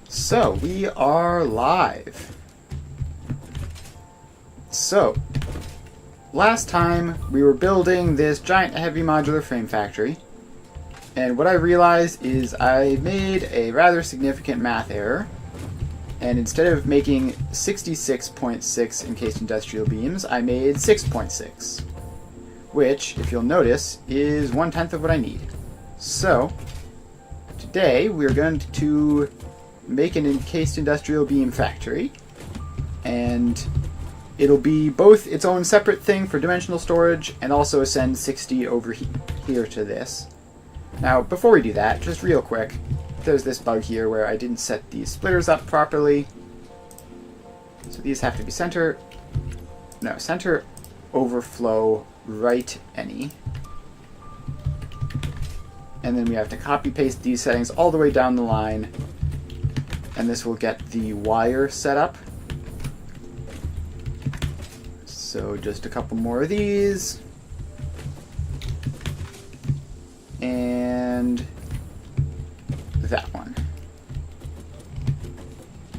So, we are live. So, last time we were building this giant heavy modular frame factory, and what I realized is I made a rather significant math error, and instead of making 66.6 encased industrial beams, I made 6.6, which, if you'll notice, is 1/10 of what I need. So, today we're going to make an encased industrial beam factory, and it'll be both its own separate thing for dimensional storage and also send 60 over here to this. Now, before we do that, just real quick, there's this bug here where I didn't set these splitters up properly. So these have to be center overflow right any. And then we have to copy paste these settings all the way down the line, and this will get the wire set up. So just a couple more of these. And that one.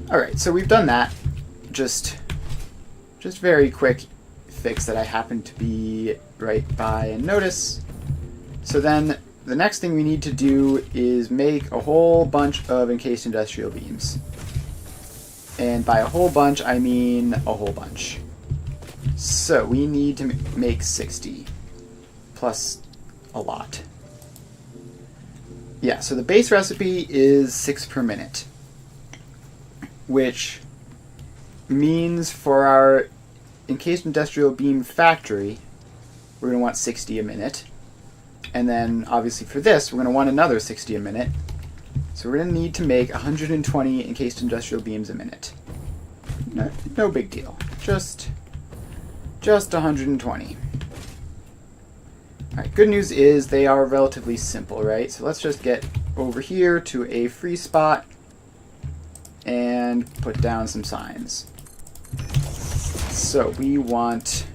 Alright, so we've done that. Just very quick fix that I happen to be right by and notice. So then the next thing we need to do is make a whole bunch of encased industrial beams. And by a whole bunch, I mean a whole bunch. So we need to make 60, plus a lot. Yeah, so the base recipe is 6 per minute, which means for our encased industrial beam factory, we're going to want 60 a minute. And then, obviously for this, we're going to want another 60 a minute. So we're going to need to make 120 encased industrial beams a minute. No big deal. Just 120. Alright, good news is they are relatively simple, right? So let's just get over here to a free spot and put down some signs. So we want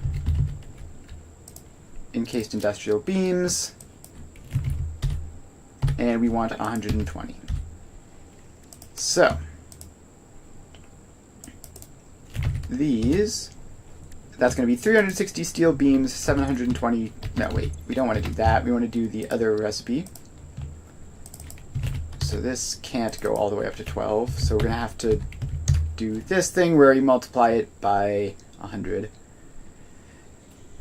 encased industrial beams, and we want 120. So that's going to be 360 steel beams, 720. No, wait, we don't want to do that. We want to do the other recipe. So this can't go all the way up to 12. So we're going to have to do this thing where you multiply it by 100.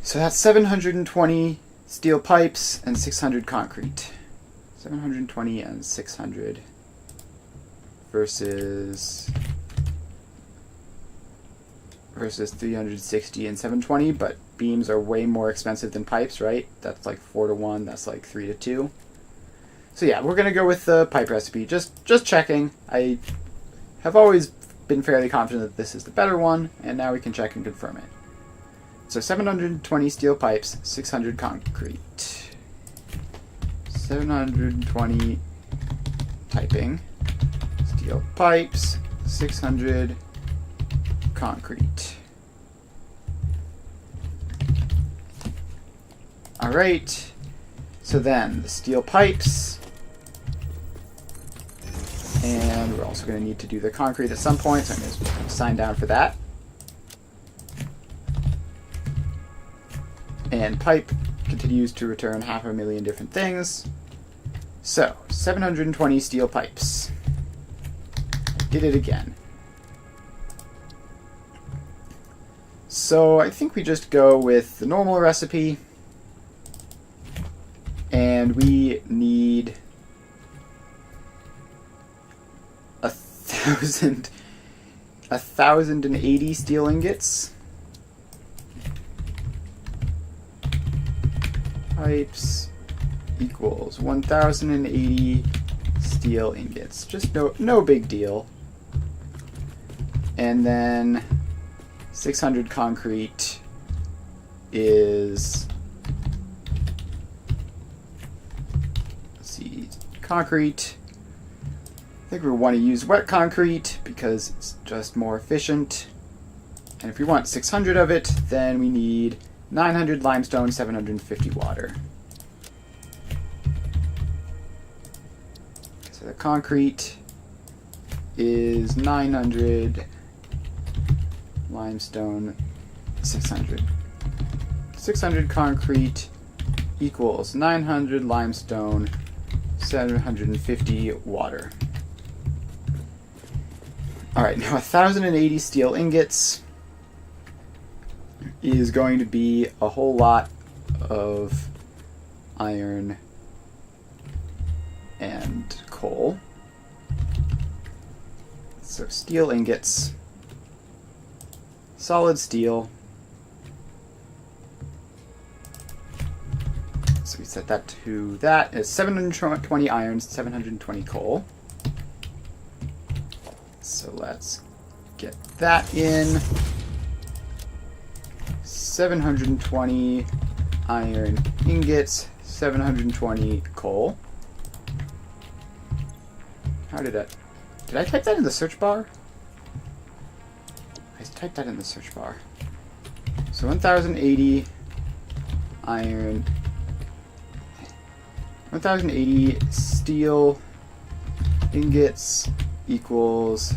So that's 720 steel pipes and 600 concrete. 720 and 600 versus 360 and 720, but beams are way more expensive than pipes, right? That's like 4 to 1, that's like 3 to 2. So yeah, we're going to go with the pipe recipe. Just checking. I have always been fairly confident that this is the better one, and now we can check and confirm it. So 720 steel pipes, 600 concrete. 720 typing, steel pipes, 600 concrete. Alright, so then the steel pipes, and we're also going to need to do the concrete at some point, so I'm going to sign down for that. And pipe continues to return 500,000 different things. So, 720 steel pipes. I did it again. So I think we just go with the normal recipe, and we need 1,080 steel ingots. Pipes equals 1,080 steel ingots. Just no big deal. And then 600 concrete is, let's see, concrete. I think we want to use wet concrete because it's just more efficient. And if we want 600 of it, then we need 900 limestone, 750 water. So the concrete is 900 limestone, 600. 600 concrete equals 900 limestone, 750 water. Alright, now 1,080 steel ingots is going to be a whole lot of iron and coal. So steel ingots, solid steel. So we set that to that. It's 720 iron, 720 coal. So let's get that in. 720 iron ingots, 720 coal. How did I type that in the search bar? I typed that in the search bar. So 1080 iron, 1080 steel ingots equals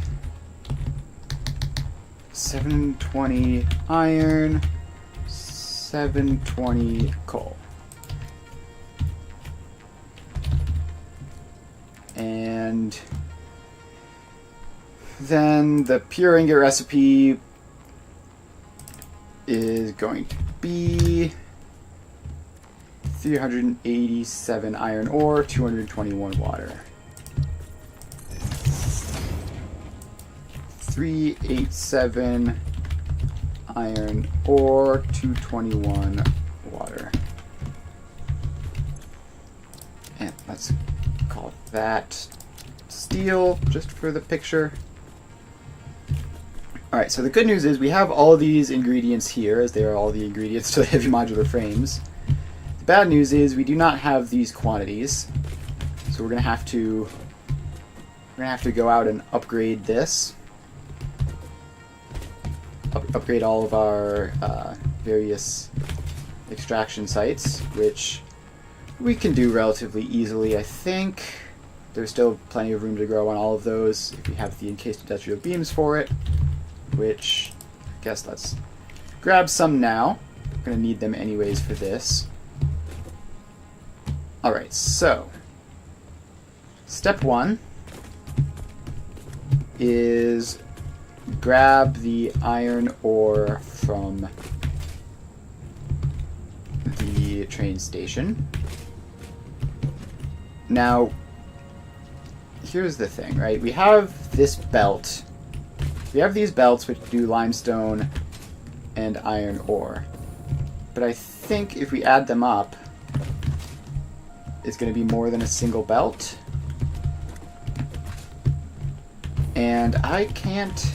720 iron, 720 coal. And then the pure ingot recipe is going to be 387 iron ore, 221 water. 387 iron ore, 221 water. And let's call that steel, just for the picture. Alright, so the good news is we have all these ingredients here, as they are all the ingredients to the heavy modular frames. The bad news is we do not have these quantities, so we're gonna have to go out and upgrade this. Upgrade all of our various extraction sites, which we can do relatively easily, I think. There's still plenty of room to grow on all of those if we have the encased industrial beams for it, which I guess let's grab some now. We're going to need them anyways for this. Alright, so step 1 is grab the iron ore from the train station. Now, here's the thing, right? We have this belt. We have these belts which do limestone and iron ore. But I think if we add them up, it's going to be more than a single belt. And I can't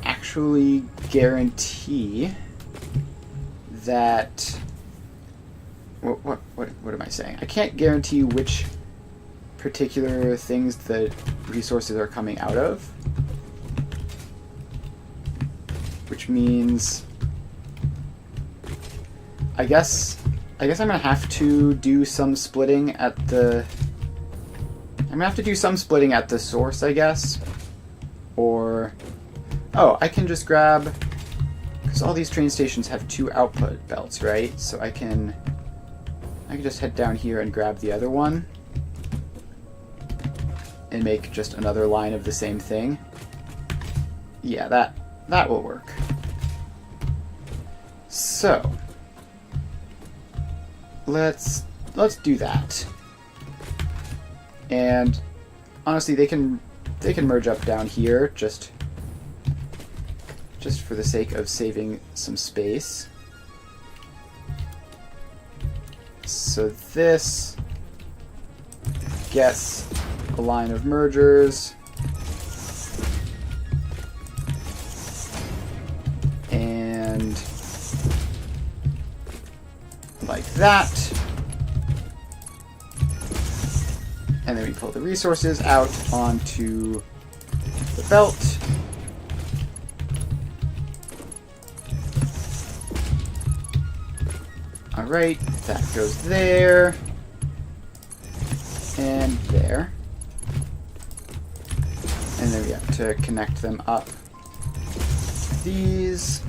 actually guarantee that... What am I saying? I can't guarantee which particular things the resources are coming out of. Which means... I guess I'm gonna have to do some splitting at the... I'm gonna have to do some splitting at the source, I guess. Or... Oh, I can just grab... Because all these train stations have 2 output belts, right? So I can just head down here and grab the other one. And make just another line of the same thing. Yeah, that will work. So... Let's do that. And honestly, they can merge up down here just for the sake of saving some space. So this gets a line of mergers. And like that. And then we pull the resources out onto the belt. Alright, that goes there. And there. And then we have to connect them up to these.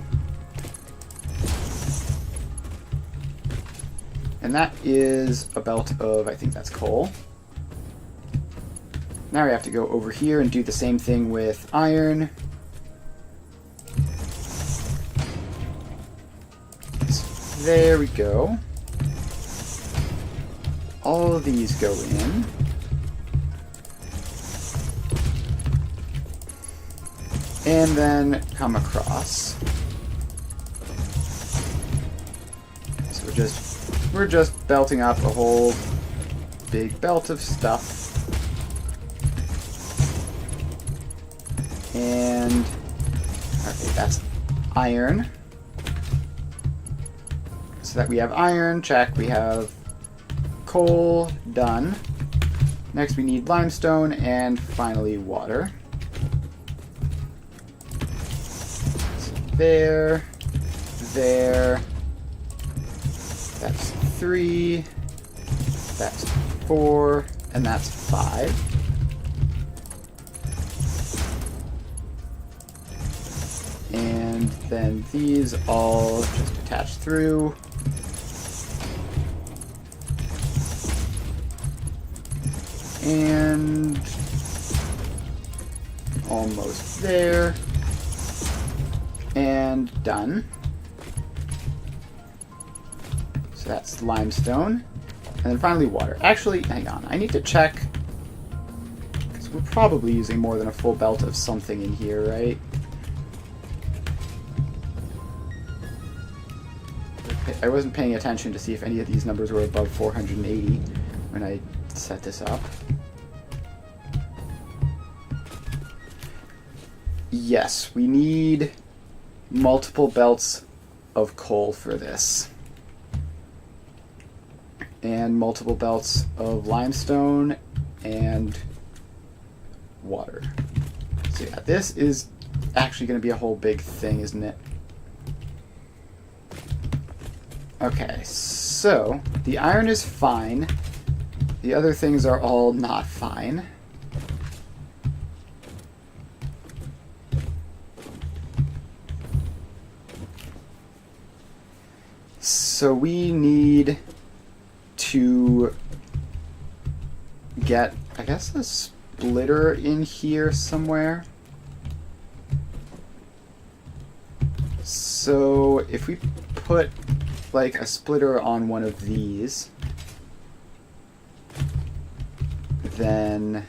And that is a belt of, I think that's coal. Now we have to go over here and do the same thing with iron. So there we go. All of these go in. And then come across. So we're just belting up a whole big belt of stuff. And okay, that's iron. So that we have iron, check. We have coal, done. Next we need limestone, and finally water. So there, that's 3, that's 4, and that's 5. And then these all just attach through. And almost there. And done. So that's limestone. And then finally water. Actually, hang on. I need to check. Because we're probably using more than a full belt of something in here, right? I wasn't paying attention to see if any of these numbers were above 480 when I set this up. Yes, we need multiple belts of coal for this. And multiple belts of limestone and water. So yeah, this is actually going to be a whole big thing, isn't it? Okay, so the iron is fine. The other things are all not fine. So we need to get, I guess, a splitter in here somewhere. So if we put like a splitter on one of these, then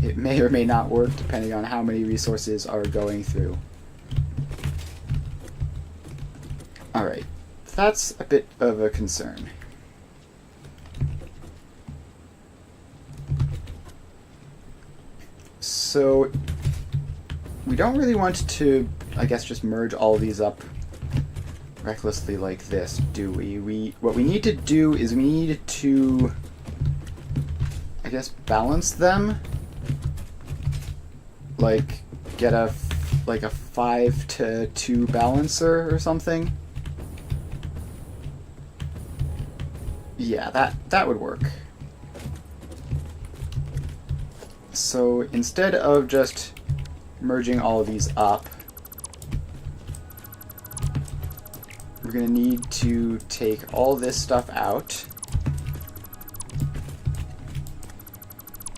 it may or may not work depending on how many resources are going through. Alright, that's a bit of a concern. So we don't really want to, I guess, just merge all of these up recklessly like this, do we? What we need to do is we need to, I guess, balance them. Like get a 5-to-2 balancer or something. Yeah, that would work. So instead of just merging all of these up, we're going to need to take all this stuff out.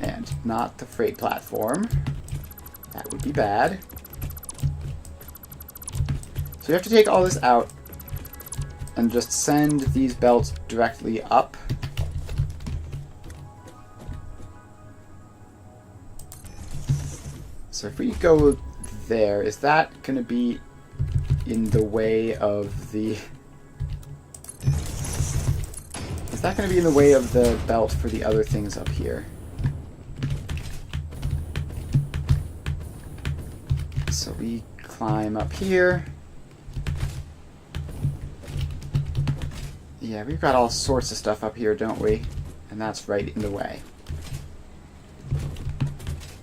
And not the freight platform. That would be bad. So we have to take all this out and just send these belts directly up. So if we go there, is that going to be in the way of the... Is that going to be in the way of the belt for the other things up here? So we climb up here. Yeah, we've got all sorts of stuff up here, don't we? And that's right in the way.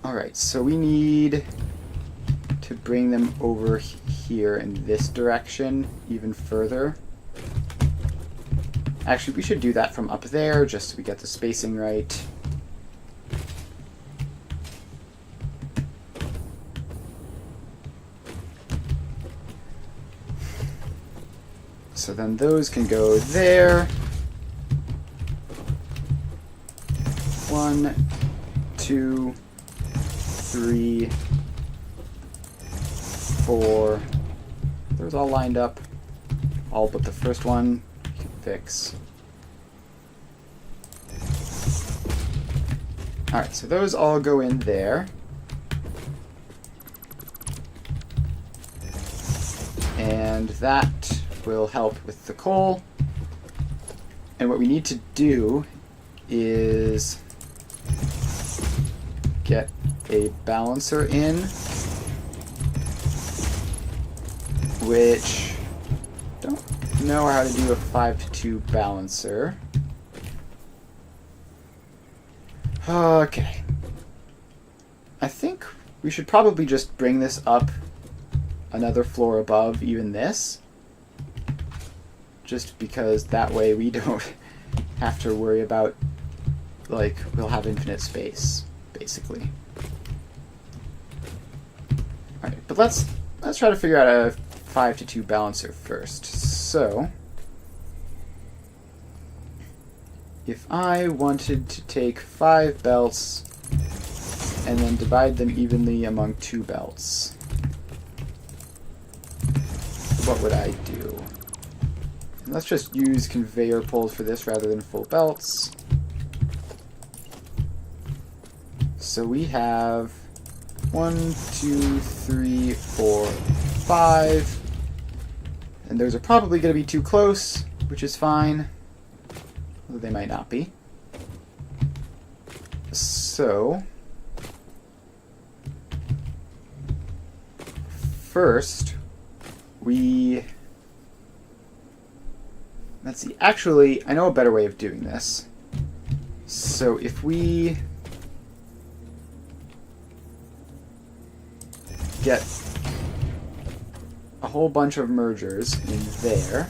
Alright, so we need to bring them over here in this direction even further. Actually, we should do that from up there, just so we get the spacing right. So then those can go there. 1, 2, 3, 4. Those all lined up. All but the first one you can fix. Alright, so those all go in there. And that will help with the coal. And what we need to do is get a balancer in, which don't know how to do a 5-to-2 balancer. Okay. I think we should probably just bring this up another floor above even this. Just because that way we don't have to worry about, like, we'll have infinite space, basically. Alright, but let's try to figure out a 5-to-2 balancer first. So, if I wanted to take 5 belts and then divide them evenly among 2 belts, what would I do? And let's just use conveyor poles for this rather than full belts. So we have 1, 2, 3, 4, 5. And those are probably going to be too close, which is fine. Although they might not be. So, first, let's see. Actually, I know a better way of doing this. So if we get a whole bunch of mergers in there,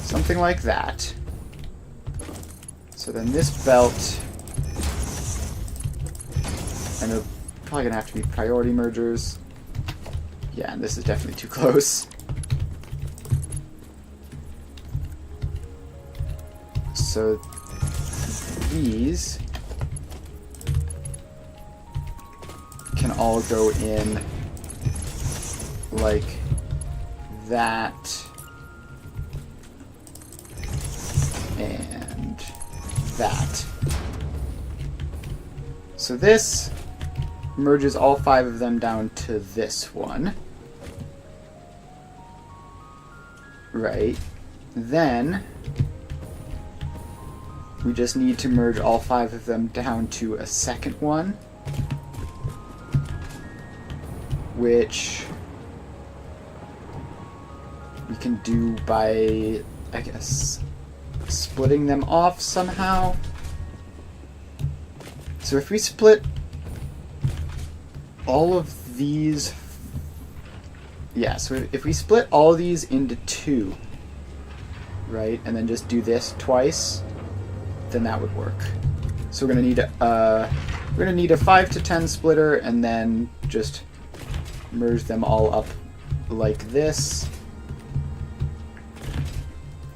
something like that. So then this belt, and they're probably going to have to be priority mergers. Yeah, and this is definitely too close. So these can all go in like that and that. So this merges all 5 of them down to this one. Right. Then we just need to merge all 5 of them down to a second one, which we can do by, I guess, splitting them off somehow. So if we split all of these, yeah, so if we split all of these into 2, right, and then just do this twice, then that would work. So we're gonna need a 5 to 10 splitter, and then just merge them all up like this,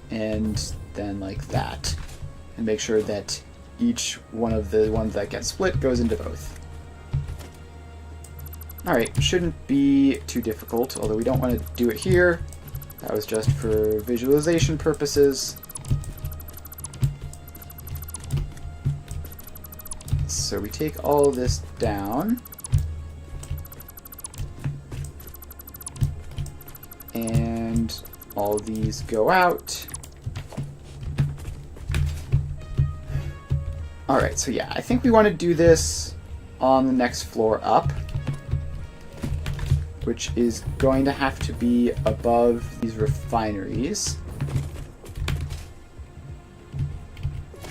and then like that, and make sure that each one of the ones that get split goes into both. Alright, shouldn't be too difficult, although we don't want to do it here. That was just for visualization purposes. So we take all this down, and all these go out. Alright, so yeah, I think we want to do this on the next floor up, which is going to have to be above these refineries.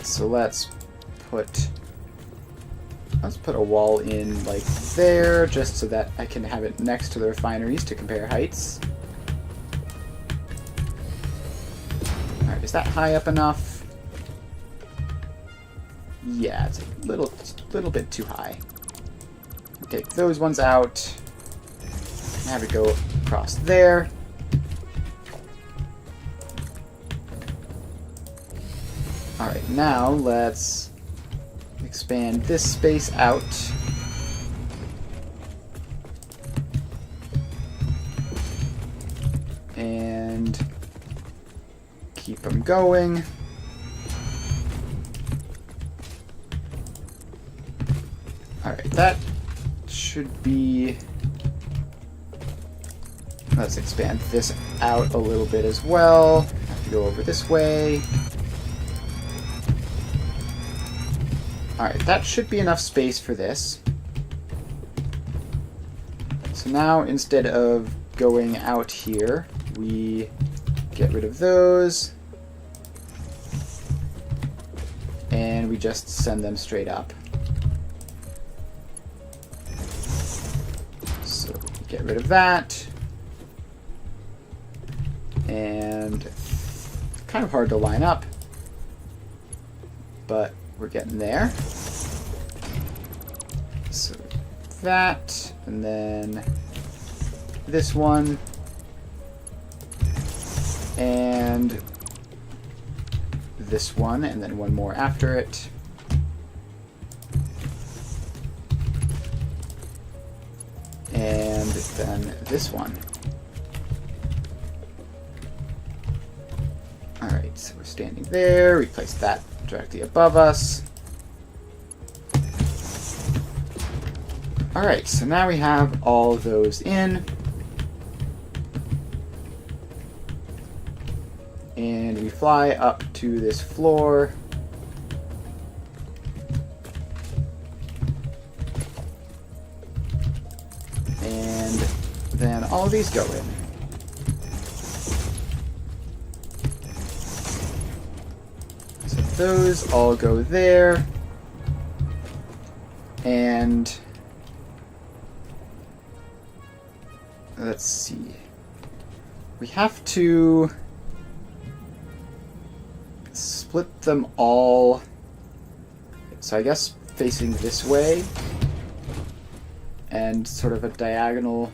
So let's put a wall in like there, just so that I can have it next to the refineries to compare heights. Alright, is that high up enough? Yeah, it's a little bit too high. Take those ones out. have it go across there. Alright, now let's expand this space out. And keep them going. Alright, that should be... Let's expand this out a little bit as well. Have to go over this way. Alright, that should be enough space for this. So now, instead of going out here, we get rid of those. And we just send them straight up. So, get rid of that. And kind of hard to line up, but we're getting there. So that, and then this one, and this one, and then one more after it. And then this one. Alright, so we're standing there. We place that directly above us. Alright, so now we have all those in. And we fly up to this floor. And then all of these go in. So those all go there. And let's see. We have to split them all. So I guess facing this way. And sort of a diagonal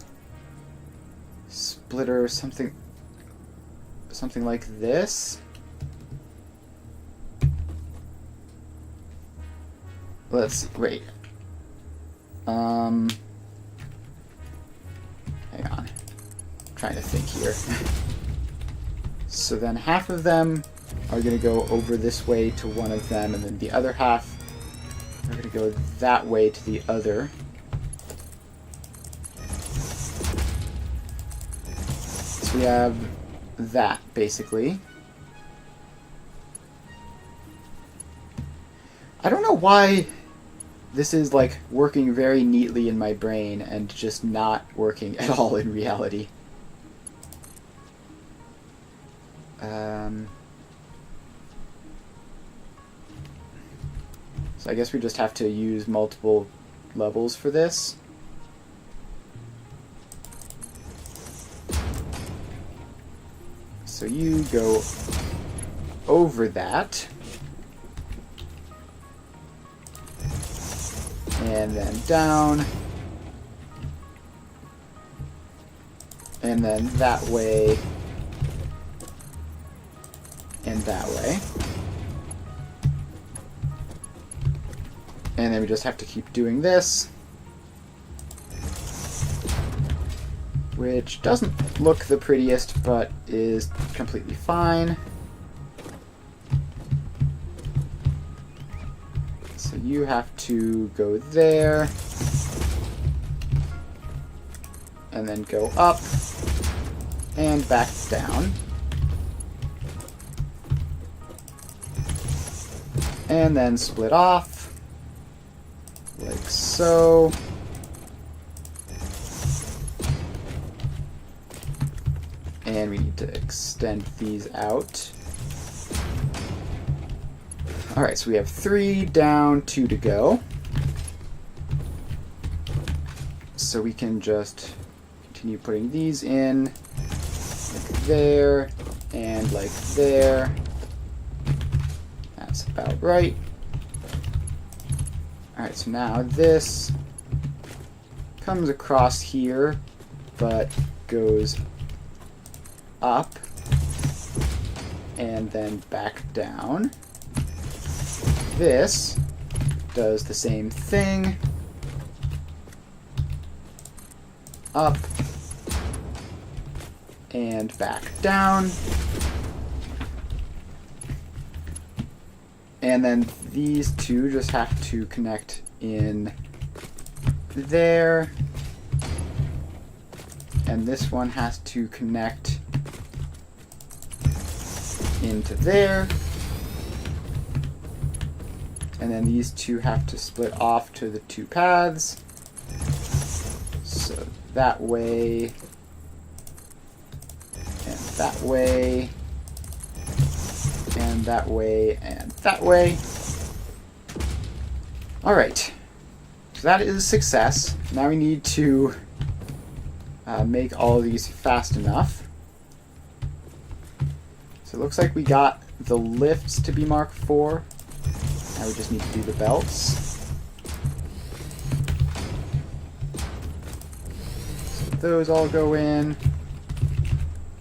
splitter, something like this. Let's wait. Hang on. I'm trying to think here. So then half of them are going to go over this way to one of them, and then the other half are going to go that way to the other. So we have that, basically. I don't know why this is, like, working very neatly in my brain and just not working at all in reality. So I guess we just have to use multiple levels for this. So you go over that. And then down. And then that way. And that way. And then we just have to keep doing this. Which doesn't look the prettiest, but is completely fine. So you have to go there. And then go up. And back down. And then split off. Like so. And we need to extend these out. Alright, so we have 3 down, 2 to go. So we can just continue putting these in, like there, and like there. That's about right. Alright, so now this comes across here, but goes up and then back down. This does the same thing. Up and back down. And then these two just have to connect in there. And this one has to connect into there. And then these two have to split off to the two paths. So that way, and that way, and that way, and that way. Alright, so that is a success. Now we need to make all of these fast enough. So it looks like we got the lifts to be Mark 4. Now we just need to do the belts. So those all go in.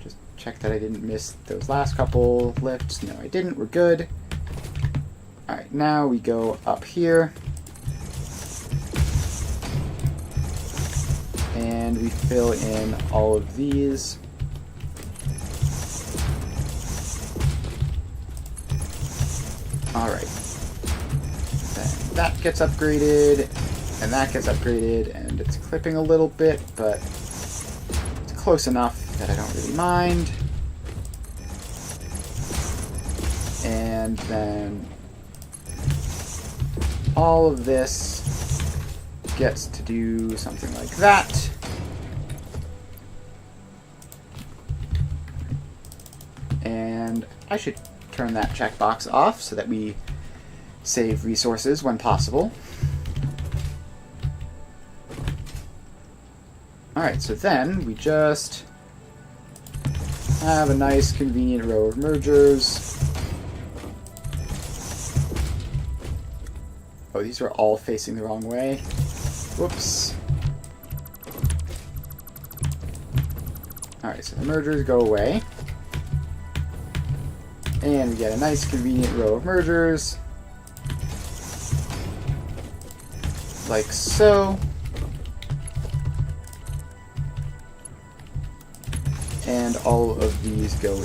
Just check that I didn't miss those last couple lifts. No, I didn't. We're good. Alright, now we go up here. And we fill in all of these. Alright. Then that gets upgraded, and that gets upgraded, and it's clipping a little bit, but it's close enough that I don't really mind. And then all of this gets to do something like that. And I should turn that checkbox off so that we save resources when possible. Alright, so then we just have a nice convenient row of mergers. Oh, these are all facing the wrong way. Whoops. Alright, so the mergers go away. And we get a nice convenient row of mergers. Like so. And all of these go in.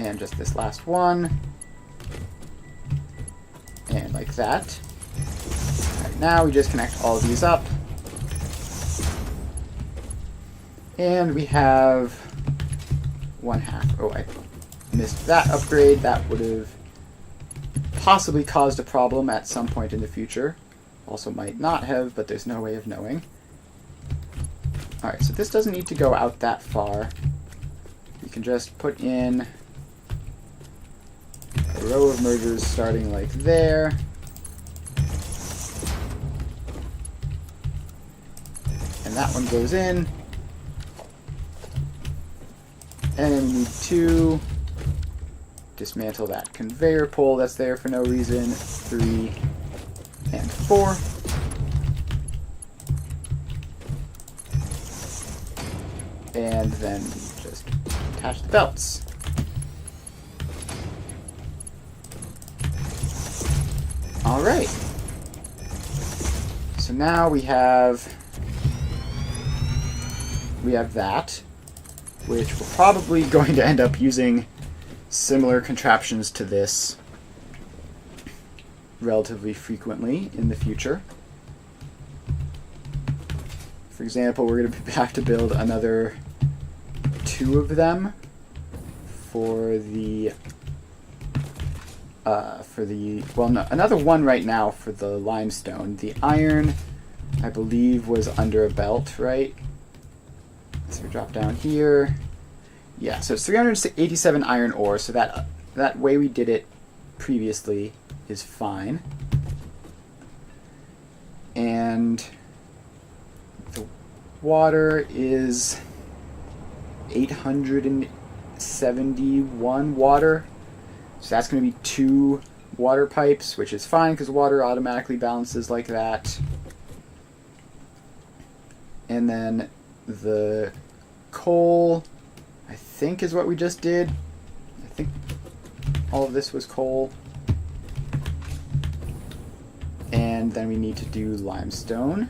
And just this last one. And like that. Alright, now we just connect all of these up. And we have 1/2. Oh, I missed that upgrade. That would have possibly caused a problem at some point in the future. Also might not have, but there's no way of knowing. Alright, so this doesn't need to go out that far. You can just put in a row of mergers starting like there. And that one goes in. And then we need to dismantle that conveyor pole that's there for no reason. 3 and 4. And then just attach the belts. Alright. So now we have that, which we're probably going to end up using similar contraptions to this relatively frequently in the future. For example, we're going to have to build another 2 of them for the well, no, another 1 right now for the limestone. The iron, I believe, was under a belt, right? So we drop down here. Yeah, so it's 387 iron ore, so that way we did it previously is fine. And the water is 871 water. So that's going to be 2 water pipes, which is fine because water automatically balances like that. And then the coal, I think, is what we just did. I think all of this was coal. And then we need to do limestone,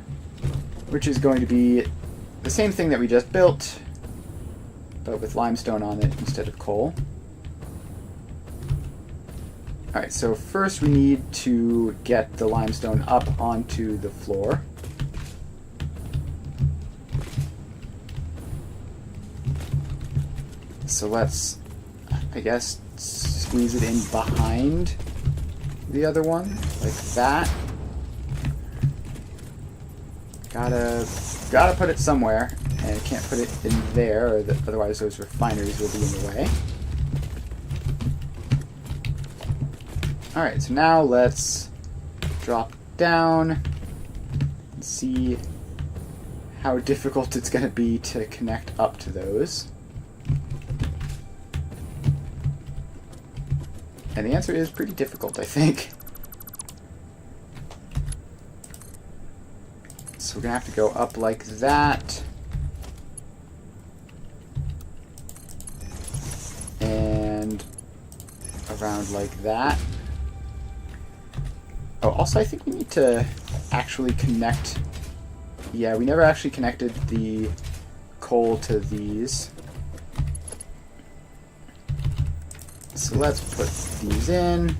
which is going to be the same thing that we just built, but with limestone on it instead of coal. Alright, so first we need to get the limestone up onto the floor. So let's, I guess, squeeze it in behind the other one, like that. Gotta put it somewhere, and can't put it in there, or otherwise those refineries will be in the way. Alright, so now let's drop down and see how difficult it's going to be to connect up to those. And the answer is pretty difficult, I think. So we're going to have to go up like that. And around like that. Oh, also I think we need to actually connect... Yeah, we never actually connected the coal to these. So let's put these in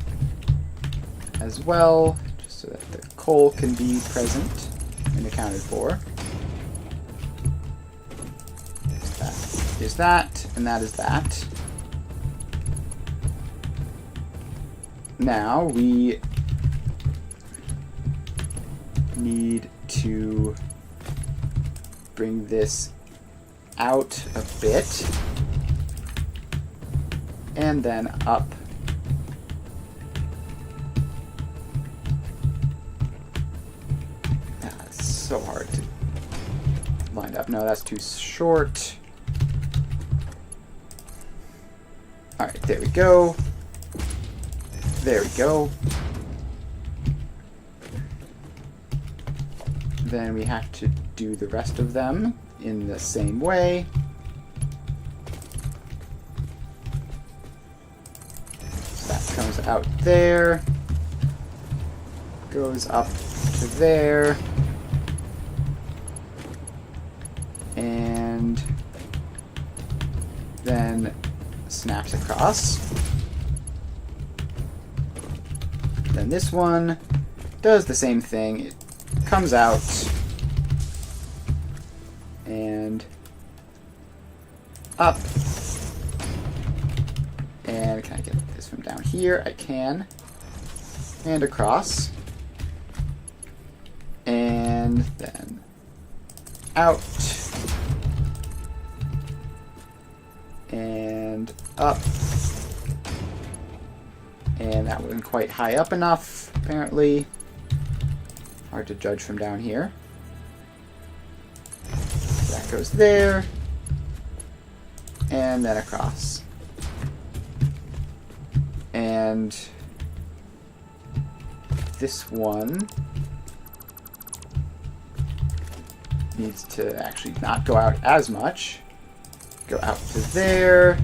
as well, just so that the coal can be present and accounted for. That is that, and that is that. Now we need to bring this out a bit and then up. That's so hard to line up. No, that's too short. Alright, there we go. There we go. Then we have to do the rest of them in the same way. So that comes out there, goes up to there, and then snaps across. Then this one does the same thing. It comes out and up. And can I get this from down here? I can. And across. And then out. And up. And that wasn't quite high up enough, apparently. Hard to judge from down here. That goes there. And then across. And this one needs to actually not go out as much. Go out to there.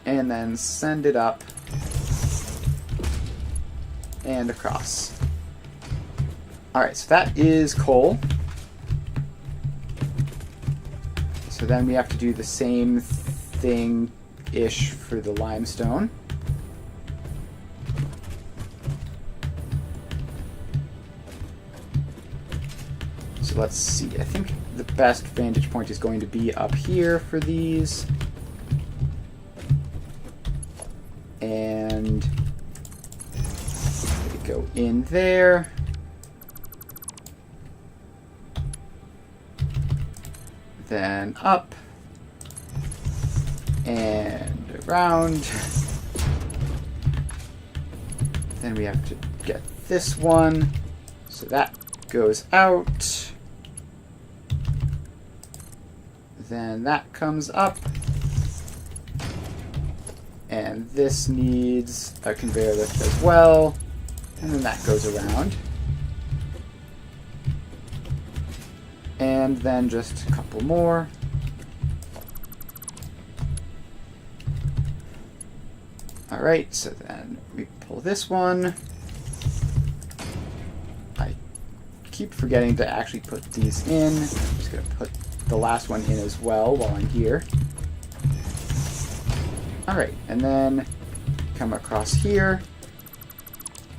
And then send it up. And across. Alright, so that is coal. So then we have to do the same thing-ish for the limestone. So let's see. I think the best vantage point is going to be up here for these. And go in there. Then up. And around. Then we have to get this one. So that goes out. Then that comes up. And this needs a conveyor lift as well. And then that goes around. And then just a couple more. Alright, so then we pull this one. I keep forgetting to actually put these in. I'm just going to put the last one in as well while I'm here. Alright, and then come across here.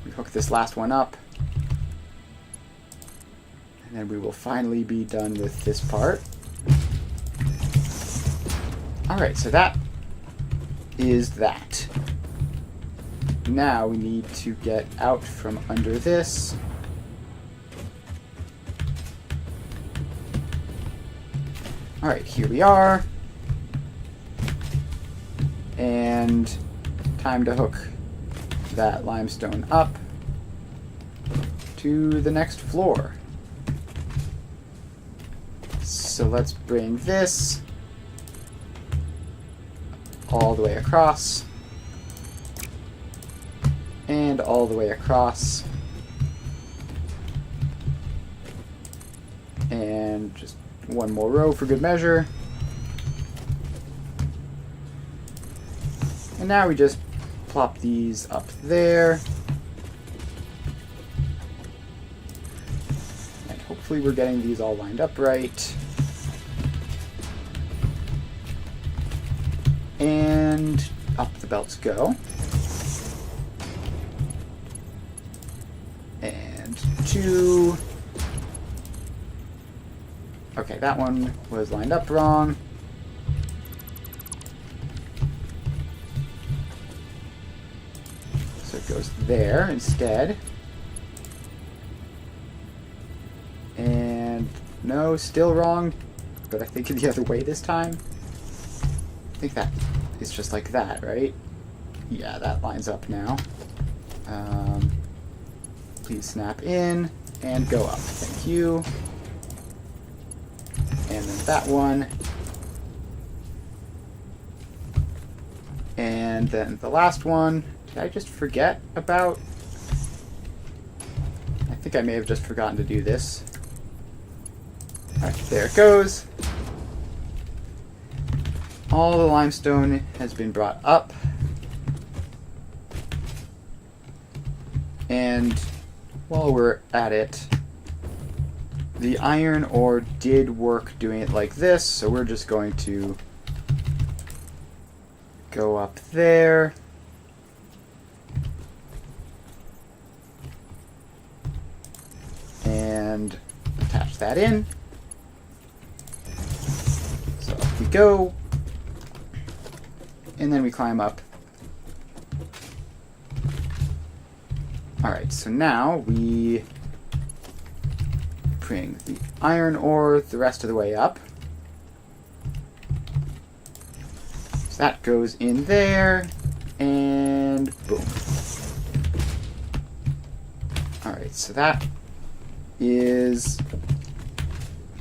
We hook this last one up. And then we will finally be done with this part. Alright, so that is that. Now we need to get out from under this. Alright, here we are. And time to hook that limestone up to the next floor. So let's bring this all the way across. And all the way across. And just one more row for good measure. And now we just plop these up there. And hopefully we're getting these all lined up right. And up the belts go. And 2. Okay, that one was lined up wrong. So it goes there instead. And no, still wrong, but I think the other way this time. I think that is just like that, right? Yeah, that lines up now. Please snap in and go up. Thank you. And then that one. And then the last one. Did I just forget about? I think I may have just forgotten to do this. Alright, there it goes. All the limestone has been brought up. And while we're at it, the iron ore did work doing it like this, so we're just going to go up there. And attach that in. So up we go. And then we climb up. Alright, so now we bring the iron ore the rest of the way up. So that goes in there, and boom. Alright, so that is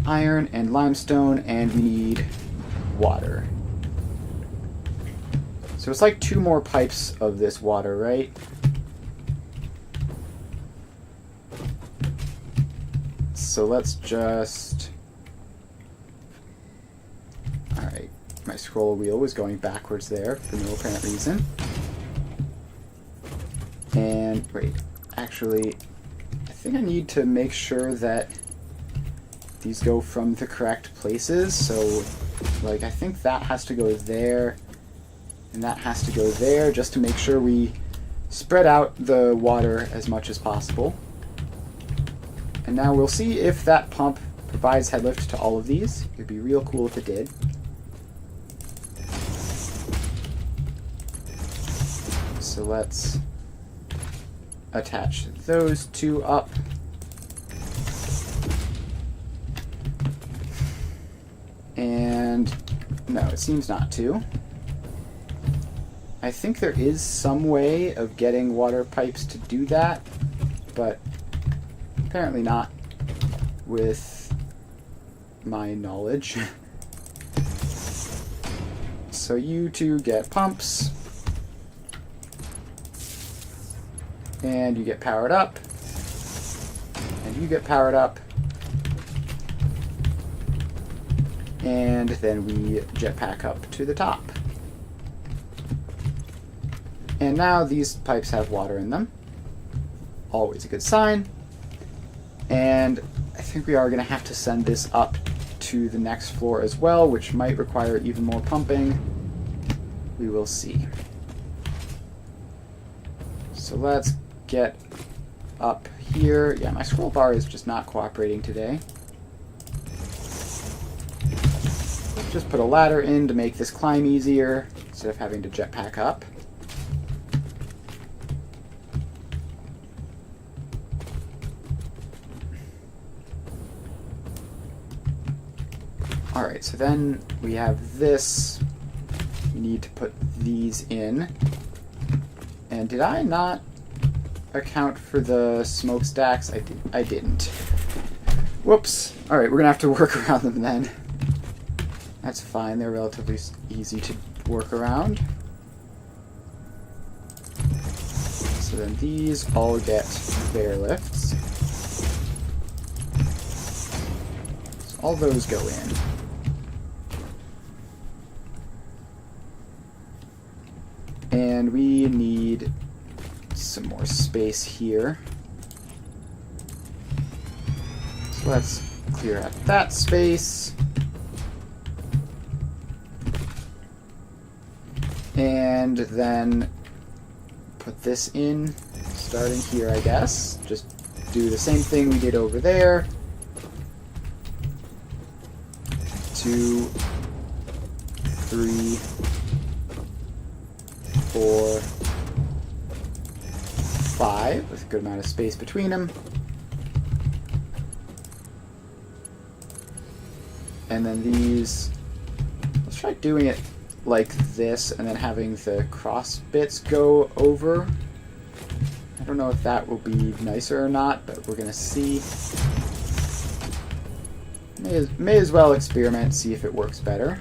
iron and limestone, and we need water. So it's like 2 more pipes of this water, right? So let's just... Alright, my scroll wheel was going backwards there for no apparent reason. And, wait, actually, I think I need to make sure that these go from the correct places. So, like, I think that has to go there, and that has to go there, just to make sure we spread out the water as much as possible. And now we'll see if that pump provides headlift to all of these. It'd be real cool if it did. So let's attach those 2 up. And no, it seems not to. I think there is some way of getting water pipes to do that, but apparently not with my knowledge. So you 2 get pumps, And you get powered up. And you get powered up. And then we jetpack up to the top. And now these pipes have water in them. Always a good sign. And I think we are going to have to send this up to the next floor as well, which might require even more pumping. We will see. So let's get up here. Yeah, my scroll bar is just not cooperating today. Let's just put a ladder in to make this climb easier instead of having to jetpack up. Alright, so then we have this. We need to put these in. And did I not account for the smokestacks? I didn't. Whoops. Alright, we're going to have to work around them then. That's fine. They're relatively easy to work around. So then these all get bear lifts. So all those go in. And we need some more space here. So let's clear out that space. And then put this in, starting here, I guess. Just do the same thing we did over there. 2, 3, 4, 5, with a good amount of space between them. And then these, let's try doing it like this and then having the cross bits go over. I don't know if that will be nicer or not, but we're gonna see. May as well experiment, see if it works better.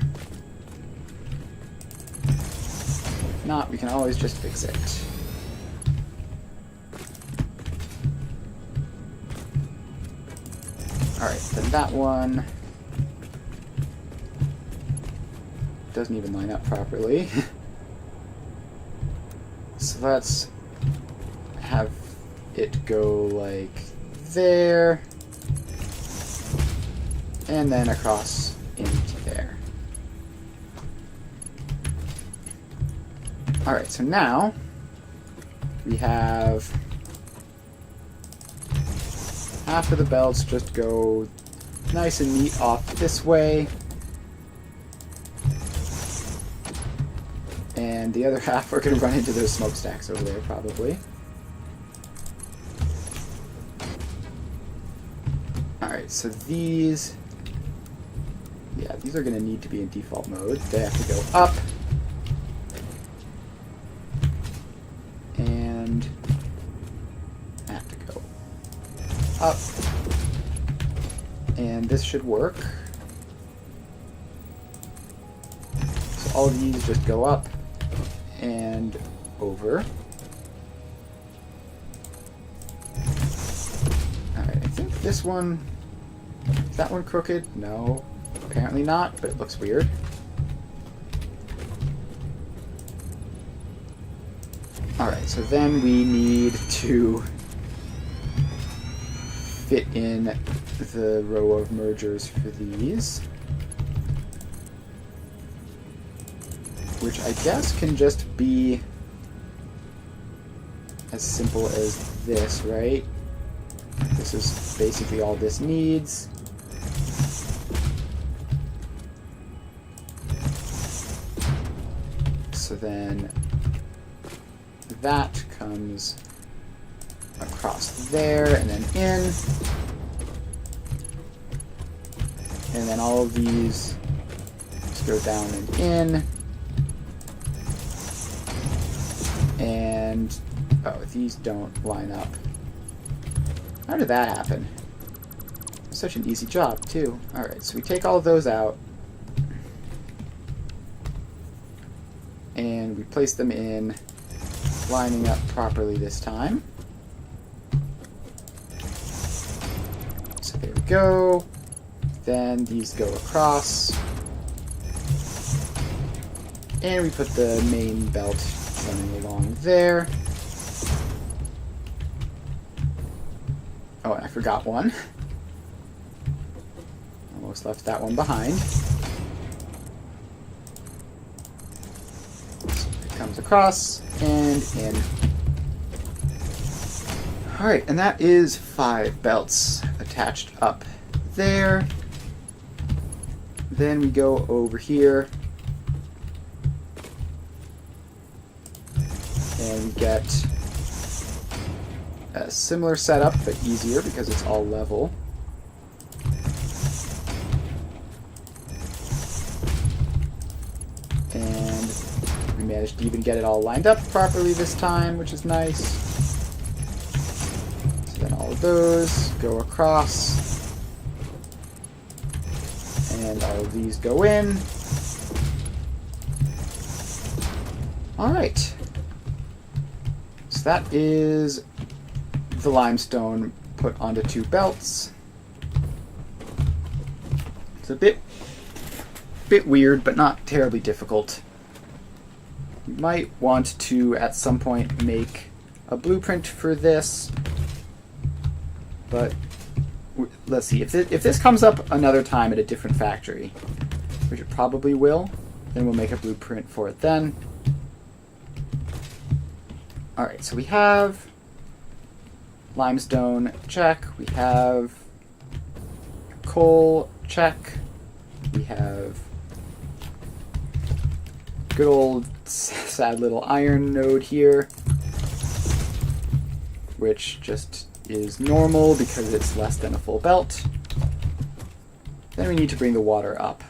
If not, we can always just fix it. Alright, then that one doesn't even line up properly. So let's have it go like there, and then across into there. Alright, so now we have half of the belts just go nice and neat off this way, and the other half are going to run into those smokestacks over there probably. Alright, so these, yeah, these are going to need to be in default mode. They have to go up. And have to go up. And this should work. So all of these just go up and over. Alright, I think this one, is that one crooked? No, apparently not, but it looks weird. Alright, so then we need to fit in the row of mergers for these, which I guess can just be as simple as this, right? This is basically all this needs. So then that comes across there and then in. And then all of these just go down and in. And, oh, these don't line up. How did that happen? Such an easy job, too. Alright, so we take all of those out. And we place them in, lining up properly this time. So there we go. Then these go across. And we put the main belt running along there. Oh, and I forgot one. Almost left that one behind. So it comes across and in. Alright, and that is 5 belts attached up there. Then we go over here. And we get a similar setup, but easier because it's all level. And we managed to even get it all lined up properly this time, which is nice. So then all of those go across. And all of these go in. Alright. So that is the limestone put onto 2 belts. It's a bit weird, but not terribly difficult. You might want to, at some point, make a blueprint for this. But let's see. If this comes up another time at a different factory, which it probably will, then we'll make a blueprint for it then. Alright, so we have limestone, check. We have coal, check. We have good old sad little iron node here, which just is normal because it's less than a full belt. Then we need to bring the water up.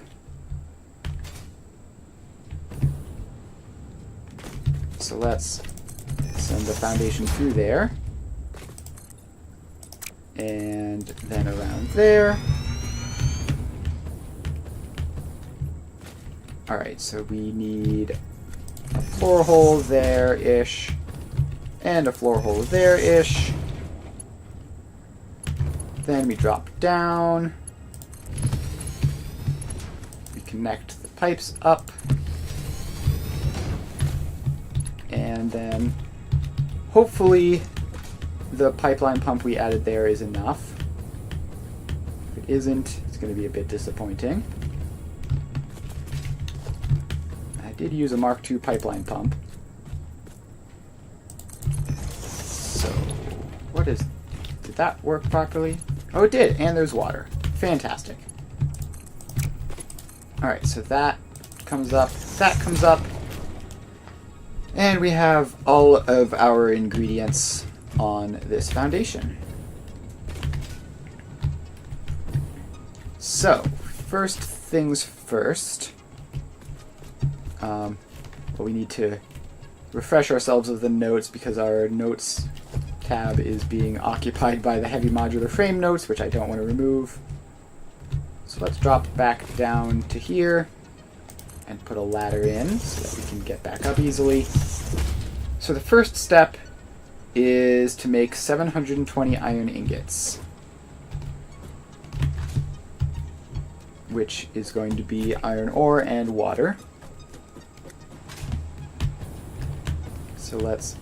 So let's send the foundation through there. And then around there. Alright, so we need a floor hole there-ish. And a floor hole there-ish. Then we drop down. We connect the pipes up. And then hopefully the pipeline pump we added there is enough. If it isn't, it's going to be a bit disappointing. I did use a Mark II pipeline pump. So, what is... Did that work properly? Oh, it did, and there's water. Fantastic. Alright, so that comes up, that comes up. And we have all of our ingredients on this foundation. So, first things first. We need to refresh ourselves of the notes because our notes tab is being occupied by the heavy modular frame notes, which I don't want to remove. So let's drop back down to here and put a ladder in so that we can get back up easily. So the first step is to make 720 iron ingots, which is going to be iron ore and water. So let's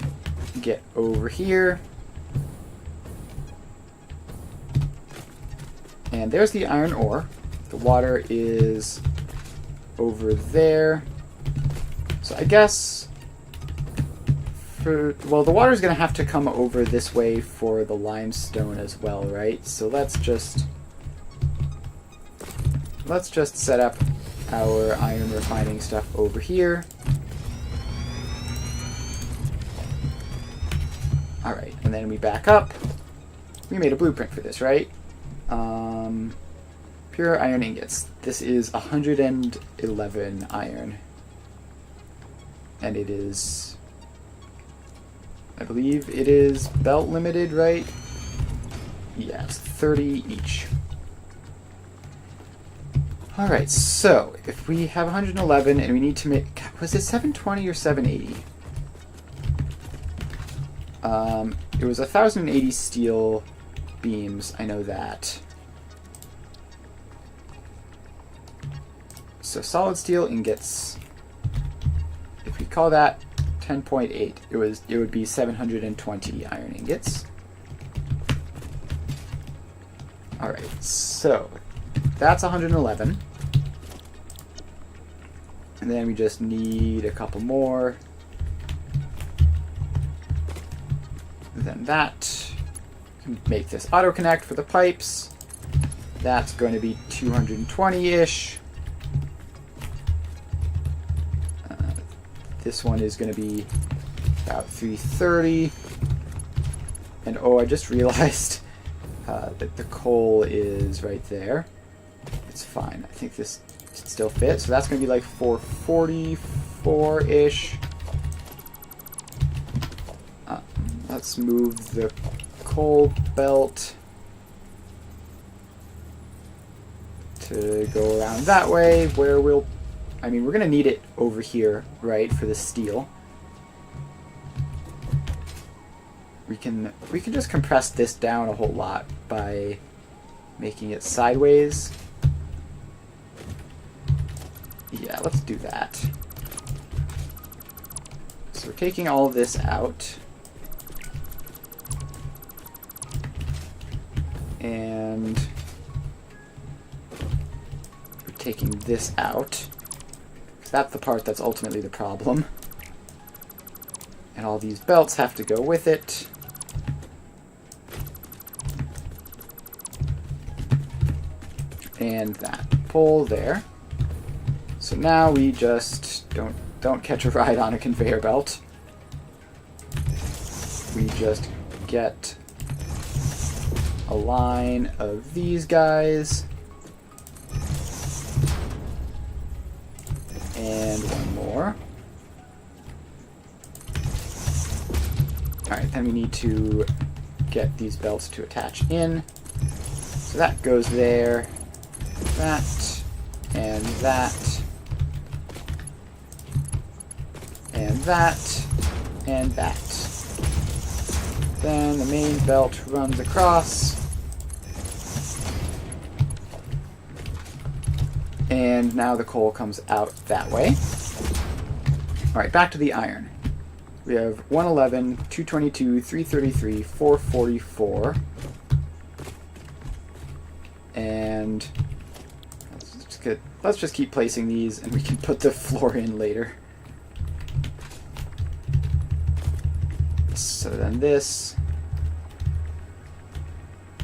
get over here. And there's the iron ore. The water is over there. So I guess well, the water is going to have to come over this way for the limestone as well, right? So let's just set up our iron refining stuff over here. Alright, and then we back up. We made a blueprint for this, right? Pure iron ingots. This is 111 iron. And it is... I believe it is belt limited, right? Yes, 30 each. Alright, so if we have 111 and we need to make... Was it 720 or 780? It was 1,080 steel beams, I know that. So solid steel ingots, if we call that 10.8, it would be 720 iron ingots. Alright, so that's 111. And then we just need a couple more. Then that can make this auto connect for the pipes. That's going to be 220-ish. This one is going to be about 330. And oh, I just realized that the coal is right there. It's fine. I think this still fits. So that's going to be like 444-ish. Let's move the coal belt to go around that way, where we're going to need it over here, right, for the steel. We can just compress this down a whole lot by making it sideways. Yeah, let's do that. So we're taking all of this out. And we're taking this out. That's the part that's ultimately the problem. And all these belts have to go with it. And that pole there. So now we just don't catch a ride on a conveyor belt. We just get a line of these guys. And one more. Alright, then we need to get these belts to attach in. So that goes there. That. And that. And that. And that. Then the main belt runs across. And now the coal comes out that way. Alright, back to the iron. We have 111, 222, 333, 444. And let's just keep placing these, and we can put the floor in later. So then this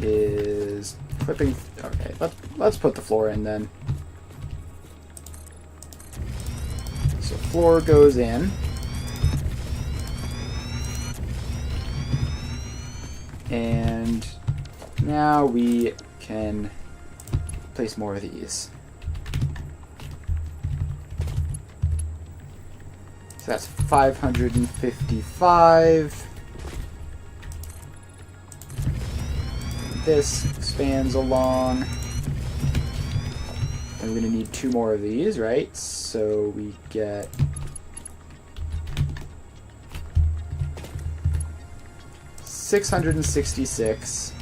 is clipping. Okay, let's put the floor in then. So floor goes in. And now we can place more of these. So that's 555. This spans along. And we're going to need 2 more of these, right? So we get 666.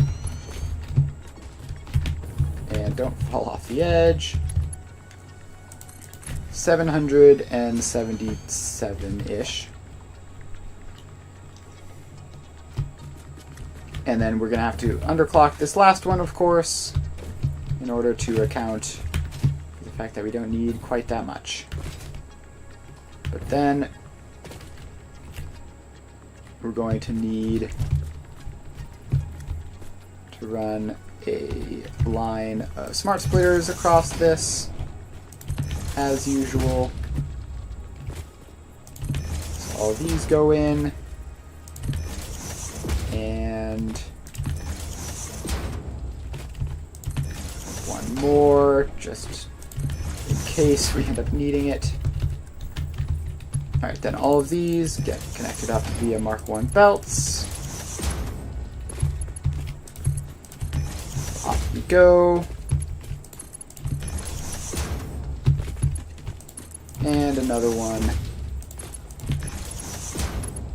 And don't fall off the edge. 777-ish. And then we're going to have to underclock this last one, of course, in order to account for the fact that we don't need quite that much. But then we're going to need to run a line of smart splitters across this, as usual. So all these go in, and one more, just in case we end up needing it. Alright, then all of these get connected up via Mark 1 belts. Off we go. And another one.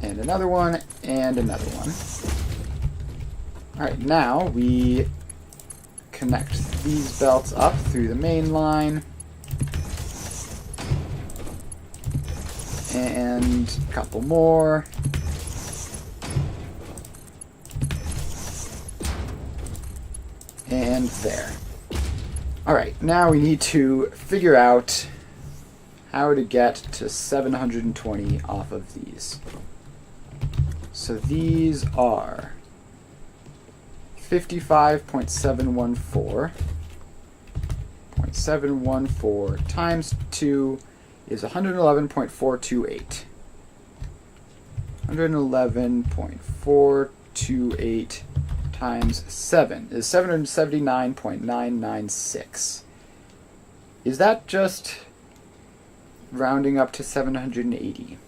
And another one. And another one. Alright, now we connect these belts up through the main line. And a couple more. And there. Alright, now we need to figure out how to get to 720 off of these. So these are 55.714. 0.714 times 2 is 111.428. 111.428 times 7 is 779.996. Is that just rounding up to 780?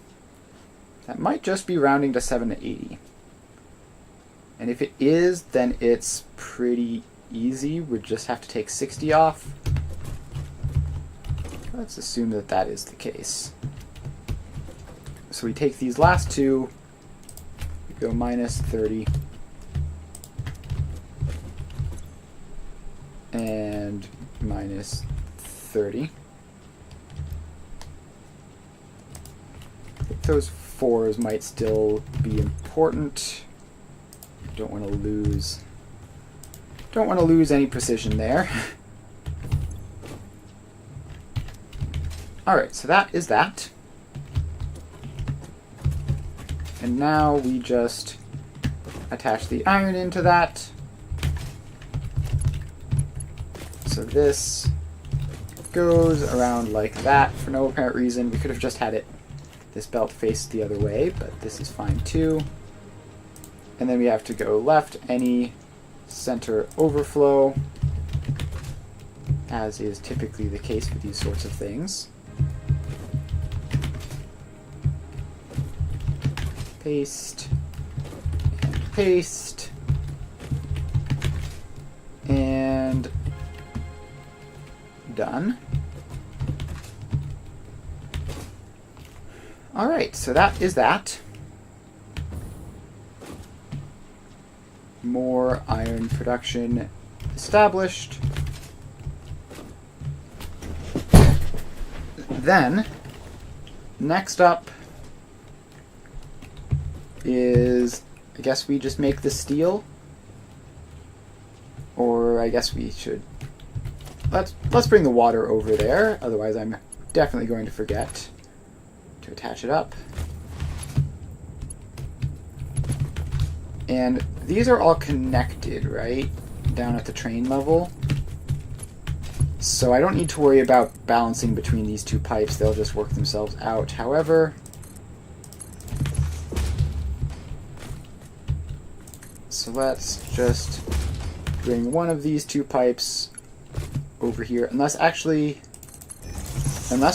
That might just be rounding to 780. And if it is, then it's pretty easy. We'd just have to take 60 off. Let's assume that that is the case. So we take these last two, we go minus 30, and minus 30. I think those 4s might still be important. Don't want to lose any precision there. Alright, so that is that. And now we just attach the iron into that. So this goes around like that for no apparent reason. We could have just had this belt faced the other way, but this is fine too. And then we have to go left any center overflow, as is typically the case with these sorts of things. Paste, and paste, and done. Alright, so that is that. More iron production established. Then, next up is, I guess we just make the steel, or I guess we should, let's bring the water over there, otherwise I'm definitely going to forget to attach it up. And these are all connected, right, down at the train level, so I don't need to worry about balancing between these two pipes. They'll just work themselves out. However, so let's just bring one of these two pipes over here, unless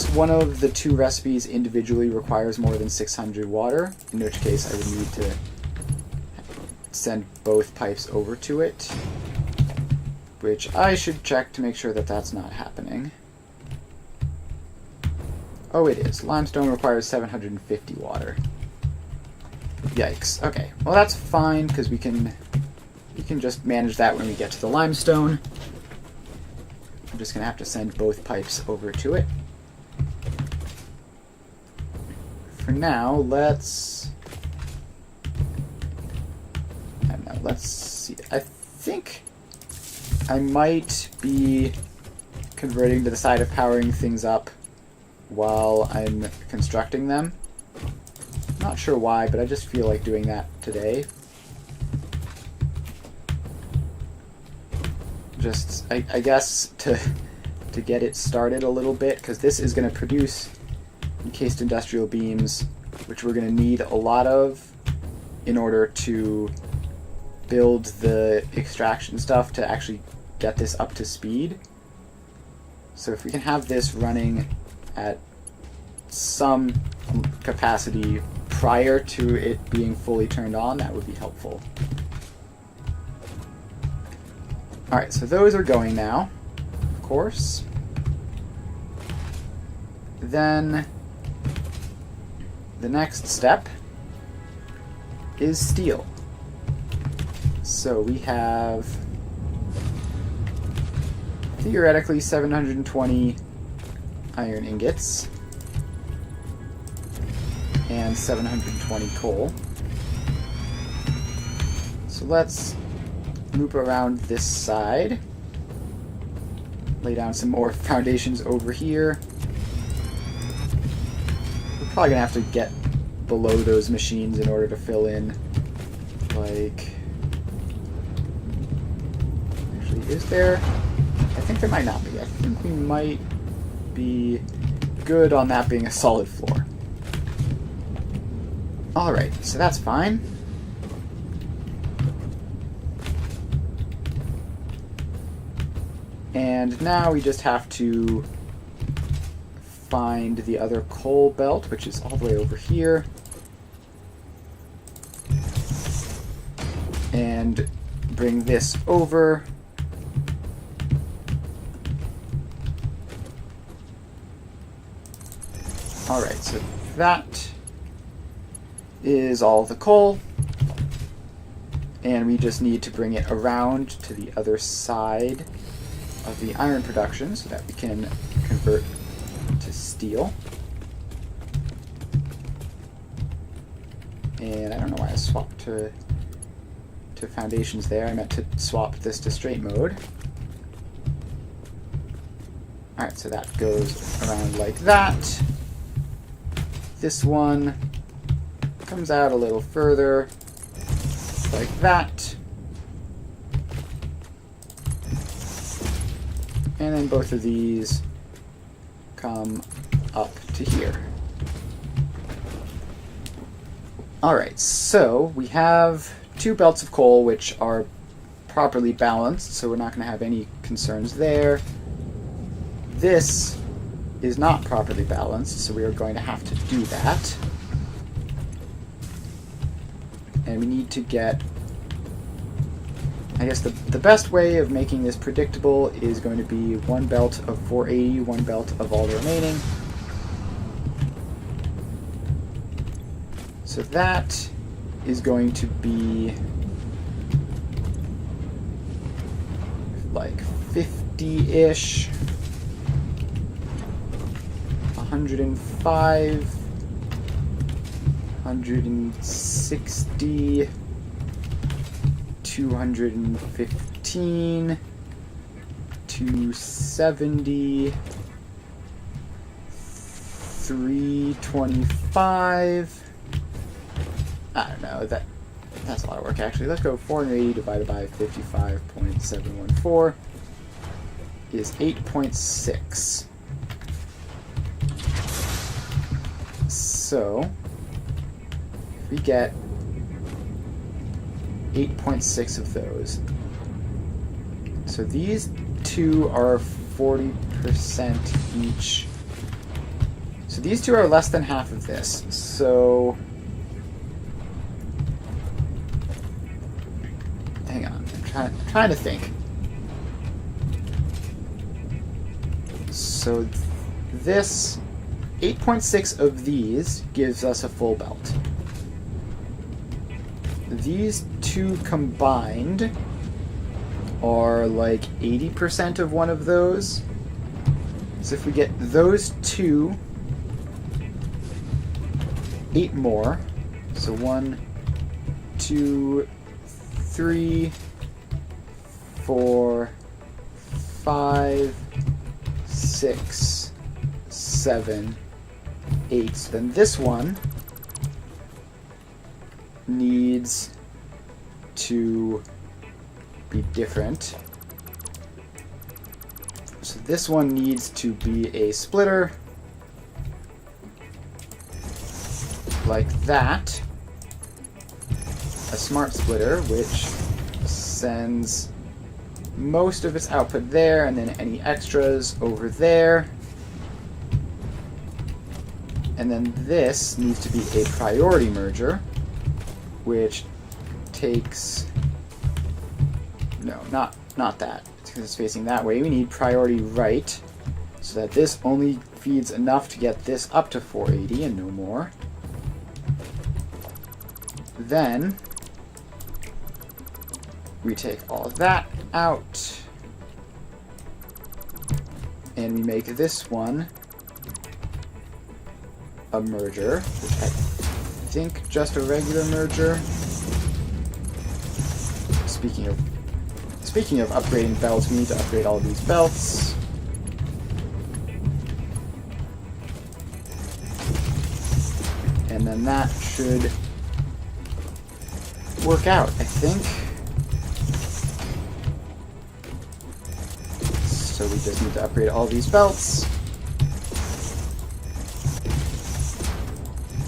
one of the two recipes individually requires more than 600 water, in which case I would need to send both pipes over to it, which I should check to make sure that that's not happening. Oh, it is. Limestone requires 750 water. Yikes. Okay, well that's fine, because we can just manage that when we get to the limestone. I'm just going to have to send both pipes over to it. For now, let's see. I think I might be converting to the side of powering things up while I'm constructing them. Not sure why, but I just feel like doing that today. Just, I guess, to get it started a little bit, because this is going to produce encased industrial beams, which we're going to need a lot of in order to build the extraction stuff to actually get this up to speed. So if we can have this running at some capacity prior to it being fully turned on, that would be helpful. Alright, so those are going now, of course. Then the next step is steel. So we have theoretically 720 iron ingots. and 720 coal. So let's loop around this side. Lay down some more foundations over here. We're probably going to have to get below those machines in order to fill in, like... Actually, is there? I think there might not be. I think we might be good on that being a solid floor. Alright, so that's fine. And now we just have to find the other coal belt, which is all the way over here. And bring this over. Alright, so that is all the coal. And we just need to bring it around to the other side of the iron production so that we can convert to steel. And I don't know why I swapped to foundations there. I meant to swap this to straight mode. Alright, so that goes around like that. This one comes out a little further, like that. And then both of these come up to here. Alright, so we have 2 belts of coal which are properly balanced, so we're not going to have any concerns there. This is not properly balanced, so we are going to have to do that. And we need to get... I guess the best way of making this predictable is going to be 1 belt of 480, 1 belt of all the remaining. So that is going to be like 50-ish, 105, 160, 215, 270, 325. I don't know, that's a lot of work actually. Let's go 480 divided by 55.714 is 8.6. So if we get 8.6 of those. So these 2 are 40% each. So these 2 are less than half of this. So hang on, I'm trying to think. So this 8.6 of these gives us a full belt. These 2 combined are like 80% of one of those. So if we get those 2, 8 more. So 1, 2, 3, 4, 5, 6, 7, 8. So then this one needs to be different. So this one needs to be a splitter like that. A smart splitter which sends most of its output there and then any extras over there. And then this needs to be a priority merger, which takes... No, not that. Because it's facing that way. We need priority right, so that this only feeds enough to get this up to 480 and no more. Then we take all of that out, and we make this one a merger, which I think just a regular merger. Speaking of upgrading belts, we need to upgrade all of these belts. And then that should work out, I think. So we just need to upgrade all these belts.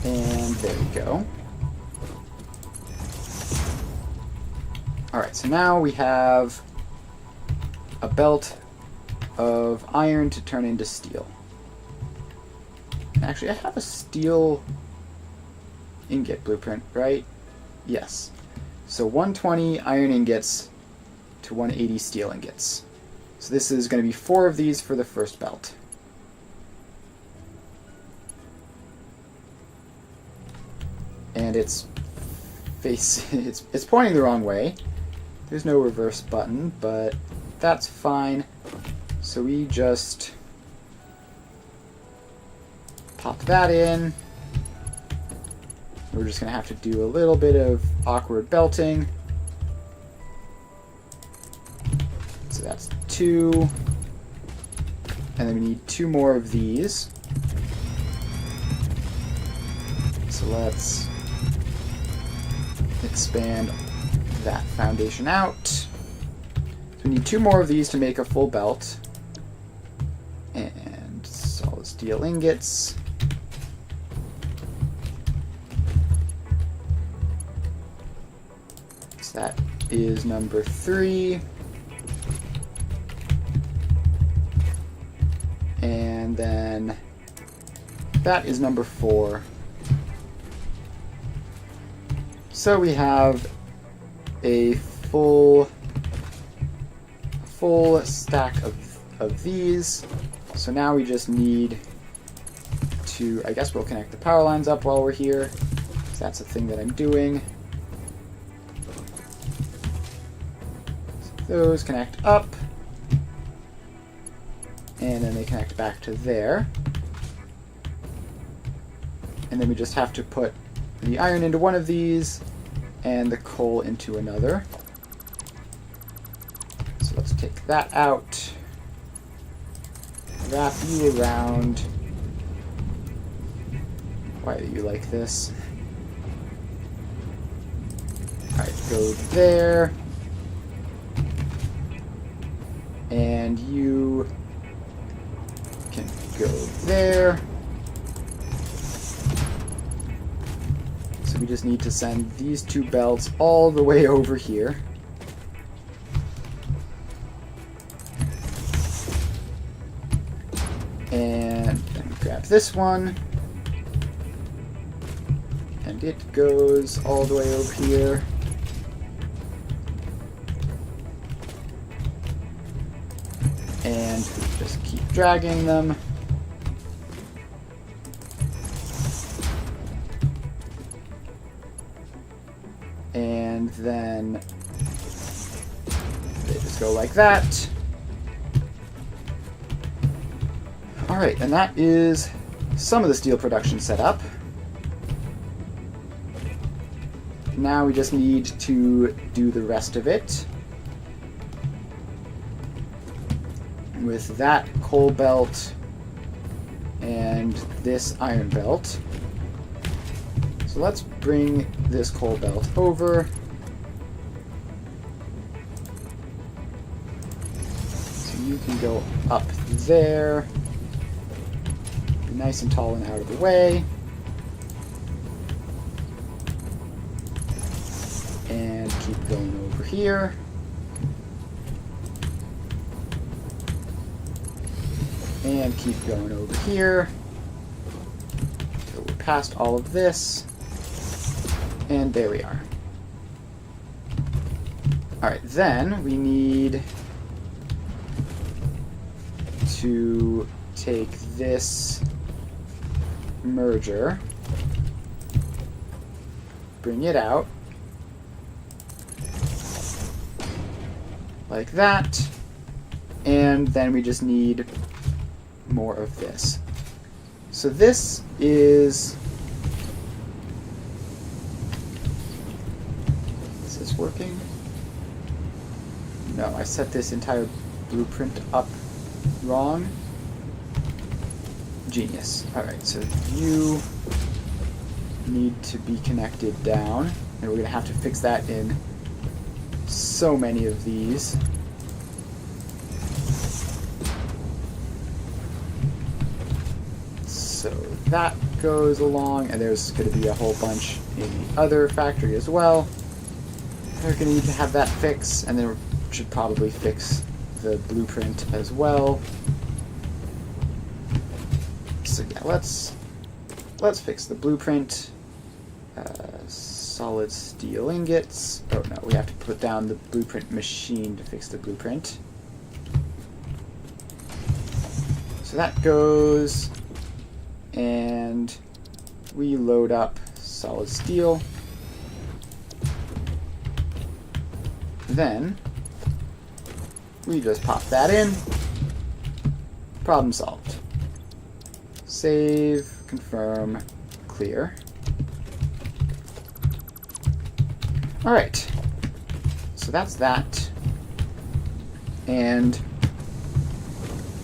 And there we go. Alright, so now we have a belt of iron to turn into steel. Actually, I have a steel ingot blueprint, right? Yes. So 120 iron ingots to 180 steel ingots. So this is going to be 4 of these for the first belt. And it's pointing the wrong way. There's no reverse button, but that's fine. So we just pop that in. We're just going to have to do a little bit of awkward belting. So that's 2. And then we need 2 more of these. So let's expand that foundation out. So we need 2 more of these to make a full belt. And solid steel ingots. So that is number 3. And then that is number 4. So we have a full stack of these. So now we just need to, I guess we'll connect the power lines up while we're here, because that's the thing that I'm doing. So those connect up, and then they connect back to there. And then we just have to put the iron into one of these, and the coal into another. So let's take that out. Wrap you around. Why are you like this? Alright, go there. And you can go there. So we just need to send these 2 belts all the way over here. And then grab this one. And it goes all the way over here. And just keep dragging them. And then they just go like that. Alright, and that is some of the steel production set up. Now we just need to do the rest of it. With that coal belt and this iron belt. So let's bring this coal belt over. So you can go up there. Be nice and tall and out of the way. And keep going over here. And keep going over here. So we're past all of this. And there we are. Alright, then we need to take this merger, bring it out, like that, and then we just need more of this. So this is... Is this working? No, I set this entire blueprint up wrong. Genius. Alright, so you need to be connected down, and we're going to have to fix that in so many of these. So that goes along, and there's going to be a whole bunch in the other factory as well. We're going to need to have that fix, and then we should probably fix the blueprint as well. So yeah, let's fix the blueprint. Solid steel ingots. Oh no, we have to put down the blueprint machine to fix the blueprint. So that goes, and we load up solid steel. Then we just pop that in. Problem solved. Save, confirm, clear. Alright, so that's that. And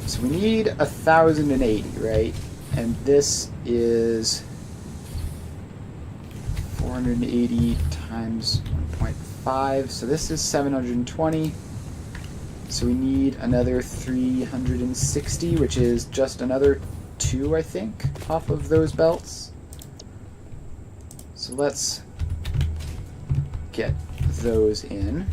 so we need 1,080, right? And this is 480 times 1.5, so this is 720. So we need another 360, which is just another 2, I think, off of those belts. So let's get those in.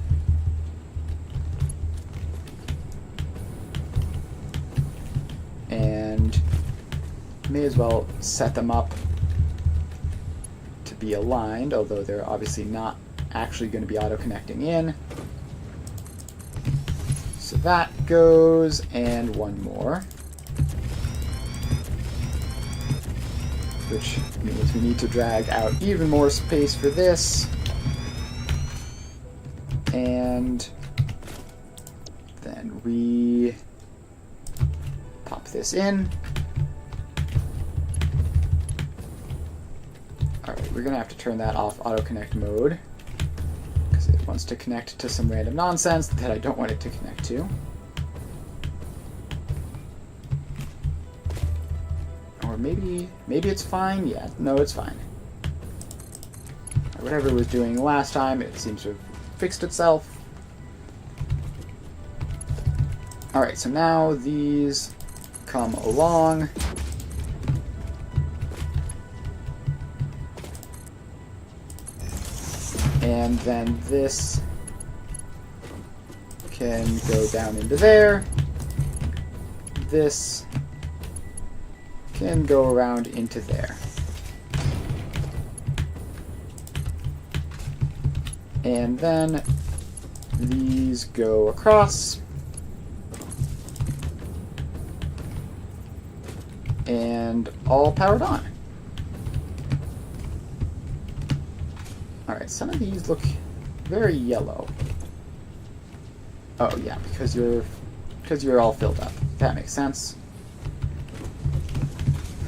And may as well set them up to be aligned, although they're obviously not actually going to be auto-connecting in. So that goes, and one more. Which means we need to drag out even more space for this. And then we pop this in. Alright, we're going to have to turn that off auto-connect mode, because it wants to connect to some random nonsense that I don't want it to connect to. Or maybe it's fine. Yeah, no, it's fine. Whatever it was doing last time, it seems to have fixed itself. Alright, so now these come along. And then this can go down into there. This can go around into there. And then these go across. And all powered on. Alright, some of these look very yellow. Oh yeah, because you're all filled up. That makes sense.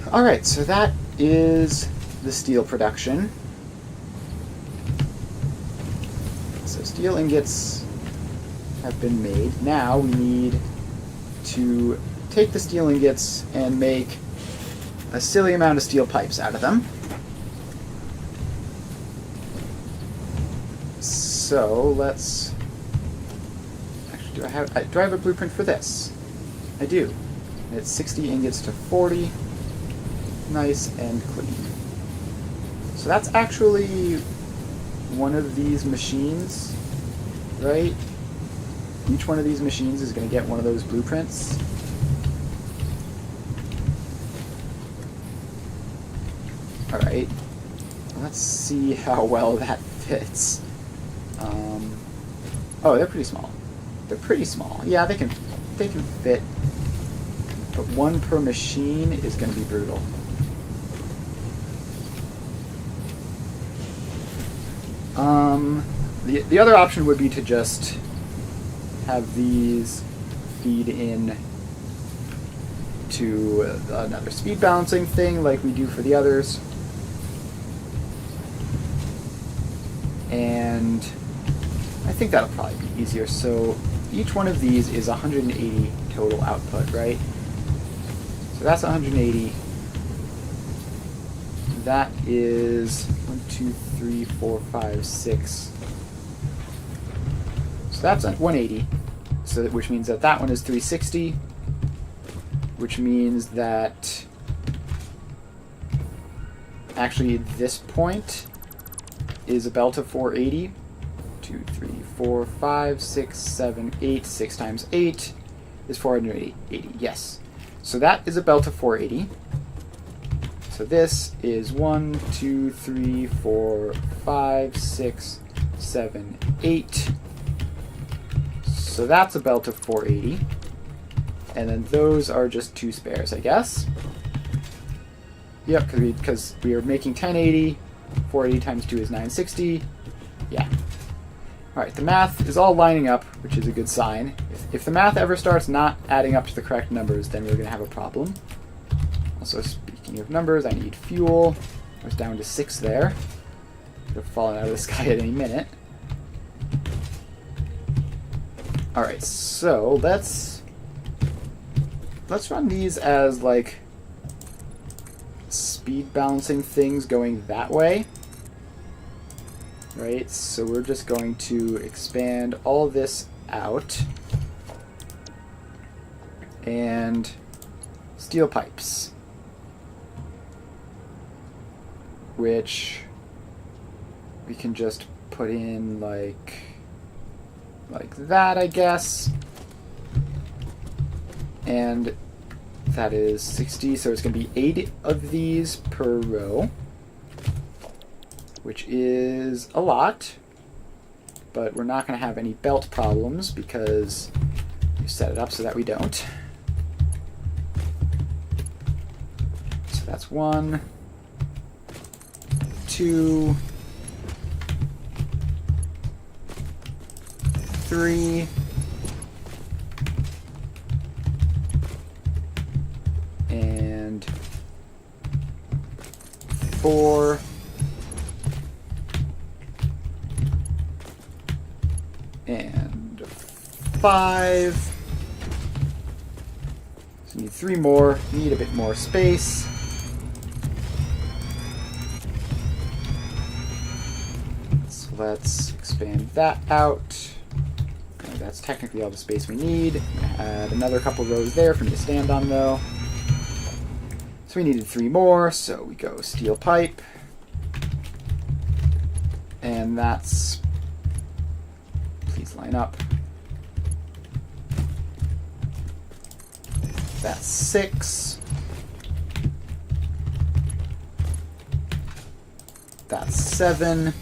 Alright, so that is the steel production. So steel ingots have been made. Now we need to take the steel ingots and make a silly amount of steel pipes out of them. So let's... Actually, do I have a blueprint for this? I do. And it's 60 ingots to 40. Nice and clean. So that's actually one of these machines, right? Each one of these machines is going to get one of those blueprints. Alright, let's see how well that fits. Oh, they're pretty small. They're pretty small. Yeah, they can fit. But one per machine is going to be brutal. The other option would be to just have these feed in to another speed balancing thing like we do for the others. And I think that'll probably be easier. So each one of these is 180 total output, right? So that's 180. That is 1, 2, 3, 4, 5, 6. So that's 180. So which means that that one is 360. Which means that actually this point is a belt of 480. 2, 3, 4, 5, 6, 7, 8. 6 times 8 is 480. Yes. So that is a belt of 480. So this is 1, 2, 3, 4, 5, 6, 7, 8. So that's a belt of 480. And then those are just 2 spares, I guess. Yep, because we are making 1080. 480 times 2 is 960. Yeah. Alright, the math is all lining up, which is a good sign. If the math ever starts not adding up to the correct numbers, then we're going to have a problem. Also, speaking of numbers, I need fuel. I was down to 6 there. Could have fallen out of the sky at any minute. Alright, so let's run these as, like, speed balancing things going that way. Right, so we're just going to expand all this out. And steel pipes. Which we can just put in like that, I guess. And that is 60, so it's going to be 8 of these per row, which is a lot, but we're not going to have any belt problems because we set it up so that we don't. So that's 1, 2, 3, and 4, and 5. So we need 3 more. Need a bit more space. So let's expand that out. That's technically all the space we need. Add another couple rows there for me to stand on, though. So we needed 3 more, so we go steel pipe. And that's... Please line up. That's 6. That's 7.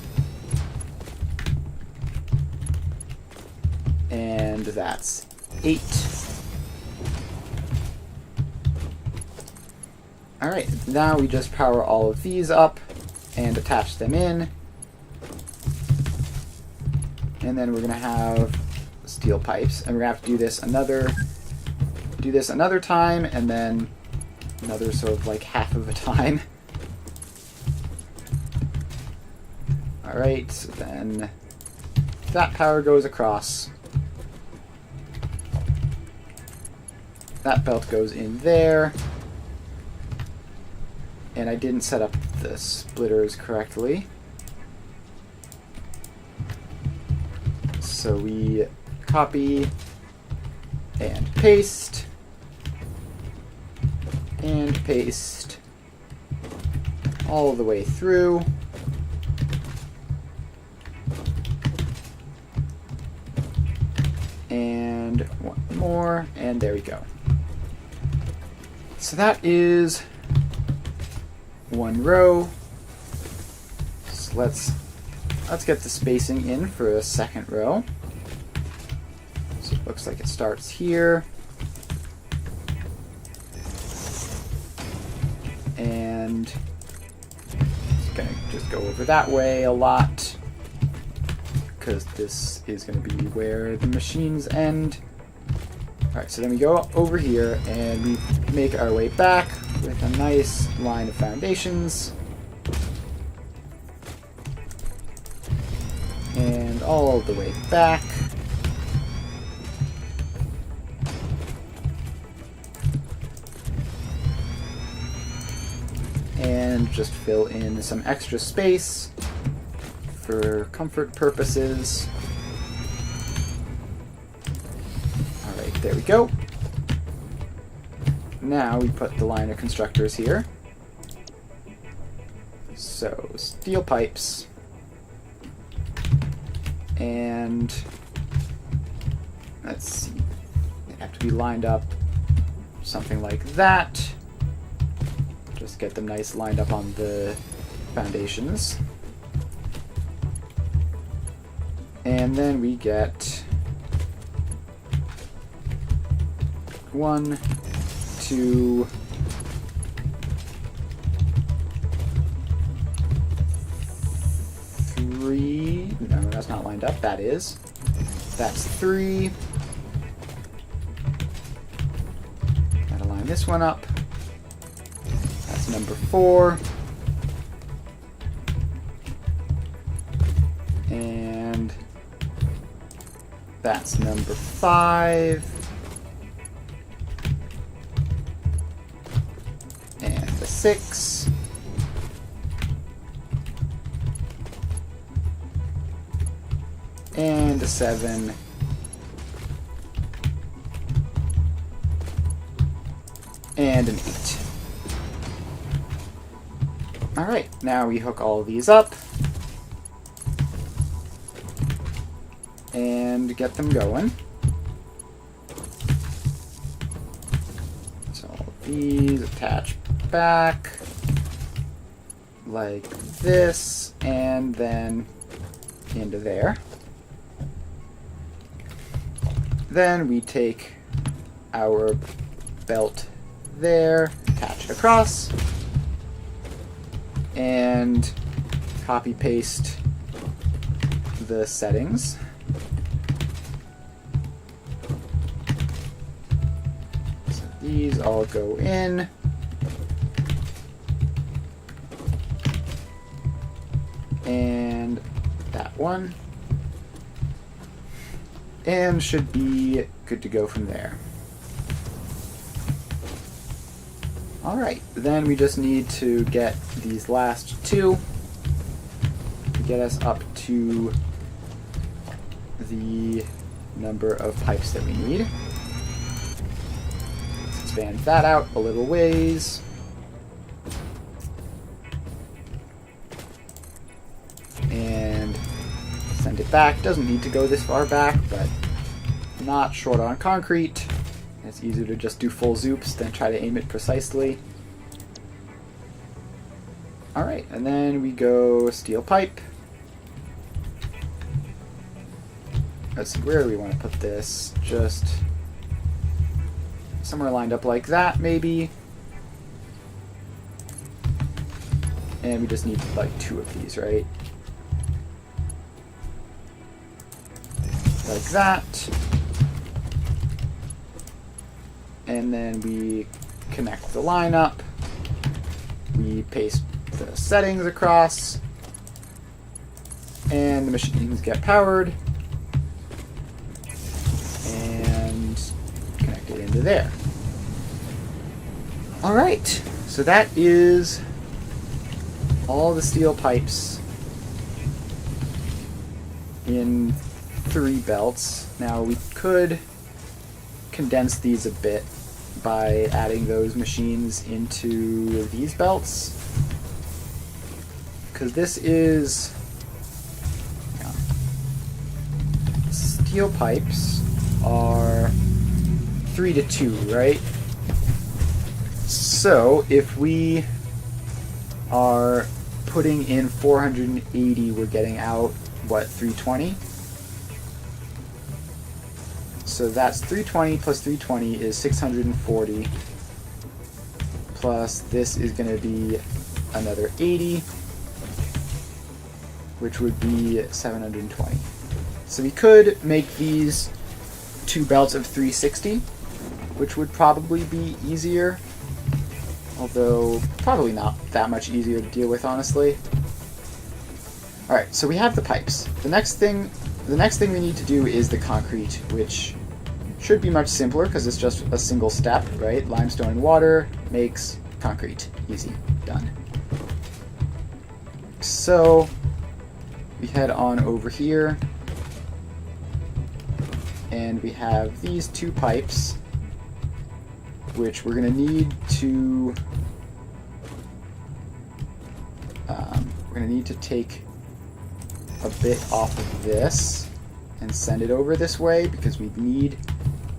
And that's 8. Alright, now we just power all of these up and attach them in. And then we're going to have steel pipes. And we're going to have to do this another time, and then another sort of like half of a time. Alright, so then that power goes across. That belt goes in there. And I didn't set up the splitters correctly. So we copy and paste and paste all the way through. And one more, and there we go. So that is 1 row. So let's get the spacing in for a second row. So it looks like it starts here. And it's going to just go over that way a lot, because this is going to be where the machines end. Alright, so then we go over here and we make our way back with a nice line of foundations. And all the way back. And just fill in some extra space for comfort purposes. Alright, there we go. Now we put the line of constructors here. So, steel pipes. And let's see. They have to be lined up something like that. Just get them nice lined up on the foundations. And then we get 1, 2, 3. No, that's not lined up. That is. That's 3. Gotta line this one up. That's number 4. And that's number 5. And the 6. And a 7. And an 8. Alright, now we hook all of these up. And get them going. So all of these attach back. Like this. And then into there. Then we take our belt there, attach it across, and copy paste the settings. So these all go in. And that one. And should be good to go from there. Alright, then we just need to get these last 2 to get us up to the number of pipes that we need. Let's expand that out a little ways. And send it back. Doesn't need to go this far back, but not short on concrete. It's easier to just do full zoops than try to aim it precisely. Alright, and then we go steel pipe. Let's see, where do we want to put this? Just somewhere lined up like that, maybe. And we just need like 2 of these, right? Like that. And then we connect the line up. We paste the settings across. And the machines get powered. And connect it into there. Alright, so that is all the steel pipes in 3 belts. Now we could condense these a bit by adding those machines into these belts, because this is steel pipes are 3 to 2, right? So if we are putting in 480, we're getting out what, 320? So that's 320 plus 320 is 640. Plus this is going to be another 80, which would be 720. So we could make these 2 belts of 360 which would probably be easier. Although, probably not that much easier to deal with, honestly. Alright, so we have the pipes. The next thing we need to do is the concrete, which should be much simpler because it's just a single step, right? Limestone and water makes concrete. Easy. Done. So, we head on over here, and we have these two pipes, which we're going to need to take a bit off of this and send it over this way, because we need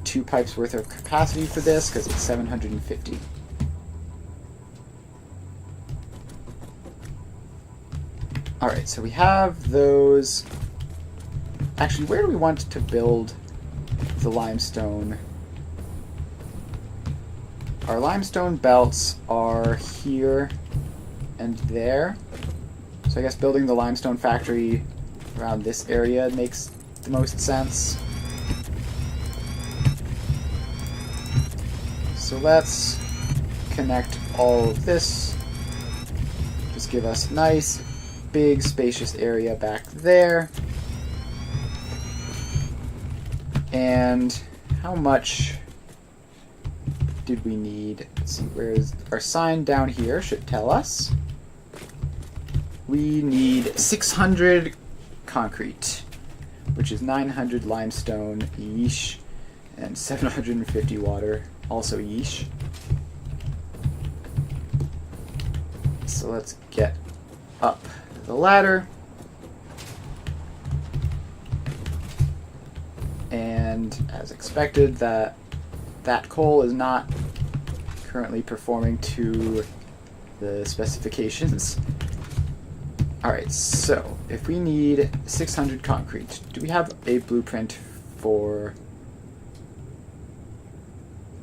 2 pipes worth of capacity for this, because it's 750. Alright, so we have those. Actually, where do we want to build the limestone? Our limestone belts are here and there. So I guess building the limestone factory around this area makes the most sense. So let's connect all of this. Just give us a nice, big, spacious area back there. And how much did we need? Let's see, where's our sign down here should tell us. We need 600 concrete, which is 900 limestone, yeesh, and 750 water, also yeesh. So let's get up the ladder. And as expected, that coal is not currently performing to the specifications. Alright, so if we need 600 concrete, do we have a blueprint for...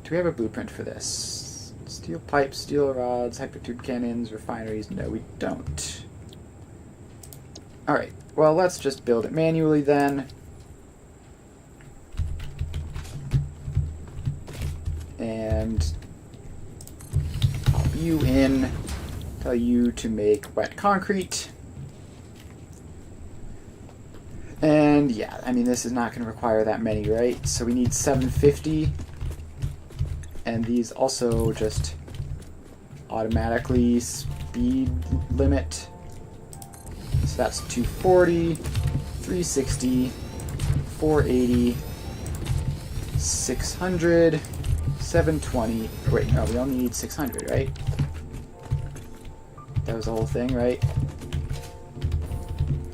Do we have a blueprint for this? Steel pipes, steel rods, hypertube cannons, refineries? No, we don't. Alright, well, let's just build it manually then. And pop you in, tell you to make wet concrete. And yeah, I mean, this is not going to require that many, right? So we need 750. And these also just automatically speed limit. So that's 240, 360, 480, 600, 720. Wait, no, we only need 600, right? That was the whole thing, right?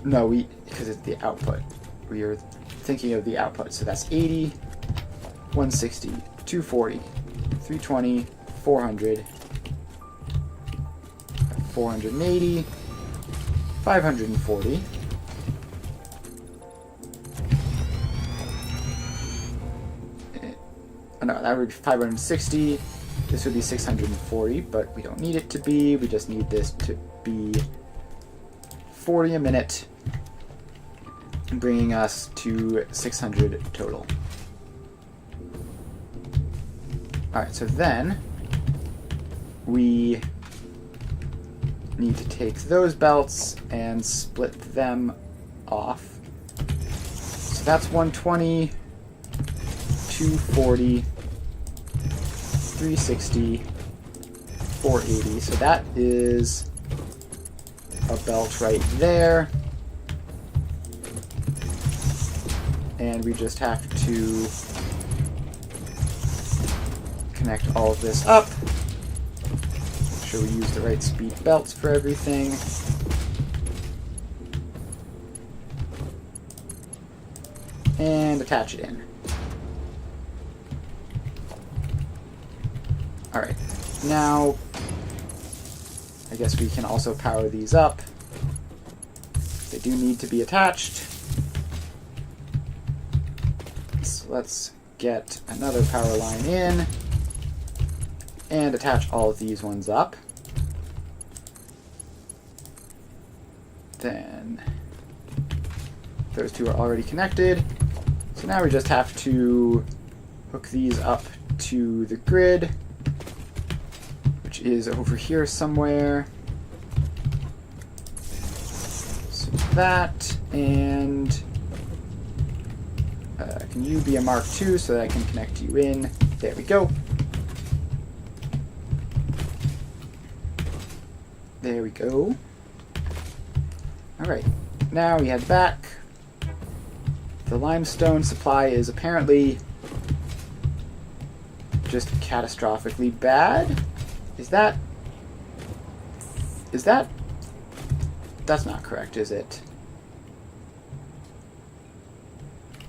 No, because it's the output. We are thinking of the output. So that's 80, 160, 240, 320, 400, 480, 540. No, that would be 560. This would be 640, but we don't need it to be. We just need this to be 40 a minute, bringing us to 600 total. Alright, so then we need to take those belts and split them off. So that's 120, 240, 360, 480. So that is a belt right there. And we just have to connect all of this up. Make sure we use the right speed belts for everything. And attach it in. Alright, now I guess we can also power these up. They do need to be attached. So let's get another power line in and attach all of these ones up. Then those two are already connected. So now we just have to hook these up to the grid, which is over here somewhere. So that, and can you be a Mark II so that I can connect you in? There we go. There we go. Alright, now we head back. The limestone supply is apparently just catastrophically bad. Is that... That's not correct, is it?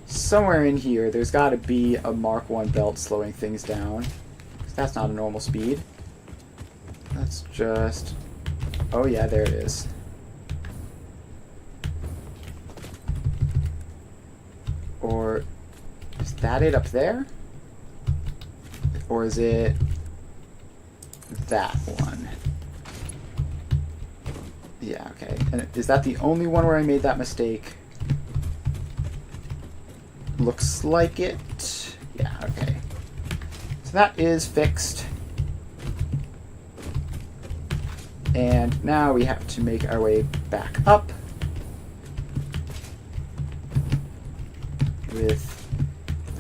Somewhere in here, there's got to be a Mark I belt slowing things down. 'Cause that's not a normal speed. That's just... Oh yeah, there it is. Or is that it up there? Or is it that one? Yeah, okay. And is that the only one where I made that mistake? Looks like it. Yeah, okay. So that is fixed. And now we have to make our way back up with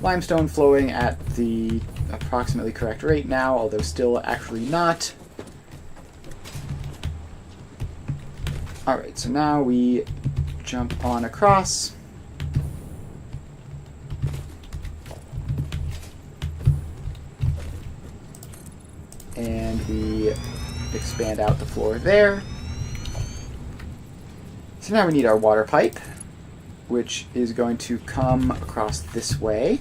limestone flowing at the approximately correct rate now, although still actually not. Alright, so now we jump on across. And we expand out the floor there. So now we need our water pipe, which is going to come across this way.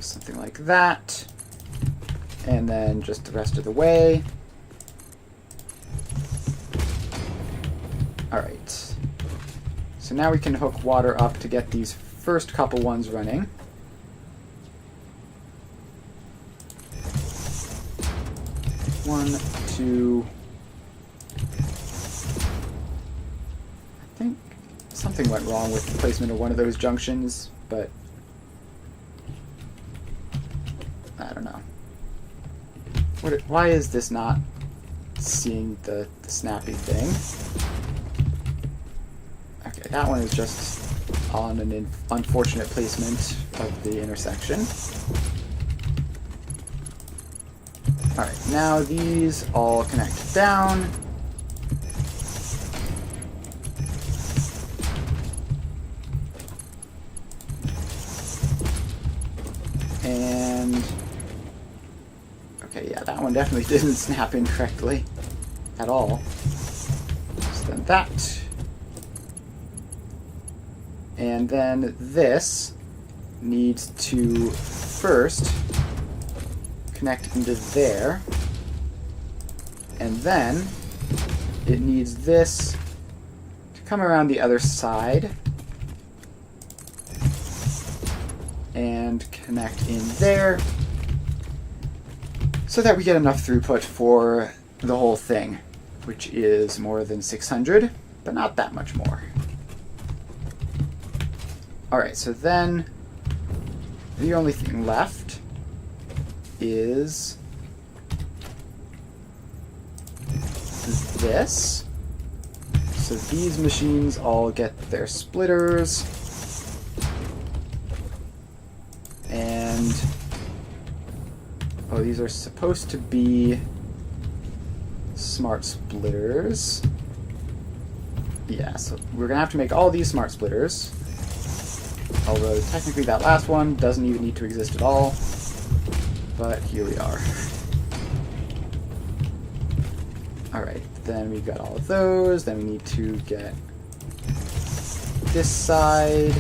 Something like that. And then just the rest of the way. Alright. So now we can hook water up to get these first couple ones running. One, two... I think something went wrong with the placement of one of those junctions, but I don't know. Why is this not seeing the snappy thing? Okay, that one is just on an unfortunate placement of the intersection. Alright, now these all connect down. And... okay, yeah, that one definitely didn't snap in correctly at all. So then that. And then this needs to first connect into there. And then it needs this to come around the other side and connect in there so that we get enough throughput for the whole thing, which is more than 600, but not that much more. Alright, so then the only thing left is this. So these machines all get their splitters. And oh, these are supposed to be smart splitters. Yeah, so we're gonna have to make all these smart splitters. Although technically that last one doesn't even need to exist at all. But here we are. Alright, then we've got all of those. Then we need to get this side.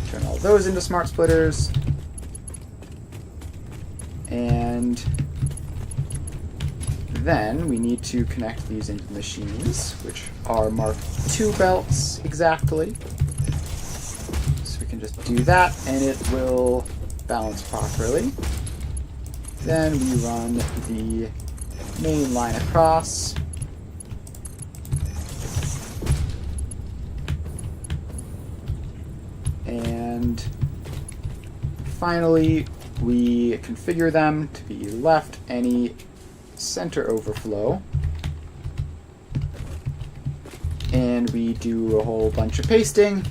Turn all those into smart splitters. And then we need to connect these into machines, which are Mark II belts exactly. So we can just do that, and it will balance properly. Then we run the main line across. And finally, we configure them to be left any center overflow. And we do a whole bunch of pasting.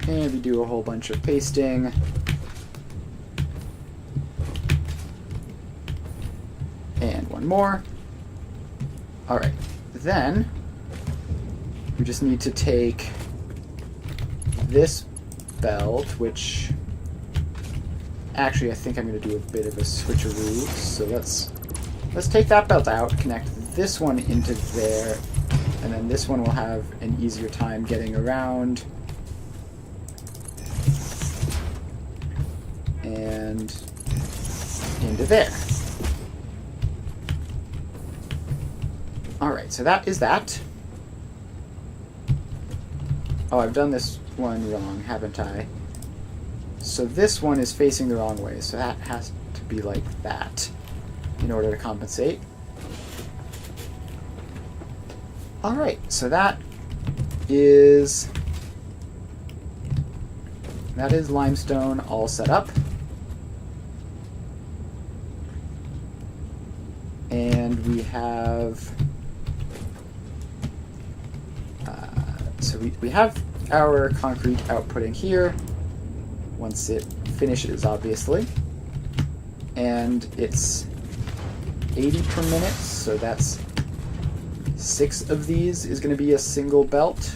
And we do a whole bunch of pasting. And one more. Alright, then we just need to take this belt, which actually I think I'm going to do a bit of a switcheroo. So let's take that belt out, connect this one into there, and then this one will have an easier time getting around. And into there. Alright, so that is that. Oh, I've done this one wrong, haven't I? So this one is facing the wrong way, so that has to be like that in order to compensate. Alright, so that is limestone all set up. And we have so we have our concrete outputting here once it finishes, obviously, and it's 80 per minute, so that's 6 of these is going to be a single belt.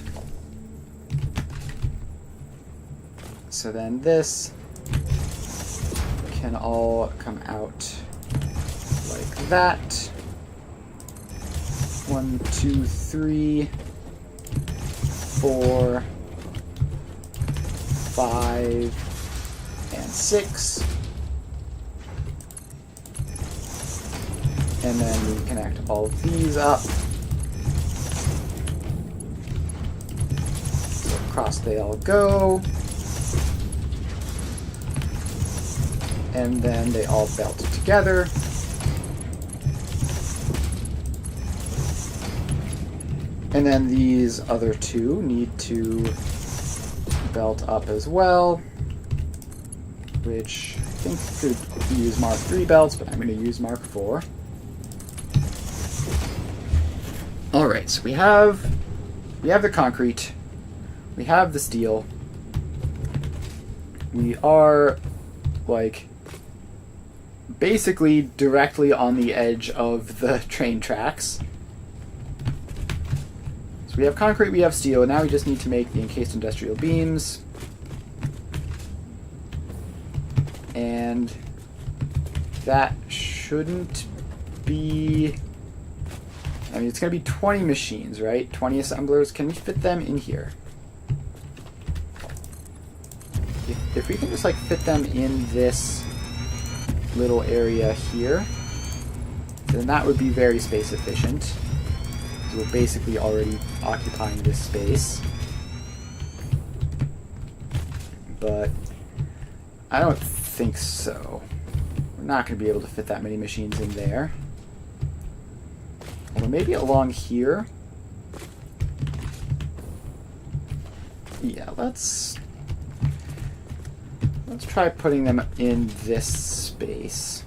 So then this can all come out like that. 1, 2, 3, 4, 5, and 6. And then we connect all of these up. So across they all go. And then they all belt together. And then these other two need to belt up as well, which I think could use Mark 3 belts, but I'm going to use Mark 4. Alright, so we have the concrete, we have the steel, we are, like, basically directly on the edge of the train tracks. We have concrete, we have steel, and now we just need to make the encased industrial beams. And that shouldn't be... I mean, it's going to be 20 machines, right? 20 assemblers. Can we fit them in here? If we can just, like, fit them in this little area here, then that would be very space efficient. We're basically already occupying this space. But I don't think so. We're not going to be able to fit that many machines in there. Although maybe along here. Yeah, let's try putting them in this space.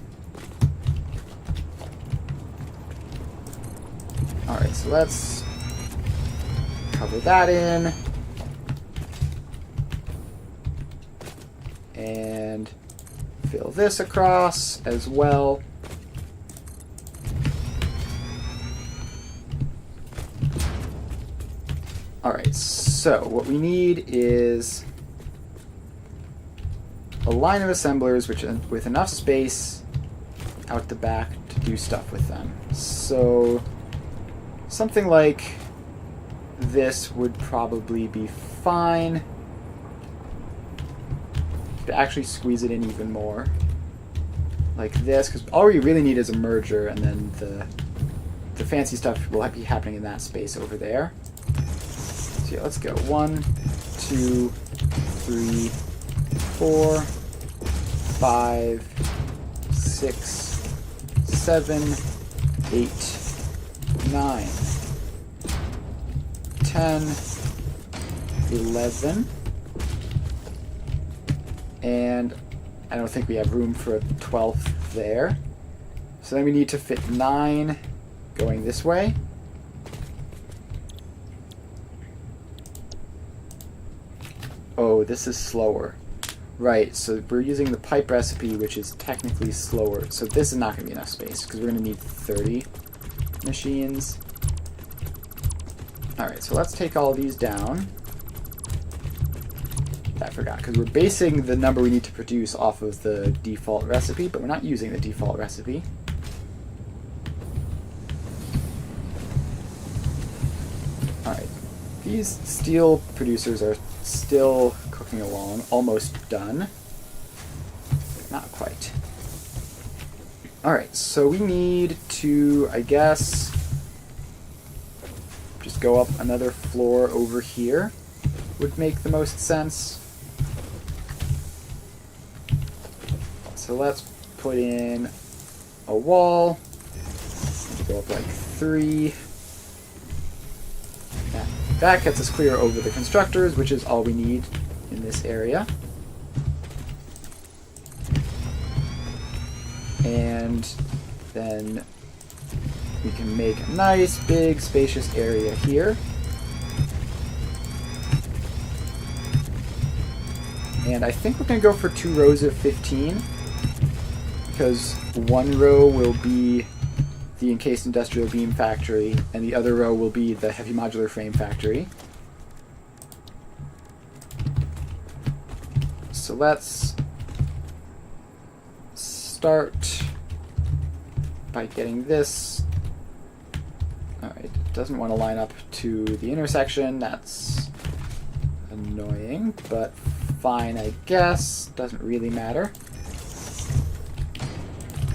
Alright, so let's cover that in. And fill this across as well. Alright, so what we need is a line of assemblers with enough space out the back to do stuff with them. So something like this would probably be fine. To actually squeeze it in even more. Like this, because all we really need is a merger, and then the fancy stuff will be happening in that space over there. So yeah, let's go. 1, 2, 3, 4, 5, 6, 7, 8, 9, 10, 11. And I don't think we have room for a 12th there. So then we need to fit 9 going this way. Oh, this is slower. Right, so we're using the pipe recipe, which is technically slower. So this is not going to be enough space, because we're going to need 30 machines. Alright, so let's take all of these down. I forgot, because we're basing the number we need to produce off of the default recipe, but we're not using the default recipe. Alright, these steel producers are still cooking along, almost done. Not quite. Alright, so we need to, I guess, just go up another floor over here. Would make the most sense. So let's put in a wall. Go up like 3. That gets us clear over the constructors, which is all we need in this area. And then we can make a nice, big, spacious area here. And I think we're going to go for 2 rows of 15, because one row will be the Encased Industrial Beam Factory, and the other row will be the Heavy Modular Frame Factory. So let's start by getting this. Alright, it doesn't want to line up to the intersection. That's annoying, but fine, I guess. Doesn't really matter.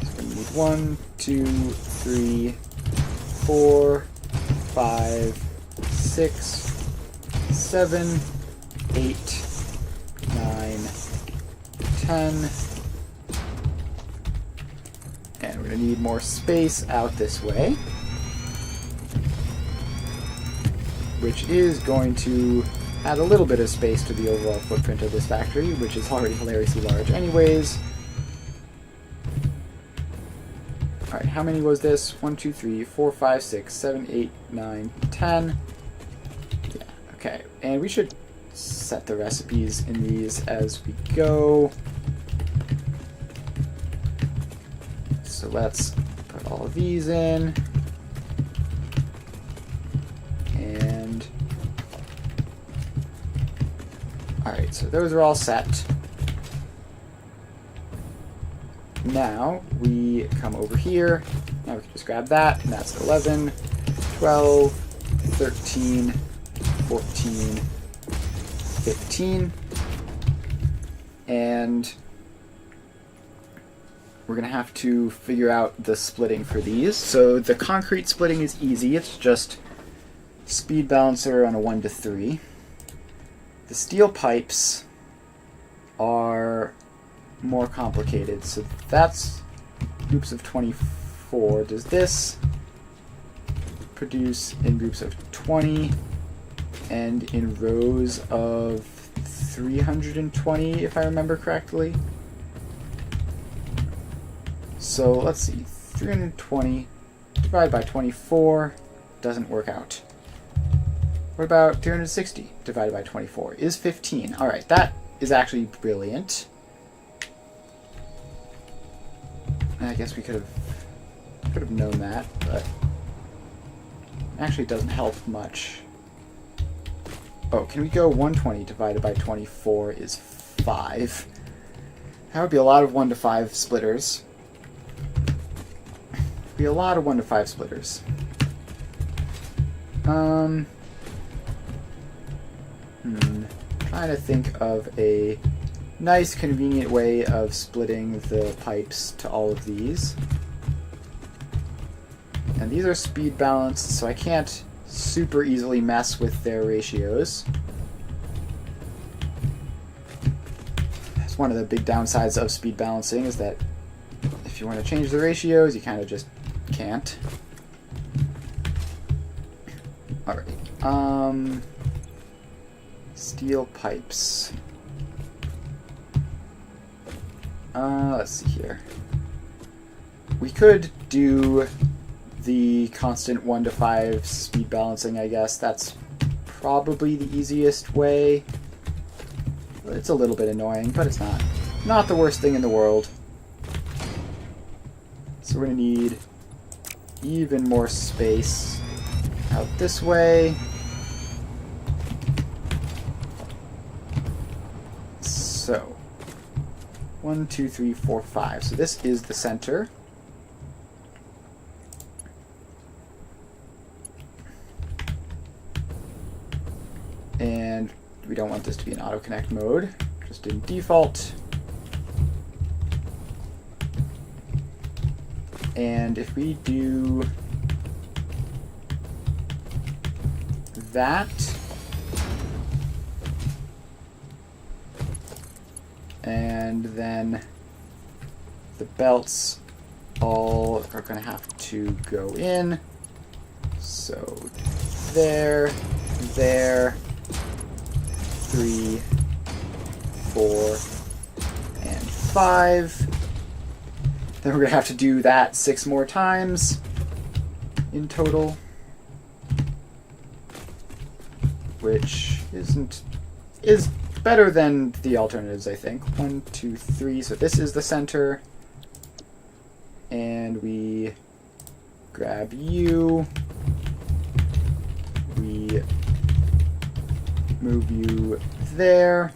So we need 1, 2, 3, 4, 5, 6, 7, 8, 9, 10. And we're going to need more space out this way, which is going to add a little bit of space to the overall footprint of this factory, which is already hilariously large anyways. Alright, how many was this? 1, 2, 3, 4, 5, 6, 7, 8, 9, 10. Yeah, okay. And we should set the recipes in these as we go. So let's put all of these in. And alright, so those are all set. Now we come over here. Now we can just grab that, and that's 11, 12, 13, 14, 15. And we're going to have to figure out the splitting for these. So the concrete splitting is easy. It's just speed balancer on a 1 to 3. The steel pipes are more complicated. So that's groups of 24. Does this produce in groups of 20 and in rows of 320, if I remember correctly? So let's see, 320 divided by 24 doesn't work out. What about 360 divided by 24 is 15. Alright, that is actually brilliant. I guess we could have known that, but actually it doesn't help much. Oh, can we go 120 divided by 24 is 5. That would be a lot of 1 to 5 splitters. Be a lot of 1 to 5 splitters. Trying to think of a nice, convenient way of splitting the pipes to all of these. And these are speed balanced, so I can't super easily mess with their ratios. That's one of the big downsides of speed balancing, is that if you want to change the ratios, you kind of just can't. Alright. Steel pipes. Let's see here. We could do the constant 1 to 5 speed balancing, I guess. That's probably the easiest way. It's a little bit annoying, but it's not the worst thing in the world. So we're going to need even more space out this way. So 1, 2, 3, 4, 5. So this is the center. And we don't want this to be in auto-connect mode, just in default. And if we do that, and then the belts all are going to have to go in. So there, 3, 4, and 5. Then we're going to have to do that 6 more times in total, which is better than the alternatives, I think. 1, 2, 3. So this is the center, and we grab you. We move you there,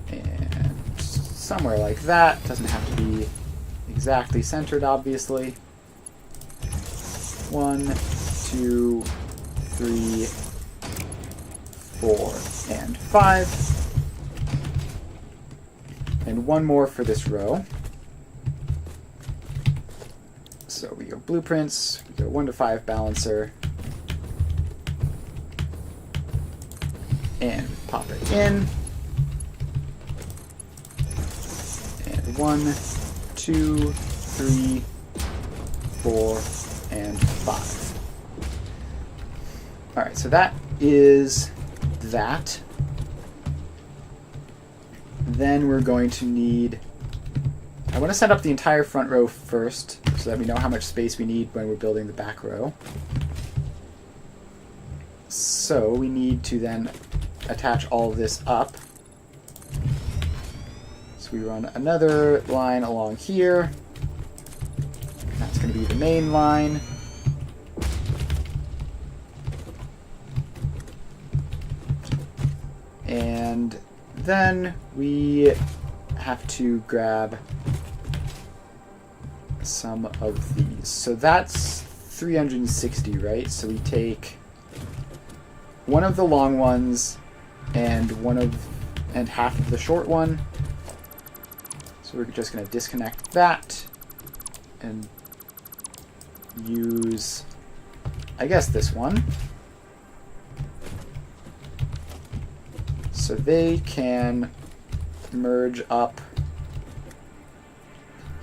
and somewhere like that. Doesn't have to be exactly centered, obviously. 1, 2, 3, 4, and 5. And one more for this row. So we go blueprints, we go 1 to 5 balancer, and pop it in. And 1, 2, 3, 4, and 5. Alright, so that is that. Then we're going to need... I want to set up the entire front row first, so that we know how much space we need when we're building the back row. So we need to then attach all of this up. So we run another line along here. That's going to be the main line. And then we have to grab some of these. So that's 360, right? So we take one of the long ones and half of the short one. So we're just going to disconnect that and use, I guess, this one. So they can merge up.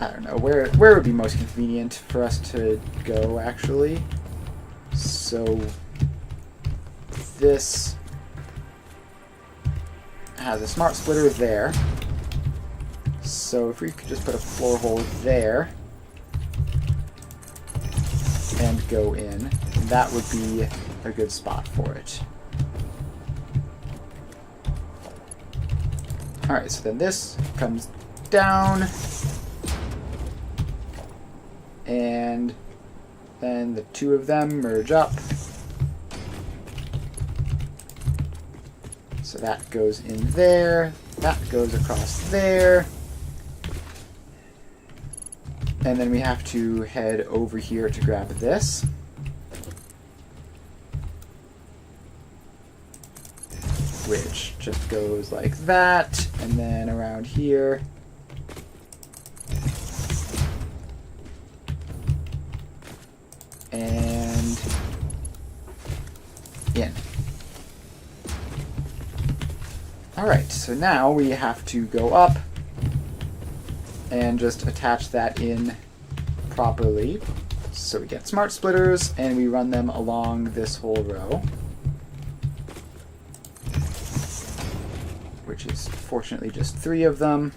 I don't know, where would be most convenient for us to go, actually. So this has a smart splitter there. So if we could just put a floor hole there and go in, that would be a good spot for it. Alright, so then this comes down, and then the two of them merge up. So that goes in there, that goes across there, and then we have to head over here to grab this. Which just goes like that, and then around here. And in. Alright, so now we have to go up and just attach that in properly. So we get smart splitters, and we run them along this whole row. Which is fortunately just 3 of them.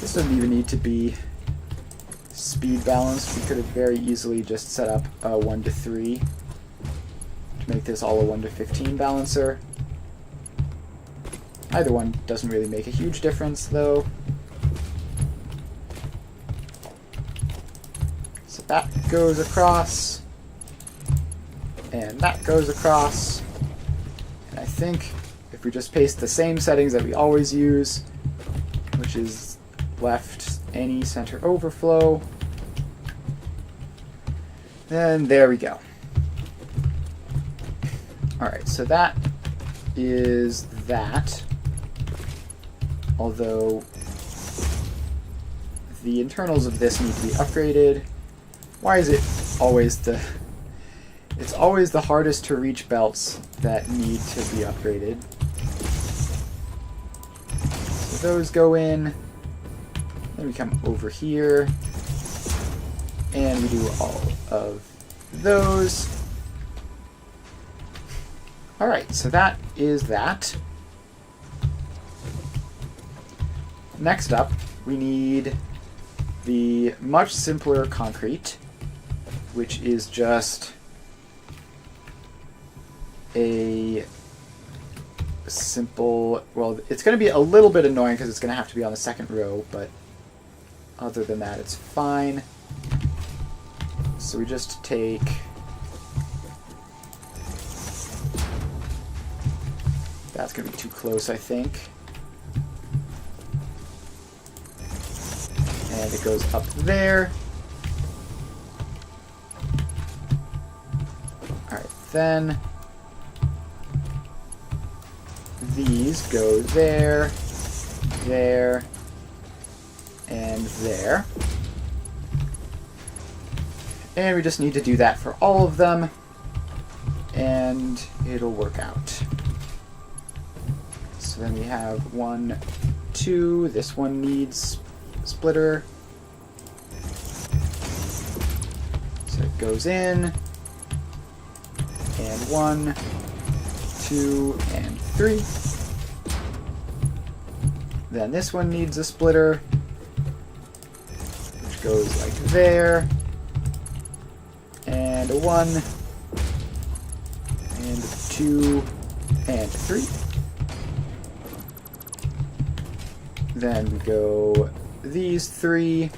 This doesn't even need to be speed balanced. We could have very easily just set up a 1 to 3 to make this all a 1 to 15 balancer. Either one doesn't really make a huge difference, though. So that goes across, and that goes across, and I think if we just paste the same settings that we always use, which is left any center overflow, then there we go. Alright, so that is that. Although the internals of this need to be upgraded. Why is it always the... It's always the hardest to reach belts that need to be upgraded. So those go in. Then we come over here. And we do all of those. Alright, so that is that. Next up, we need the much simpler concrete, which is just a simple... Well, it's going to be a little bit annoying because it's going to have to be on the second row, but other than that, it's fine. So we just take... That's going to be too close, I think. And it goes up there. Alright, then these go there, there, and there. And we just need to do that for all of them, and it'll work out. So then we have 1, 2, this one needs splitter. So it goes in, and 1, 2, and 3. Then this one needs a splitter, which goes like there, and a 1, and 2, and 3. Then we go these 3,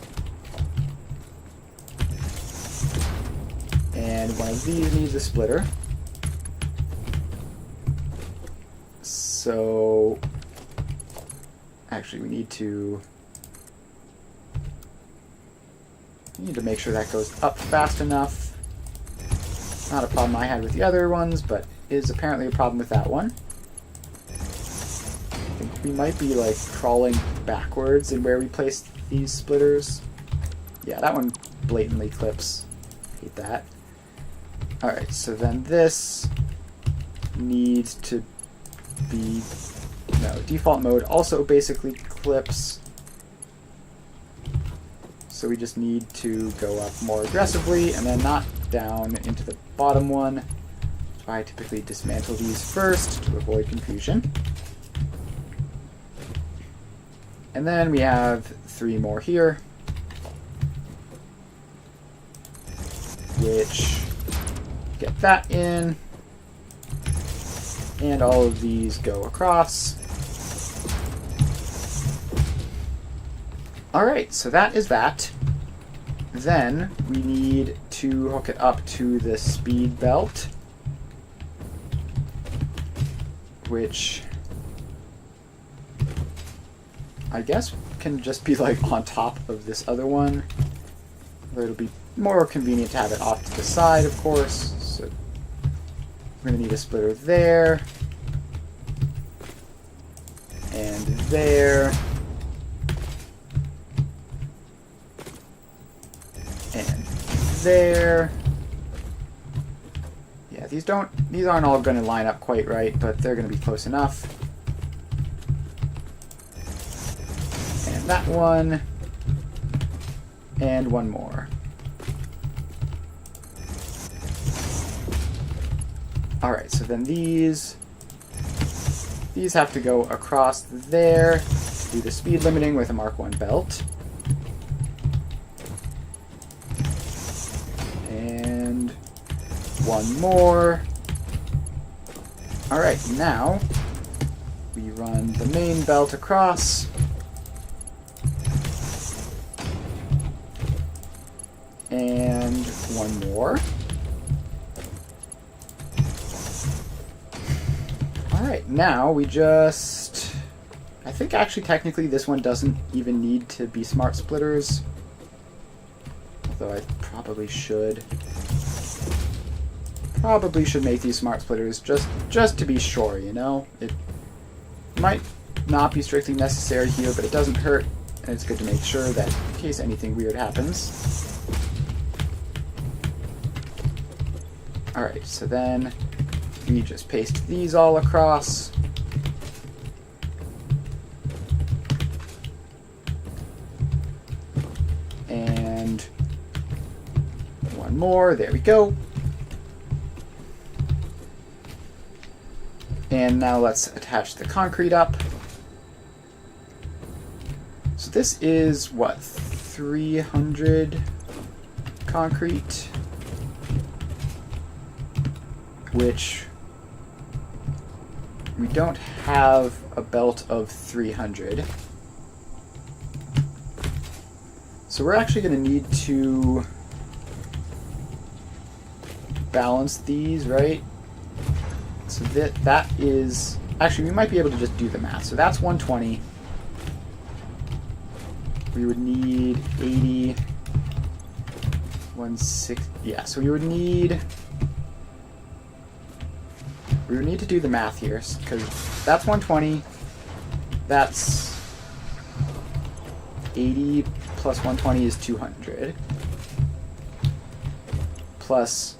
and one of these needs a splitter. So actually we need to make sure that goes up fast enough. Not a problem I had with the other ones, but is apparently a problem with that one. I think we might be like crawling backwards in where we placed these splitters. Yeah, that one blatantly clips. Hate that. Alright, so then this needs to be... No, default mode also basically clips. So we just need to go up more aggressively and then not down into the bottom one. So I typically dismantle these first to avoid confusion. And then we have 3 more here, which get that in, and all of these go across. Alright, so that is that. Then we need to hook it up to the speed belt, which I guess can just be like on top of this other one. But it'll be more convenient to have it off to the side, of course. So we're going to need a splitter there, and there, and there. Yeah, these aren't all going to line up quite right, but they're going to be close enough. And that one, and one more. Alright, so then these have to go across there to do the speed limiting with a Mark 1 belt. And one more. Alright, now we run the main belt across. And one more. Alright, now we just... I think actually technically this one doesn't even need to be smart splitters. Although I probably should. Probably should make these smart splitters just to be sure, you know? It might not be strictly necessary here, but it doesn't hurt, and it's good to make sure that in case anything weird happens. Alright, so then we just paste these all across. And one more, there we go. And now let's attach the concrete up. So this is, what, 300 concrete? Which we don't have a belt of 300. So we're actually going to need to balance these, right? So that is... Actually, we might be able to just do the math. So that's 120. We would need 80. 160. Yeah, so we would need... We would need to do the math here, because that's 120, that's 80 plus 120 is 200, plus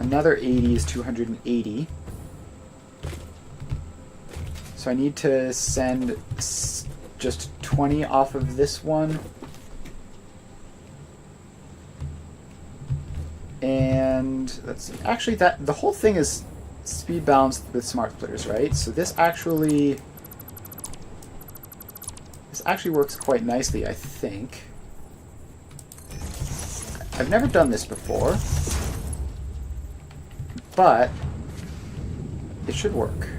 another 80 is 280, so I need to send just 20 off of this one, and let's see, actually that the whole thing is speed balanced with smart splitters, right? So this actually works quite nicely, I think. I've never done this before, but it should work.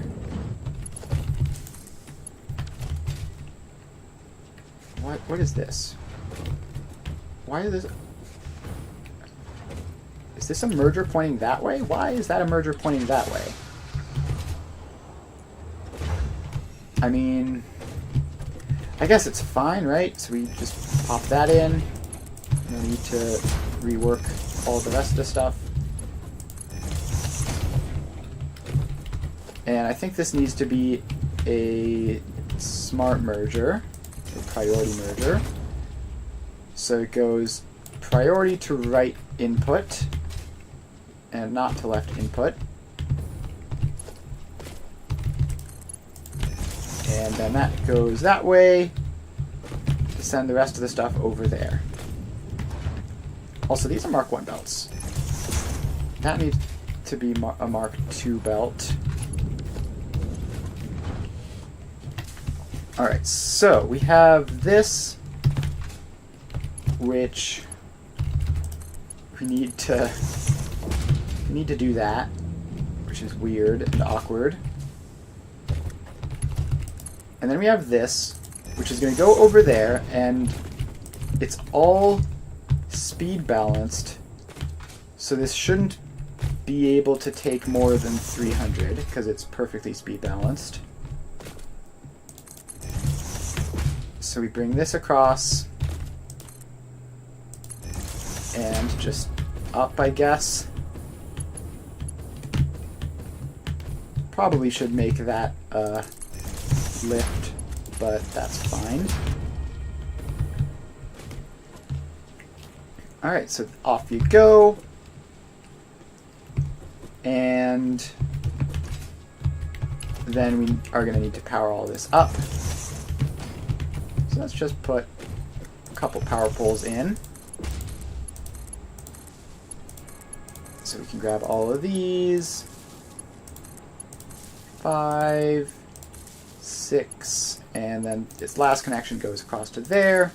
What is this? Why is this? Is this a merger pointing that way? Why is that a merger pointing that way? I mean, I guess it's fine, right? So we just pop that in. No need to rework all the rest of the stuff. And I think this needs to be a smart merger, a priority merger. So it goes priority to right input, and not to left input. And then that goes that way to send the rest of the stuff over there. Also, these are Mark 1 belts. That needs to be a Mark 2 belt. Alright, so we have this, which we need to do that, which is weird and awkward. And then we have this, which is going to go over there, and it's all speed balanced, so this shouldn't be able to take more than 300, because it's perfectly speed balanced. So we bring this across, and just up, I guess. Probably should make that lift, but that's fine. Alright, so off you go. And then we are going to need to power all this up. So let's just put a couple power poles in. So we can grab all of these. 5, 6, and then this last connection goes across to there.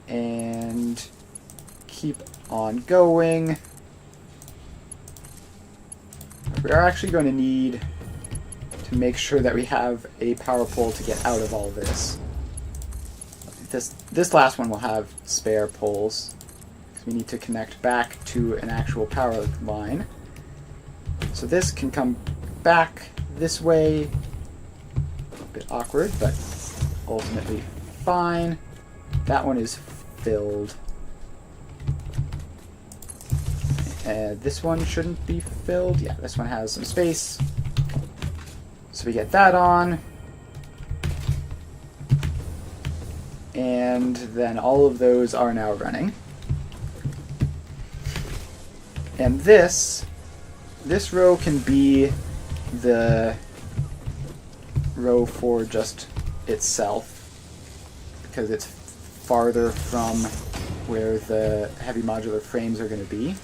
And keep on going. We are actually going to need to make sure that we have a power pole to get out of all this. This last one will have spare poles, because we need to connect back to an actual power line. So this can come back this way. A bit awkward, but ultimately fine. That one is filled. This one shouldn't be filled. Yeah, this one has some space. So we get that on. And then all of those are now running. And this row can be the row for just itself, because it's farther from where the heavy modular frames are going to be.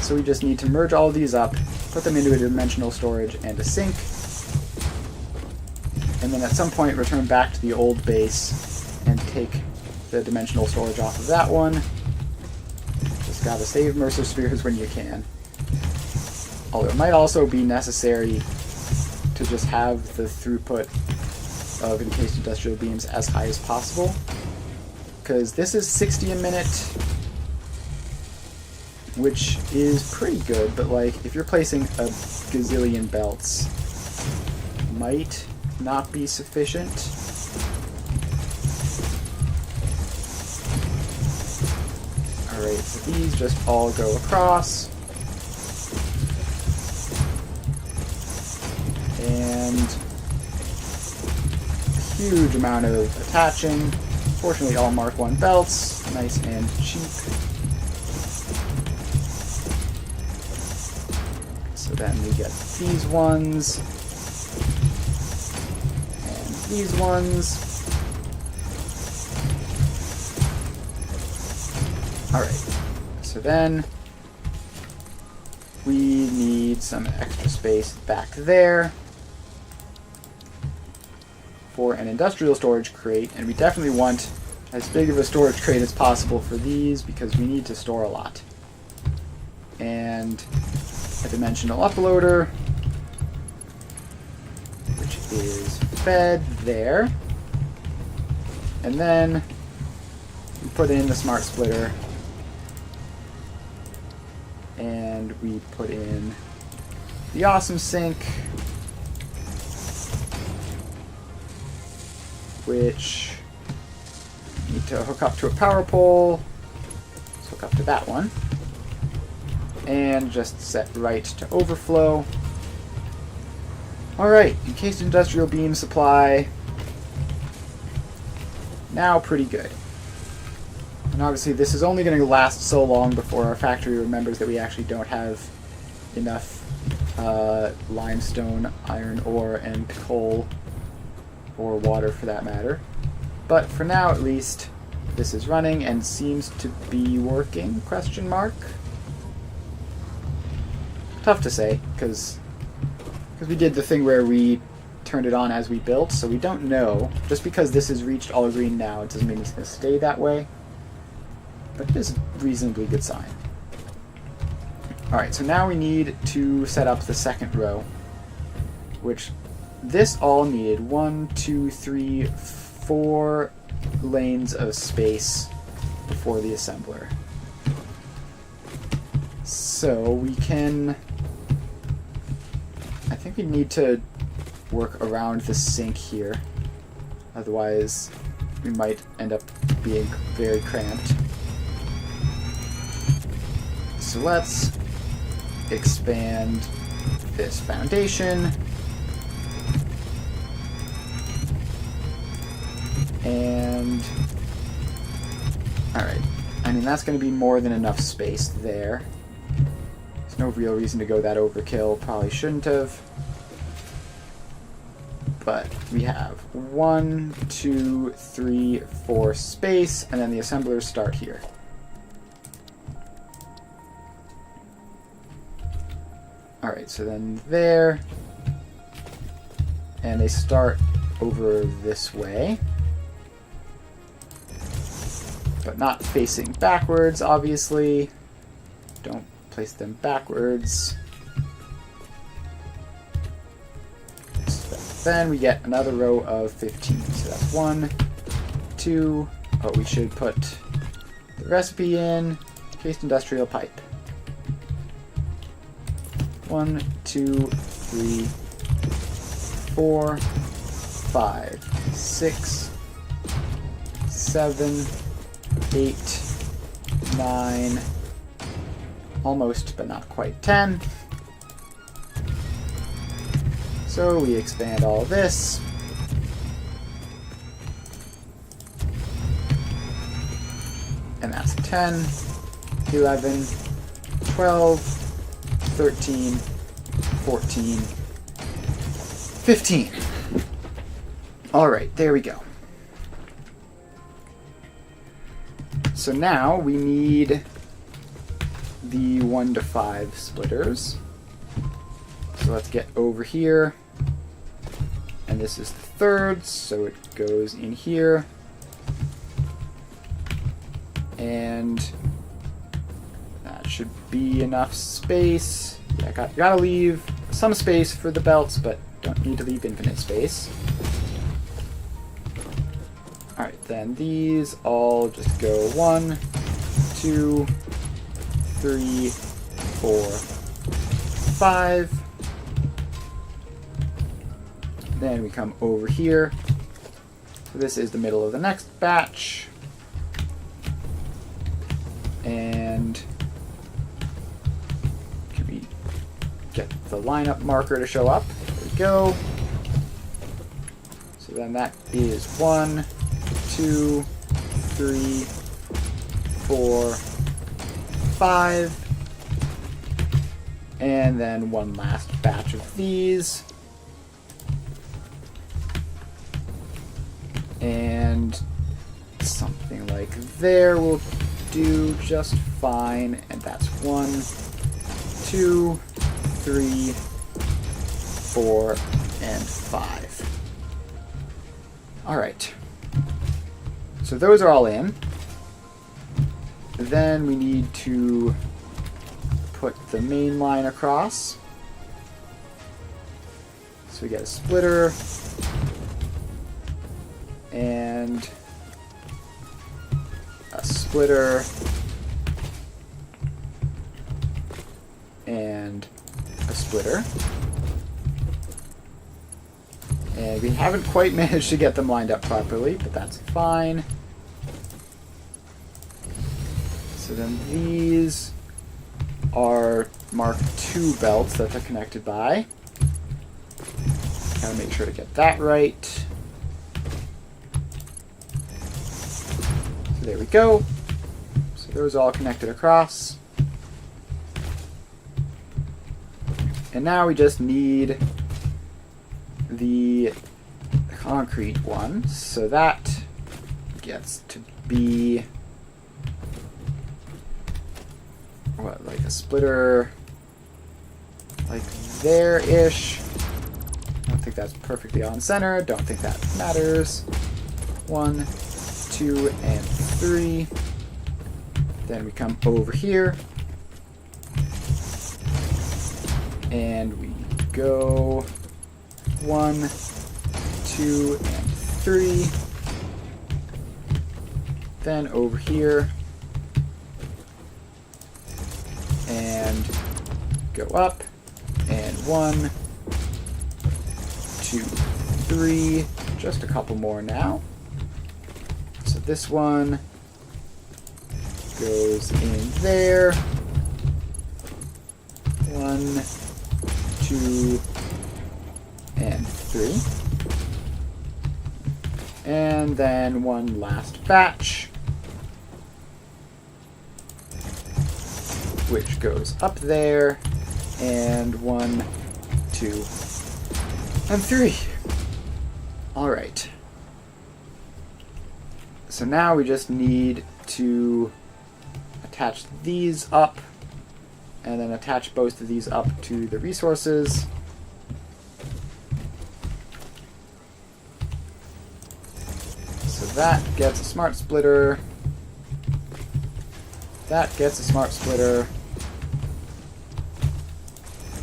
So we just need to merge all of these up, put them into a dimensional storage and a sink, and then at some point return back to the old base and take the dimensional storage off of that one. Just gotta save Mercer Spheres when you can. Although it might also be necessary to just have the throughput of encased industrial beams as high as possible, because this is 60 a minute, which is pretty good, but like if you're placing a gazillion belts, might not be sufficient. Alright, so these just all go across. And a huge amount of attaching. Fortunately, all Mark 1 belts, nice and cheap. So then we get these ones, and these ones. Alright, so then we need some extra space back there for an industrial storage crate, and we definitely want as big of a storage crate as possible for these because we need to store a lot. And a dimensional uploader, which is fed there. And then we put in the smart splitter, and we put in the awesome sink, which need to hook up to a power pole. Let's hook up to that one. And just set right to overflow. Alright, encased industrial beam supply. Now pretty good. And obviously this is only going to last so long before our factory remembers that we actually don't have enough limestone, iron ore, and coal, or water for that matter. But for now at least, this is running and seems to be working, question mark. Tough to say, because we did the thing where we turned it on as we built, so we don't know. Just because this has reached all green now, it doesn't mean it's going to stay that way. But it is a reasonably good sign. Alright, so now we need to set up the second row, which this all needed 1, 2, 3, 4 lanes of space before the assembler. So we can... I think we need to work around the sink here. Otherwise, we might end up being very cramped. So let's expand this foundation. And... alright. I mean, that's going to be more than enough space there. There's no real reason to go that overkill. Probably shouldn't have. But we have 1, 2, 3, 4 space, and then the assemblers start here. Alright, so then there. And they start over this way. But not facing backwards, obviously. Don't place them backwards. So then we get another row of 15. So that's 1, 2. Oh, we should put the recipe in. Encased industrial pipe. 1, 2, 3, 4, 5, 6, 7, 8, 9, almost but not quite 10. So we expand all this. And that's 10, 11, 12, 13, 14, 15. Alright, there we go. So now we need the 1 to 5 splitters. So let's get over here. And this is the third, so it goes in here. And that should be enough space. Yeah, gotta leave some space for the belts, but don't need to leave infinite space. Alright, then these all just go 1, 2, 3, 4, 5. Then we come over here. So this is the middle of the next batch. And can we get the lineup marker to show up? There we go. So then that is 1, 2, 3, 4, 5. And then one last batch of these. And something like there will do just fine. And that's 1, 2, 3, 4, and 5. Alright. So those are all in. Then we need to put the main line across. So we get a splitter and a splitter and a splitter. And we haven't quite managed to get them lined up properly, but that's fine. So then these are Mark II belts that they're connected by. Gotta make sure to get that right. So there we go. So those are all connected across. And now we just need the concrete one. So that gets to be what, like a splitter like there-ish. I don't think that's perfectly on center. Don't think that matters. 1, 2, and 3. Then we come over here. And we go 1, 2, and 3. Then over here. And go up. And 1, 2, 3. Just a couple more now. So this one goes in there. 1, 2, and 3. And then one last batch, which goes up there, and 1, 2, and 3. Alright. So now we just need to attach these up and then attach both of these up to the resources. So that gets a smart splitter. That gets a smart splitter.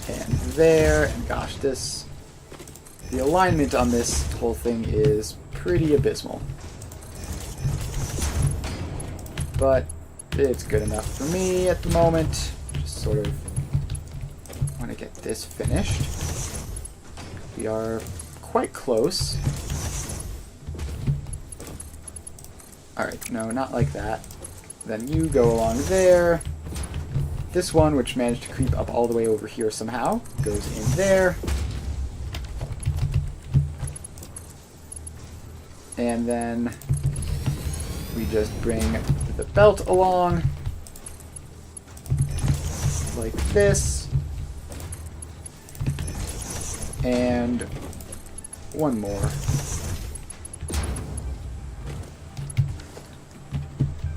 And there, and gosh, the alignment on this whole thing is pretty abysmal. But it's good enough for me at the moment. Just sort of want to get this finished. We are quite close. Alright, no, not like that. Then you go along there. This one, which managed to creep up all the way over here somehow, goes in there. And then we just bring the belt along like this. And one more.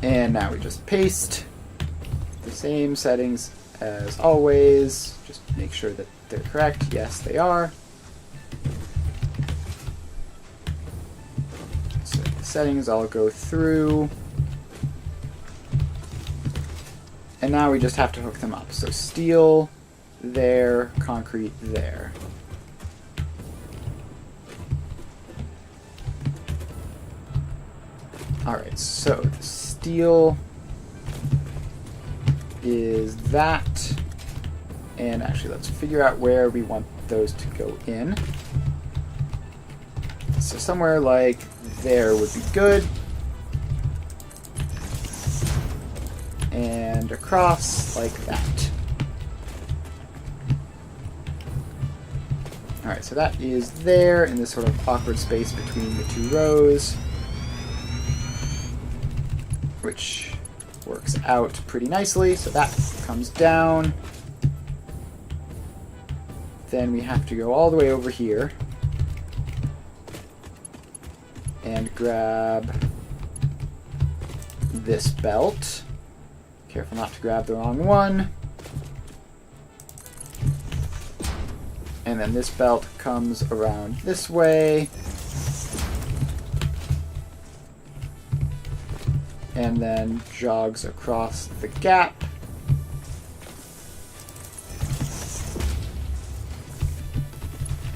And now we just paste the same settings as always. Just make sure that they're correct. Yes, they are. So the settings all go through. And now we just have to hook them up. So steel there, concrete there. Alright, so the steel is that. And actually, let's figure out where we want those to go in. So somewhere like there would be good. And across like that. Alright, so that is there in this sort of awkward space between the two rows, which works out pretty nicely. So that comes down. Then we have to go all the way over here and grab this belt. Careful not to grab the wrong one. And then this belt comes around this way. And then jogs across the gap.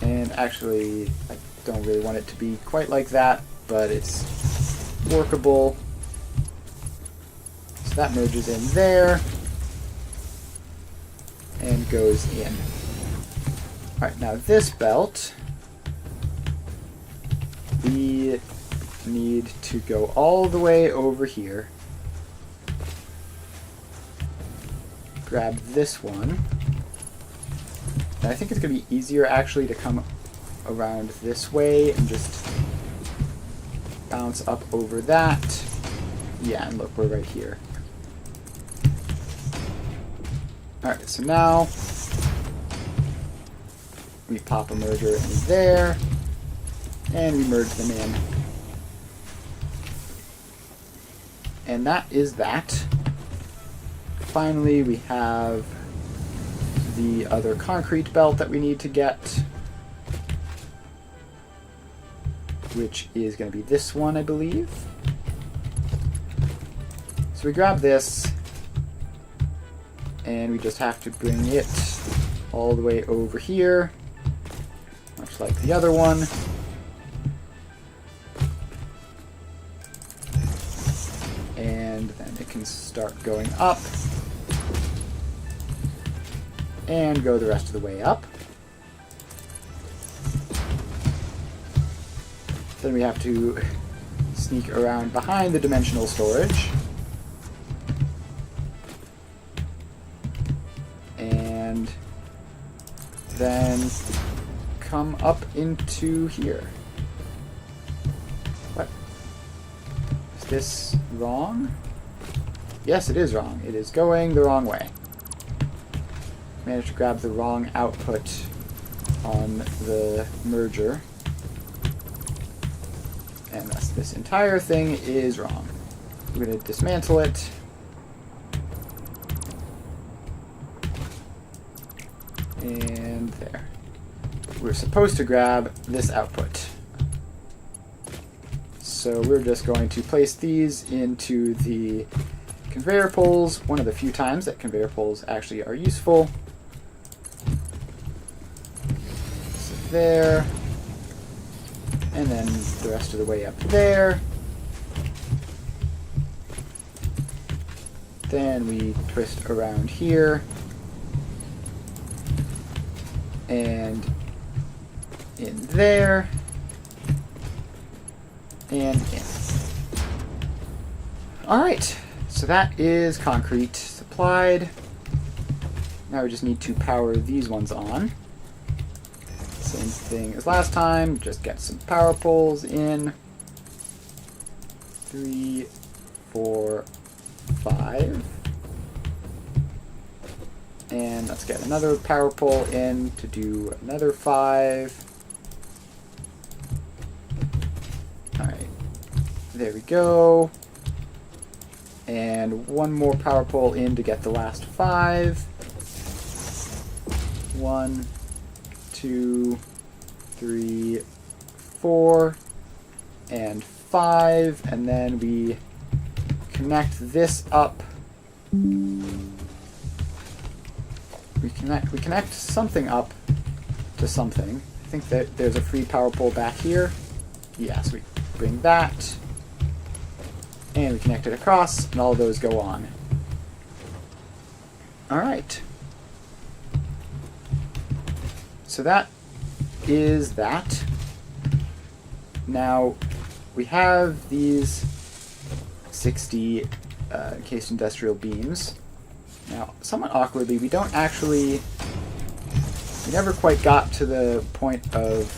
And actually, I don't really want it to be quite like that, but it's workable. So that merges in there and goes in. Alright, now this belt, we need to go all the way over here. Grab this one. And I think it's going to be easier actually to come around this way and just bounce up over that. Yeah, and look, we're right here. Alright, so now we pop a merger in there, and we merge them in. And that is that. Finally, we have the other concrete belt that we need to get, which is going to be this one, I believe. So we grab this, and we just have to bring it all the way over here, much like the other one. And then it can start going up and go the rest of the way up. Then we have to sneak around behind the dimensional storage. And then come up into here. What? Is this wrong? Yes, it is wrong. It is going the wrong way. Managed to grab the wrong output on the merger. And thus this entire thing is wrong. We're going to dismantle it. And there. We're supposed to grab this output. So we're just going to place these into the conveyor poles, one of the few times that conveyor poles actually are useful. So there. And then the rest of the way up there. Then we twist around here. And in there. And in. Alright, so that is concrete supplied. Now we just need to power these ones on. Same thing as last time, just get some power poles in. 3, 4, 5. And let's get another power pole in to do another 5. Alright, there we go. And one more power pole in to get the last 5. 1, 2, 3, 4, and 5. And then we connect this up. We connect something up to something. I think that there's a free power pole back here. Yes, we bring that. And we connect it across, and all of those go on. Alright. So that is that. Now, we have these 60 encased industrial beams. Now, somewhat awkwardly, we never quite got to the point of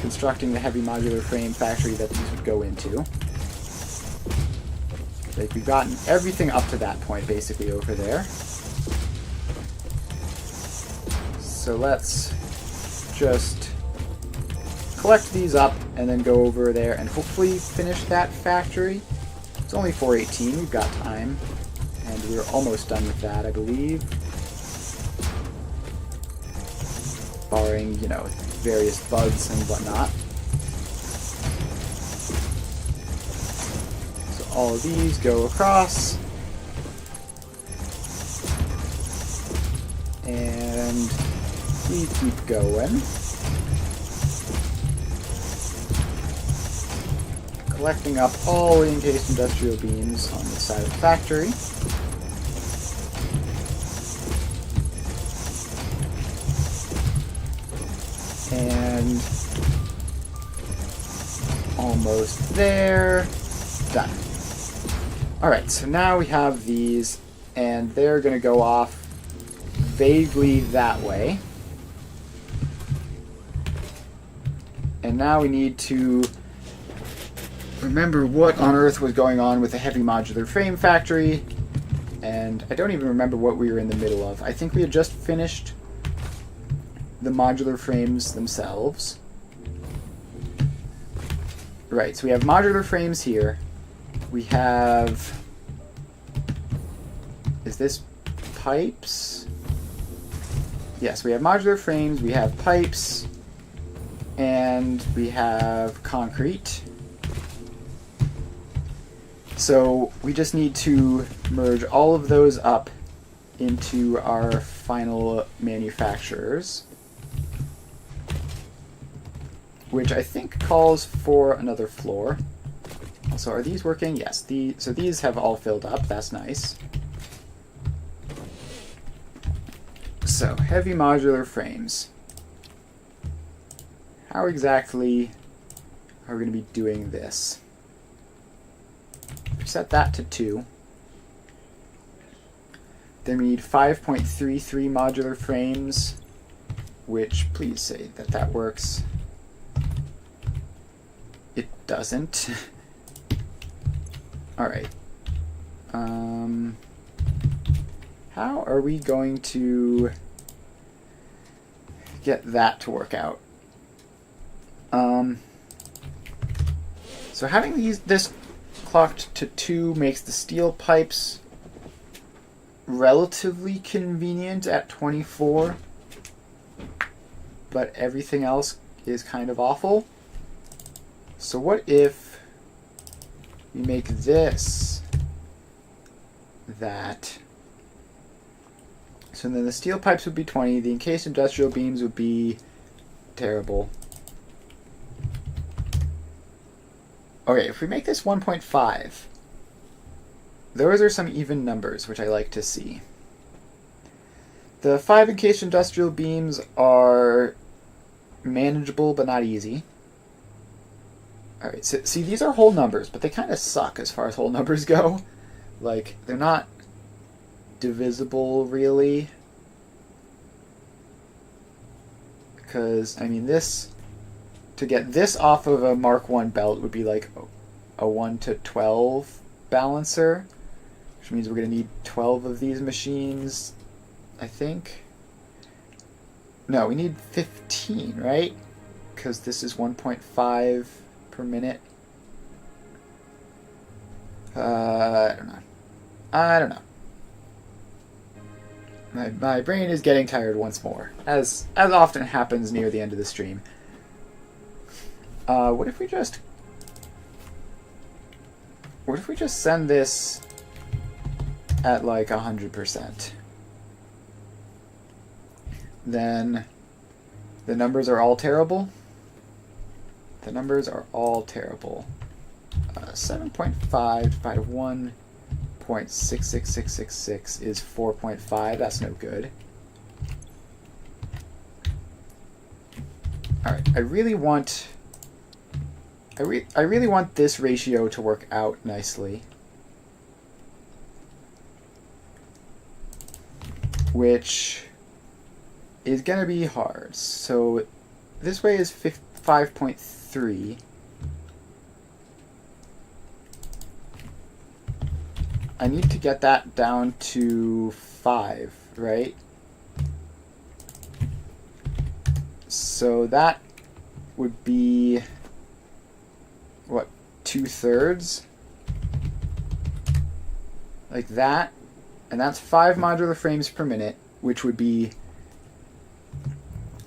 constructing the heavy modular frame factory that these would go into. Like, we've gotten everything up to that point, basically, over there. So let's just collect these up and then go over there and hopefully finish that factory. It's only 4:18, we've got time. And we're almost done with that, I believe. Barring, you know, various bugs and whatnot. So all of these go across. And we keep going. Collecting up all the encased industrial beams on the side of the factory. And almost there. Done. Alright, so now we have these, and they're going to go off vaguely that way. And now we need to remember what on earth was going on with the heavy modular frame factory. And I don't even remember what we were in the middle of. I think we had just finished the modular frames themselves. Right, so we have modular frames here. We have... Is this pipes? Yes, we have modular frames, we have pipes, and we have concrete. So we just need to merge all of those up into our final manufacturers, which I think calls for another floor. Also, are these working? Yes. So these have all filled up. That's nice. So, heavy modular frames. How exactly are we going to be doing this? We set that to 2. Then we need 5.33 modular frames, which, please say that that works. It doesn't. Alright. How are we going to get that to work out? So having this clocked to 2 makes the steel pipes relatively convenient at 24. but everything else is kind of awful. So what if we make this that? So then the steel pipes would be 20, the encased industrial beams would be terrible. Okay, if we make this 1.5, those are some even numbers, which I like to see. The 5 encased industrial beams are manageable, but not easy. Alright, so see, these are whole numbers, but they kind of suck as far as whole numbers go. Like, they're not divisible, really. Because, I mean, to get this off of a Mark 1 belt would be like a 1 to 12 balancer, which means we're going to need 12 of these machines, I think. No, we need 15, right? Because this is 1.5 per minute. I don't know. My brain is getting tired once more, as often happens near the end of the stream. What if we just send this at like 100%? Then the numbers are all terrible. The numbers are all terrible. 7.5 divided by 1.66666 is 4.5. That's no good. Alright, I really want this ratio to work out nicely. Which is going to be hard. So this way is 5.3. I need to get that down to 5, right? So that would be, what, 2/3? Like that. And that's 5 modular frames per minute, which would be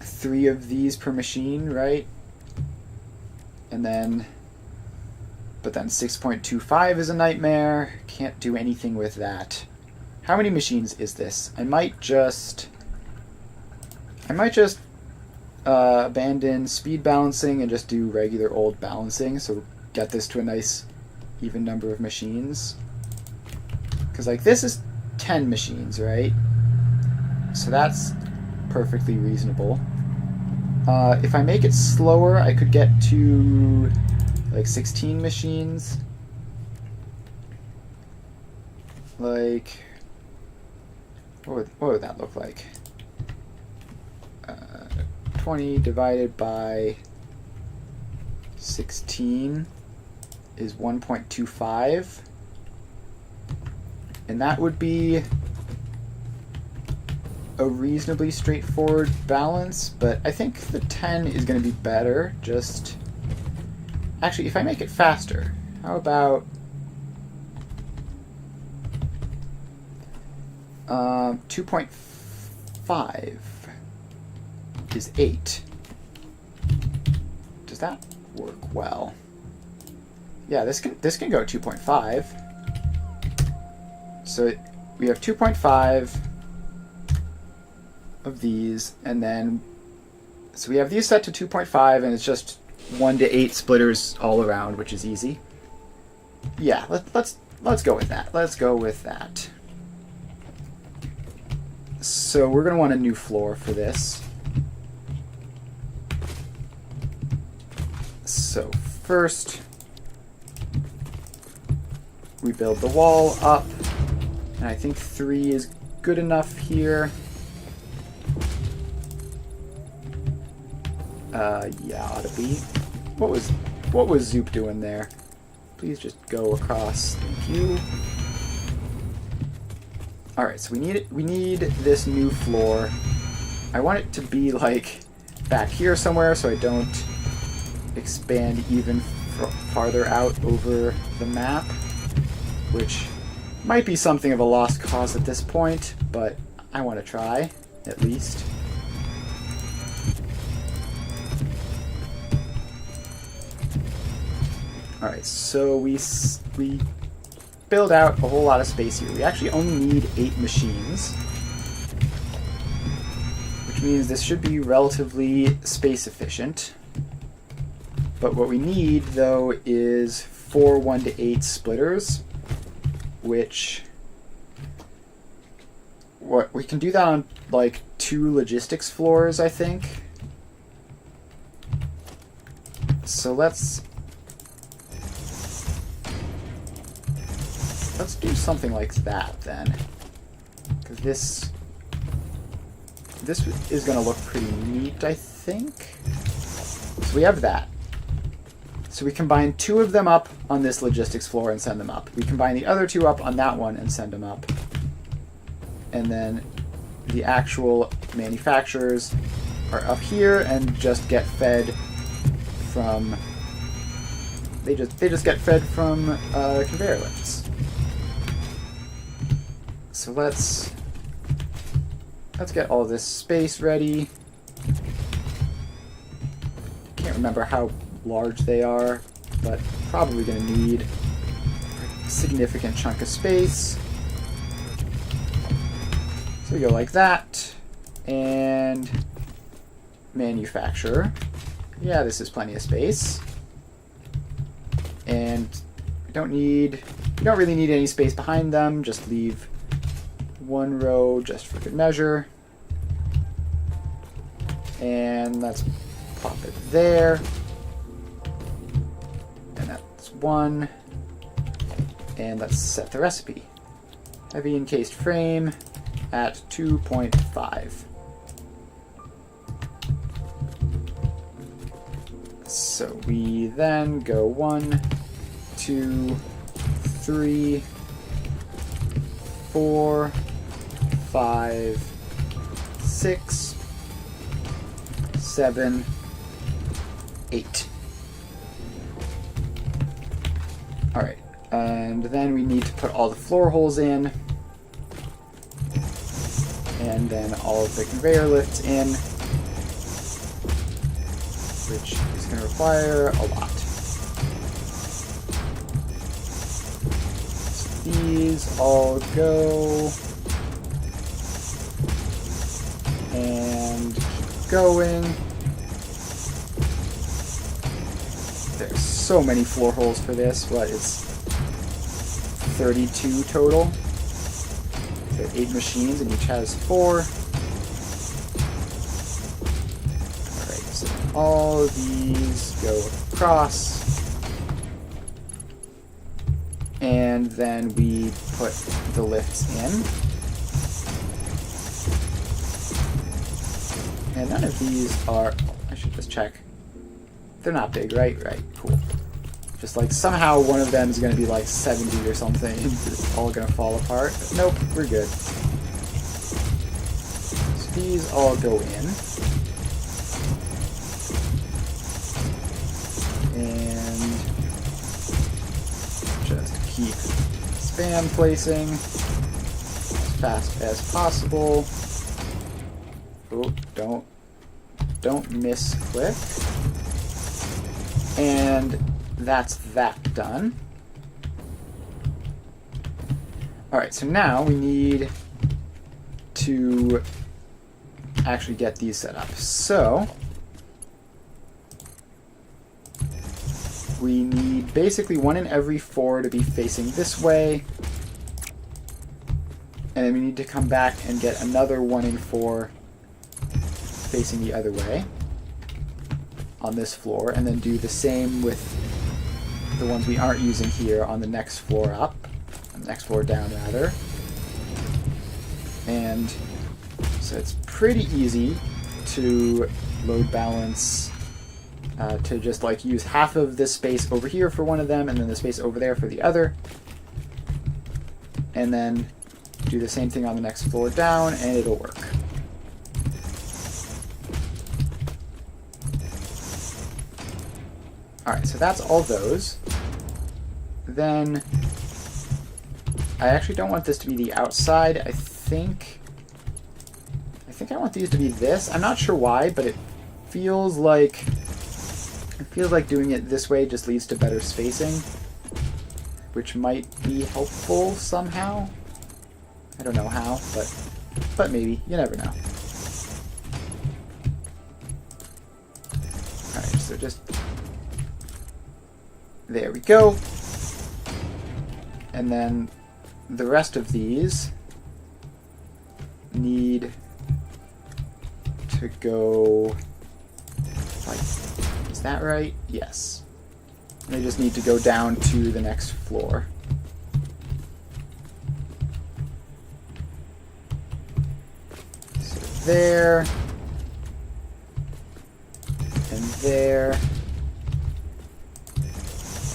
3 of these per machine, right? And then, but then 6.25 is a nightmare. Can't do anything with that. How many machines is this? I might just abandon speed balancing and just do regular old balancing, so get this to a nice even number of machines. Because like this is 10 machines, right? So that's perfectly reasonable. If I make it slower, I could get to like 16 machines. Like, what would that look like? 20 divided by 16 is 1.25. And that would be a reasonably straightforward balance, but I think the 10 is going to be better. Just actually, if I make it faster, how about 2.5 is 8. Does that work well? Yeah, this can go 2.5. So we have 2.5 of these, and then so we have these set to 2.5, and it's just 1 to 8 splitters all around, which is easy. Yeah, let's go with that. Let's go with that. So we're gonna want a new floor for this. So first, we build the wall up, and I think 3 is good enough here. Yeah, ought to be. What was Zoop doing there? Please just go across. Thank you. All right, so we need this new floor. I want it to be like back here somewhere, so I don't expand even farther out over the map, which might be something of a lost cause at this point, but I want to try at least. Alright, so we build out a whole lot of space here. We actually only need 8 machines, which means this should be relatively space efficient. But what we need, though, is 4 1-to-8 splitters, which we can do that on like 2 logistics floors, I think. So let's do something like that then, because this is going to look pretty neat, I think. So we have that. So we combine 2 of them up on this logistics floor and send them up. We combine the other 2 up on that one and send them up. And then the actual manufacturers are up here and just get fed from... They just get fed from conveyor lifts. So let's get all this space ready. Can't remember how large they are, but probably going to need a significant chunk of space. So we go like that, and manufacture. Yeah, this is plenty of space. And we don't really need any space behind them, just leave 1 row just for good measure. And let's pop it there. And that's 1. And let's set the recipe. Heavy encased frame at 2.5. So we then go 1, 2, 3, 4, 5, 6, 7, 8. Alright, and then we need to put all the floor holes in, and then all of the conveyor lifts in, which is going to require a lot. So these all go, and keep going. There's so many floor holes for this. What, it's 32 total? There are 8 machines and each has 4. Alright, so all these go across. And then we put the lifts in. And none of these are... I should just check. They're not big, right? Right, cool. Just like somehow one of them is going to be like 70 or something. It's all going to fall apart. But nope, we're good. So these all go in. And just keep span placing as fast as possible. Oh, don't miss click. And that's that done. Alright, so now we need to actually get these set up. So we need basically 1 in every 4 to be facing this way. And then we need to come back and get another 1 in 4 facing the other way on this floor, and then do the same with the ones we aren't using here on the next floor up, on the next floor down rather. And so it's pretty easy to load balance, to just like use half of this space over here for one of them and then the space over there for the other, and then do the same thing on the next floor down and it'll work. Alright, so that's all those. Then I actually don't want this to be the outside. I think I want these to be this. I'm not sure why, but it feels like It feels like doing it this way just leads to better spacing, which might be helpful somehow. I don't know how, but maybe. You never know. Alright, so just... there we go. And then the rest of these need to go... like, is that right? Yes. They just need to go down to the next floor. So there. And there.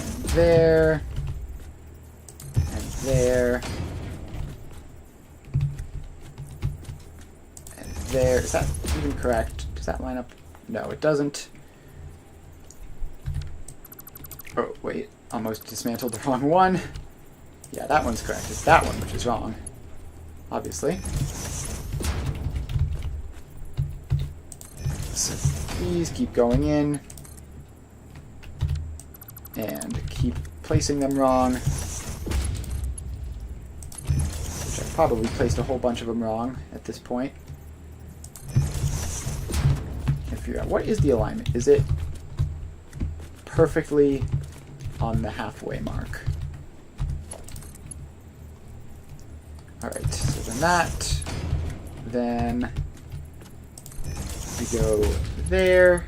And there. And there. And there. Is that even correct? Does that line up? No, it doesn't. Oh, wait. Almost dismantled the wrong one. Yeah, that one's correct. It's that one which is wrong. Obviously. So these keep going in. And keep placing them wrong. Which I probably placed a whole bunch of them wrong at this point. Can't figure out what is the alignment. Is it perfectly on the halfway mark? Alright, so then that, then we go there,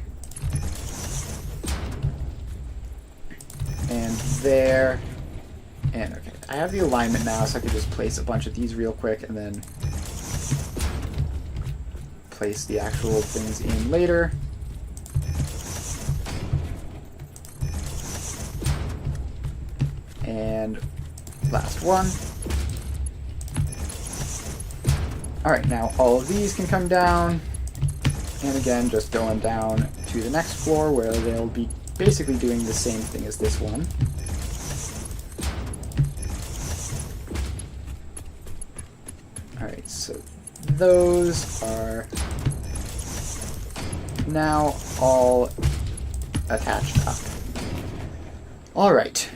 and there, and okay, I have the alignment now, so I can just place a bunch of these real quick and then place the actual things in later. And last one. Alright, now all of these can come down. And again, just going down to the next floor where they'll be basically doing the same thing as this one. Alright, so those are now all attached up. Alright.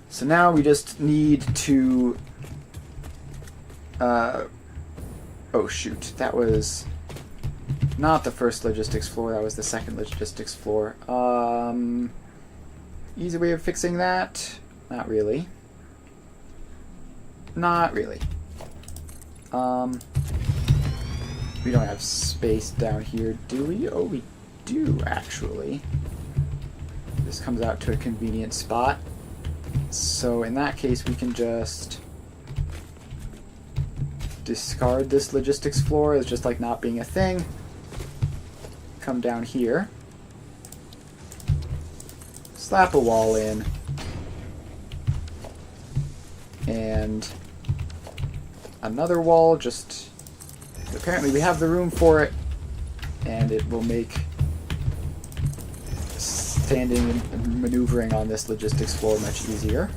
So now we just need to... oh shoot, that was not the first logistics floor, that was the second logistics floor. Easy way of fixing that? Not really. Not really. We don't have space down here, do we? Oh, we do, actually. This comes out to a convenient spot. So in that case, we can just discard this logistics floor as just like not being a thing. Come down here. Slap a wall in. And another wall, just... apparently we have the room for it, and it will make standing and maneuvering on this logistics floor much easier.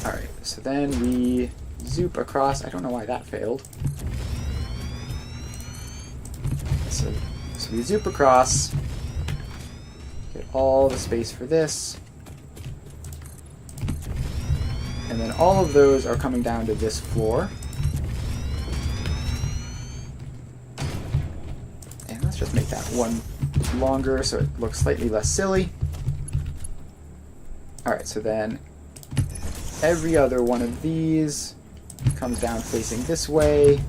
Alright, so then we zoop across. I don't know why that failed. So we zoop across, get all the space for this, and then all of those are coming down to this floor. And let's just make that one longer so it looks slightly less silly. Alright, so then every other one of these comes down facing this way.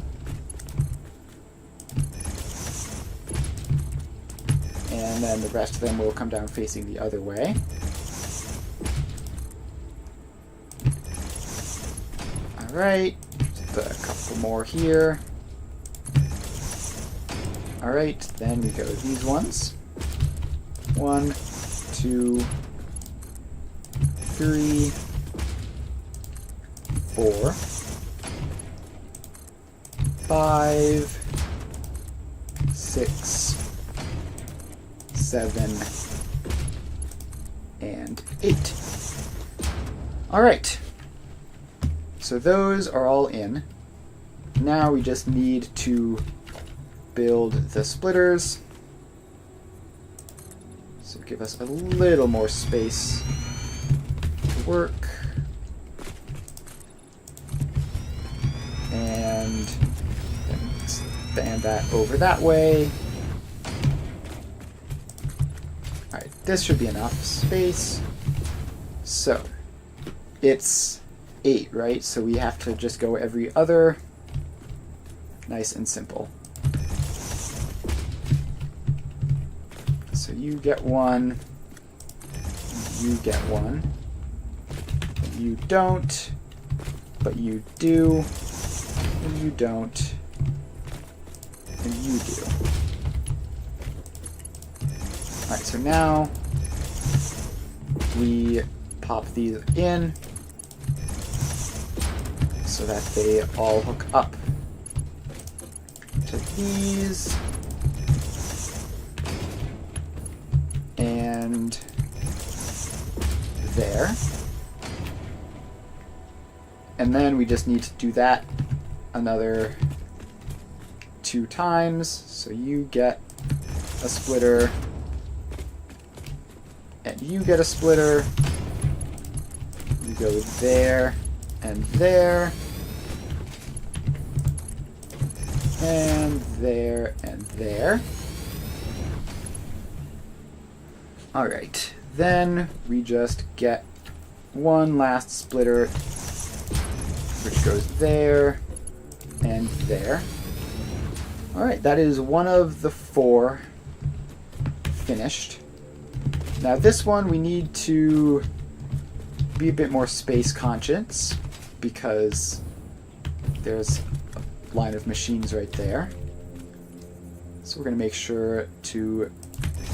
And then the rest of them will come down facing the other way. Alright, just a couple more here. Alright, then we go these ones. 1, 2, 3, 4, 5, 6, 7, and 8. Alright. So those are all in. Now we just need to build the splitters. So give us a little more space to work. And then expand that over that way. Alright, this should be enough space. So, it's 8, right? So we have to just go every other. Nice and simple. So you get 1, you get 1, you don't, but you do, and you don't, and you do. Alright, so now we pop these in so that they all hook up to these. And there. And then we just need to do that another 2 times. So you get a splitter, and you get a splitter. You go there, and there, and there, and there. Alright, then we just get one last splitter, which goes there and there. Alright, that is one of the 4 finished. Now this one we need to be a bit more space conscious because there's a line of machines right there. So we're going to make sure to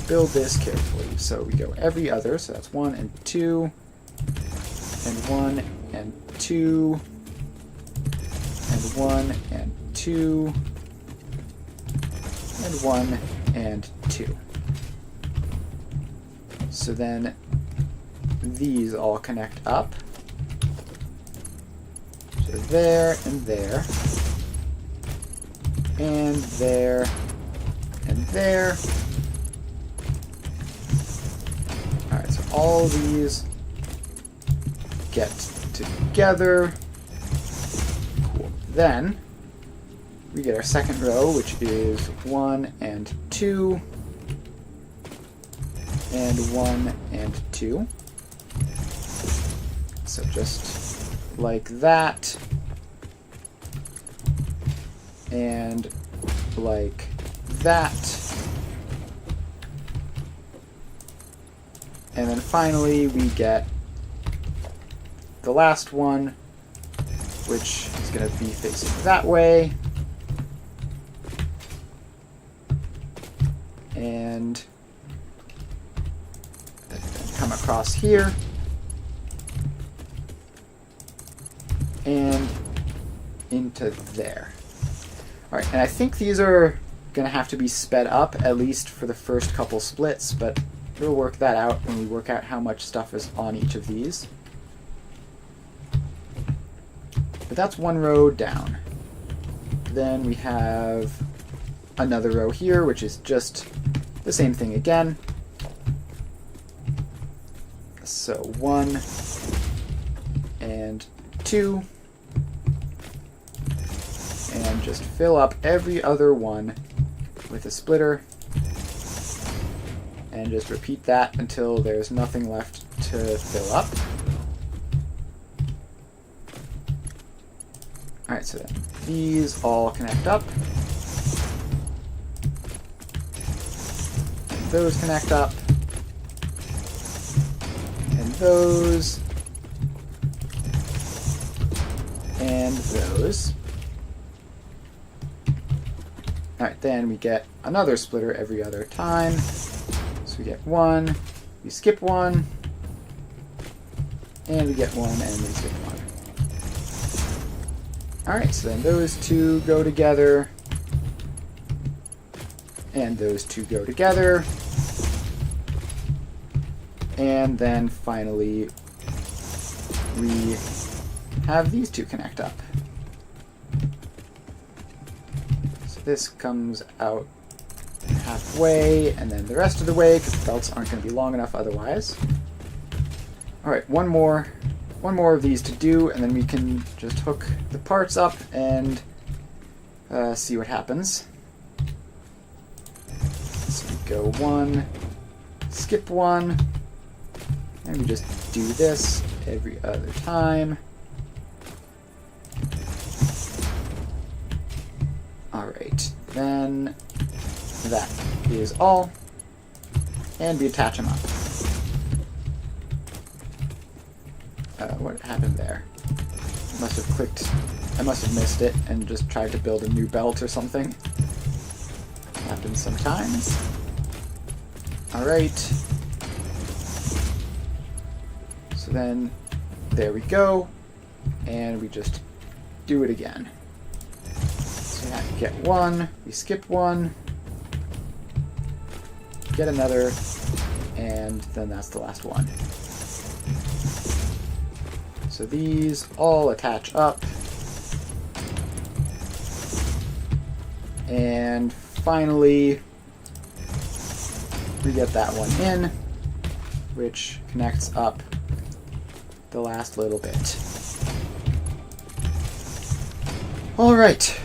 build this carefully. So we go every other, so that's 1 and 2, and 1 and 2, and 1 and 2, and 1 and 2. So then these all connect up. So there and there, and there, and there. Alright, so all these get together. Cool. Then we get our second row, which is 1 and 2, and 1 and 2. So just like that, and like that. And then finally we get the last one, which is going to be facing that way. And then come across here. And into there. Alright, and I think these are going to have to be sped up, at least for the first couple splits, but we'll work that out when we work out how much stuff is on each of these. But that's one row down. Then we have another row here, which is just the same thing again. So 1 and 2. And just fill up every other one with a splitter. And just repeat that until there's nothing left to fill up. Alright, so then these all connect up. And those connect up. And those. And those. Alright, then we get another splitter every other time. So we get 1, we skip 1, and we get 1, and we skip 1. Alright, so then those 2 go together, and those 2 go together, and then finally we have these 2 connect up. So This comes out halfway, and then the rest of the way, because the belts aren't going to be long enough otherwise. Alright, one more of these to do, and then we can just hook the parts up and see what happens. So we go one, skip one, and we just do this every other time. Alright, then that is all, and we attach them up. What happened there? I must have missed it and just tried to build a new belt or something. Happens sometimes. Alright. So then, there we go, and we just do it again. So we have to get one, we skip one, get another, and then that's the last one. So these all attach up. And finally, we get that one in, which connects up the last little bit. Alright,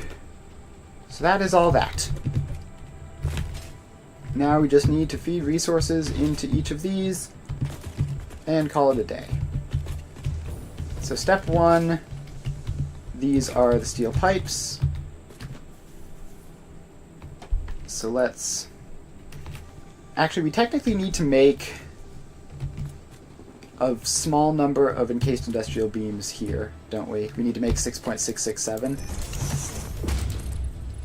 so that is all that. Now we just need to feed resources into each of these and call it a day. So step one, these are the steel pipes. So let's... Actually, we technically need to make a small number of encased industrial beams here, don't we? We need to make 6.667.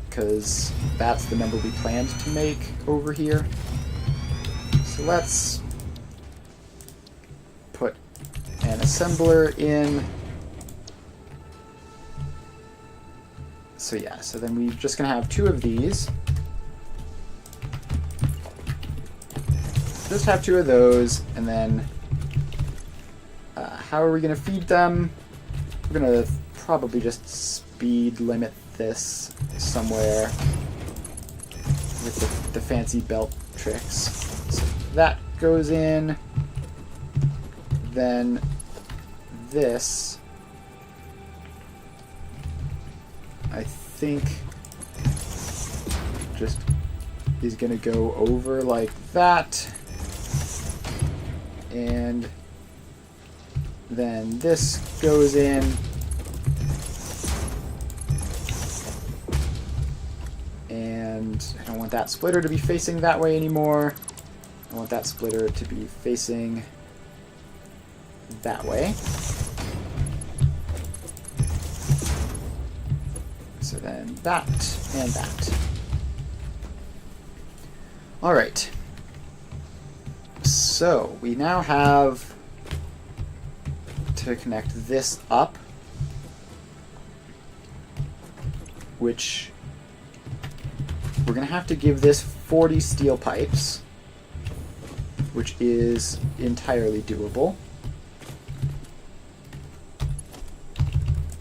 Because that's the number we planned to make over here. So let's put an assembler in. So yeah, so then we're just going to have two of these. Just have two of those, and then how are we going to feed them? We're going to probably just speed limit this somewhere with the fancy belt tricks. So that goes in. Then this, I think, just is going to go over like that. And then this goes in. And I don't want that splitter to be facing that way anymore. I want that splitter to be facing that way. So then that and that. Alright. So we now have to connect this up, which we're going to have to give this 40 steel pipes, which is entirely doable.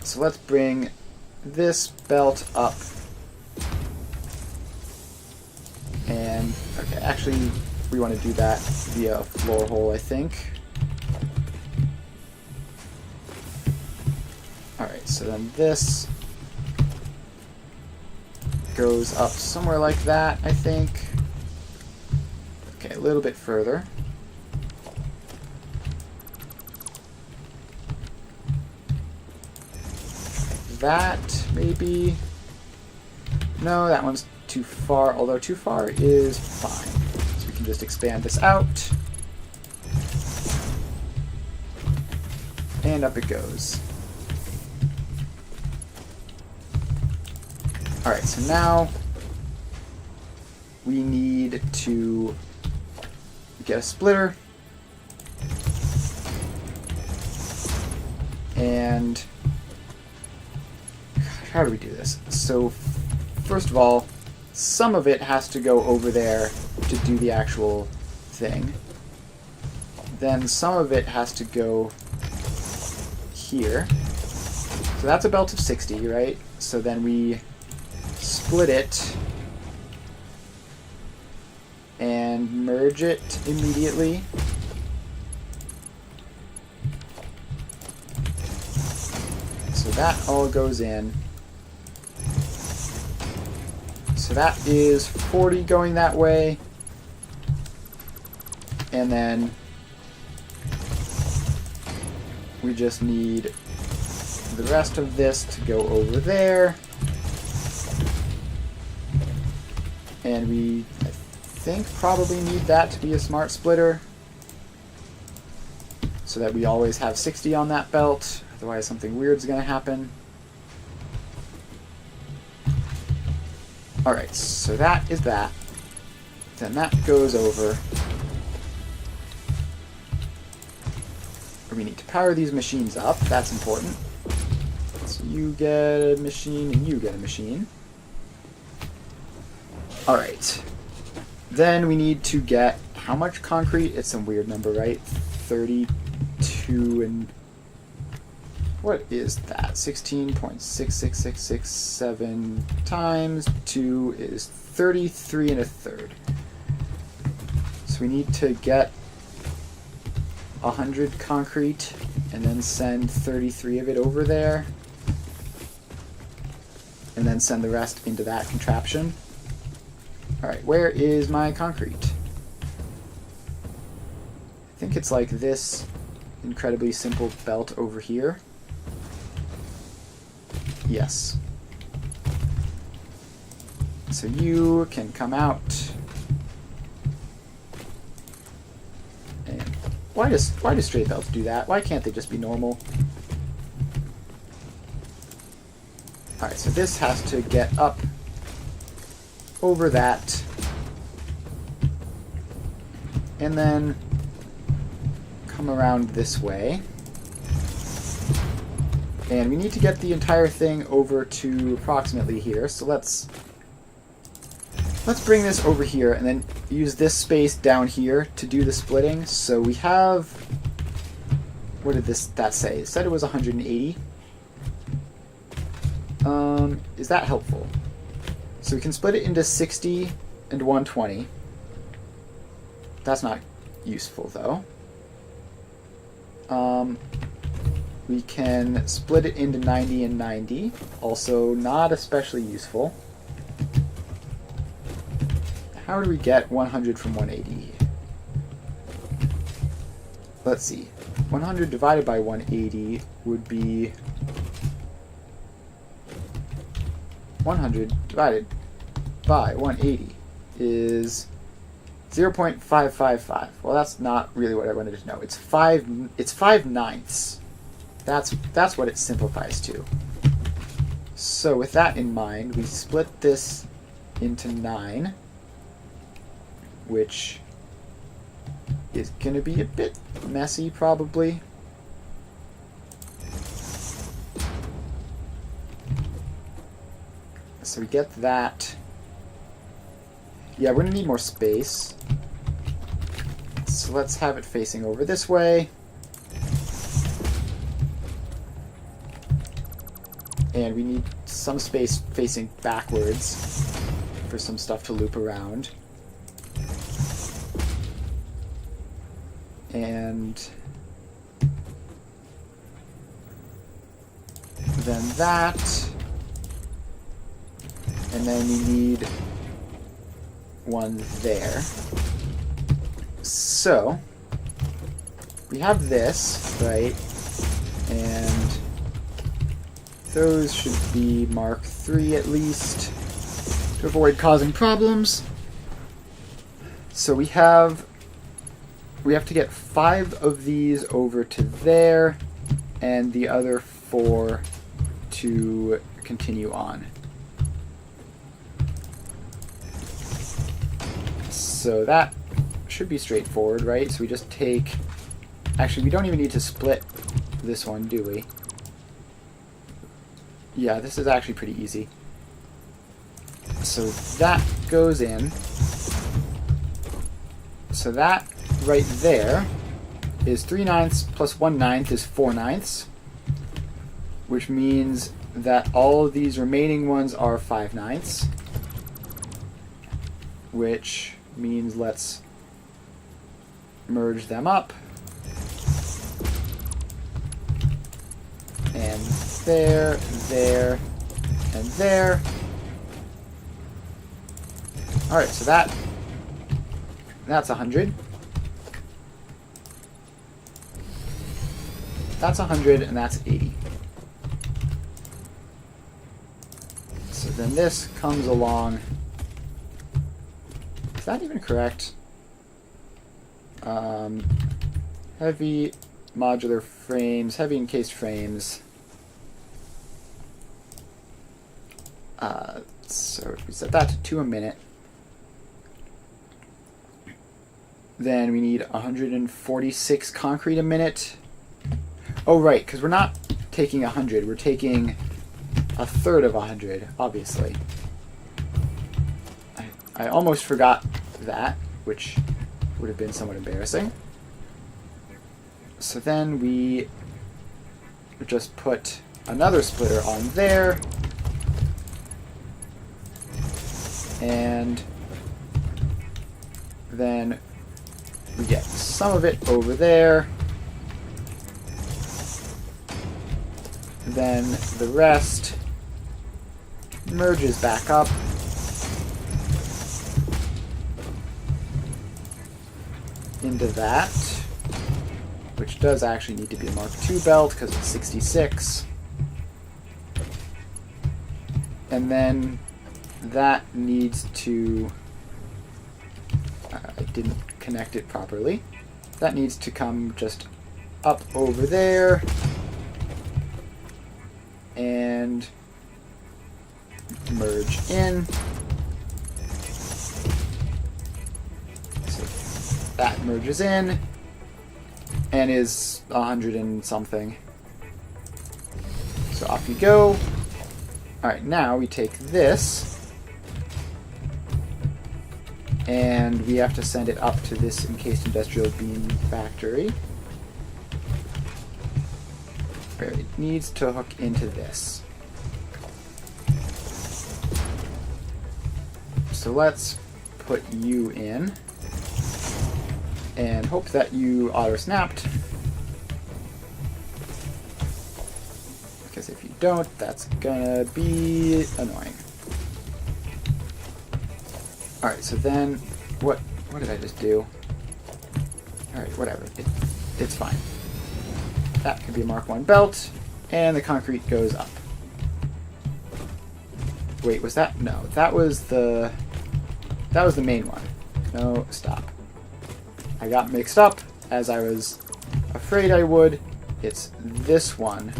So let's bring this belt up. And, okay, actually, we want to do that via a floor hole, I think. Alright, so then this goes up somewhere like that, I think. Okay, a little bit further. That, maybe. No, that one's too far, although too far is fine. So we can just expand this out. And up it goes. Alright, so now we need to get a splitter. And how do we do this? So first of all, some of it has to go over there to do the actual thing. Then some of it has to go here. So that's a belt of 60, right? So then we split it and merge it immediately. So that all goes in. So that is 40 going that way. And then we just need the rest of this to go over there. And we, I think, probably need that to be a smart splitter so that we always have 60 on that belt. Otherwise something weird's going to happen. Alright, so that is that. Then that goes over. We need to power these machines up. That's important. So you get a machine and you get a machine. Alright. Then we need to get how much concrete? It's some weird number, right? 32 and... what is that? 16.66667 times 2 is 33 and a third. So we need to get 100 concrete and then send 33 of it over there. And then send the rest into that contraption. Alright, where is my concrete? I think it's like this incredibly simple belt over here. Yes. So you can come out. And why do straight belts do that? Why can't they just be normal? Alright, so this has to get up over that. And then come around this way. And we need to get the entire thing over to approximately here. So let's bring this over here and then use this space down here to do the splitting. So we have, what did that say? It said it was 180. Is that helpful? So we can split it into 60 and 120. That's not useful though. We can split it into 90 and 90. Also not especially useful. How do we get 100 from 180? Let's see. 100 divided by 180 would be 100 divided by 180 is 0.555. Well, that's not really what I wanted to know. It's 5/9. That's what it simplifies to. So with that in mind, we split this into 9, which is going to be a bit messy probably. So we get that. Yeah, we're going to need more space. So let's have it facing over this way. And we need some space facing backwards for some stuff to loop around. And then that. And then we need one there. So we have this, right? And those should be Mark III at least to avoid causing problems. So we have to get 5 of these over to there and the other 4 to continue on. So that should be straightforward, right? So we just take... Actually, we don't even need to split this one, do we? Yeah, this is actually pretty easy. So that goes in. So that right there is 3/9 plus 1/9 is 4/9, which means that all of these remaining ones are 5/9, which means let's merge them up. And there, there, and there. Alright, so that's 100. That's 100, and that's 80. So then this comes along. Is that even correct? Heavy modular frames, heavy encased frames. So if we set that to 2 a minute, then we need 146 concrete a minute. Oh, right, because we're not taking 100, we're taking a third of 100, obviously. I almost forgot that, which would have been somewhat embarrassing. So then we just put another splitter on there, and then we get some of it over there, then the rest merges back up, into that, which does actually need to be a Mark II belt because it's 66. And then that needs to... I didn't connect it properly. That needs to come just up over there and merge in. So that merges in and is 100 and something. So off you go. Alright, now we take this and we have to send it up to this encased industrial beam factory, where it needs to hook into this. So let's put you in and hope that you auto-snapped, because if you don't, that's gonna be annoying. Alright, so then, what did I just do? Alright, whatever, it's fine. That could be a Mark I belt, and the concrete goes up. Wait, was that? No, that was the main one. No, stop. I got mixed up, as I was afraid I would. It's this one,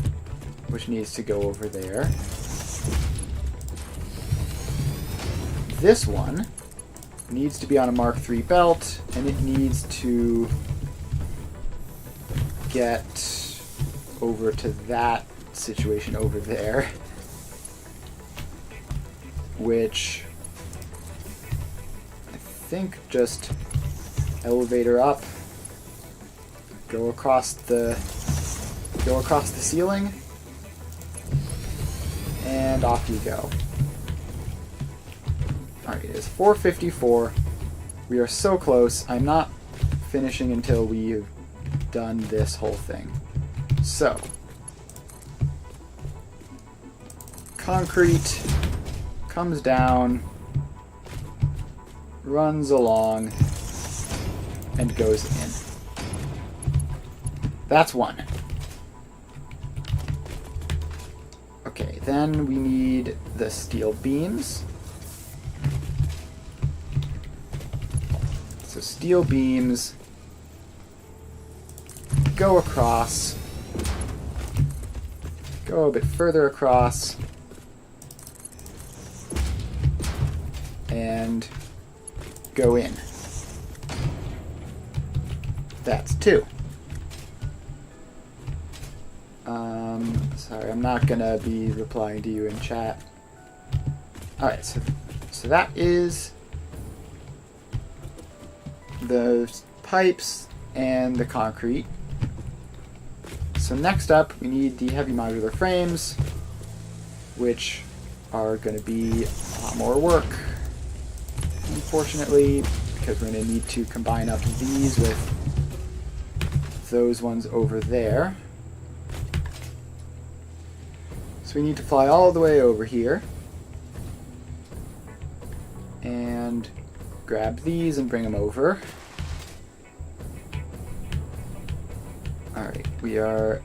which needs to go over there. This one needs to be on a Mark III belt, and it needs to get over to that situation over there, which I think just elevator up, go across the ceiling, and off you go. Alright, it is 4:54. We are so close. I'm not finishing until we've done this whole thing. So, concrete comes down, runs along, and goes in. That's one. Okay, then we need the steel beams. So steel beams go across, go a bit further across, and go in. That's two. Sorry, I'm not gonna be replying to you in chat. Alright, so that is the pipes and the concrete. So next up, we need the heavy modular frames. which are going to be a lot more work, unfortunately, because we're going to need to combine up these with those ones over there. So we need to fly all the way over here and grab these and bring them over. Alright, we're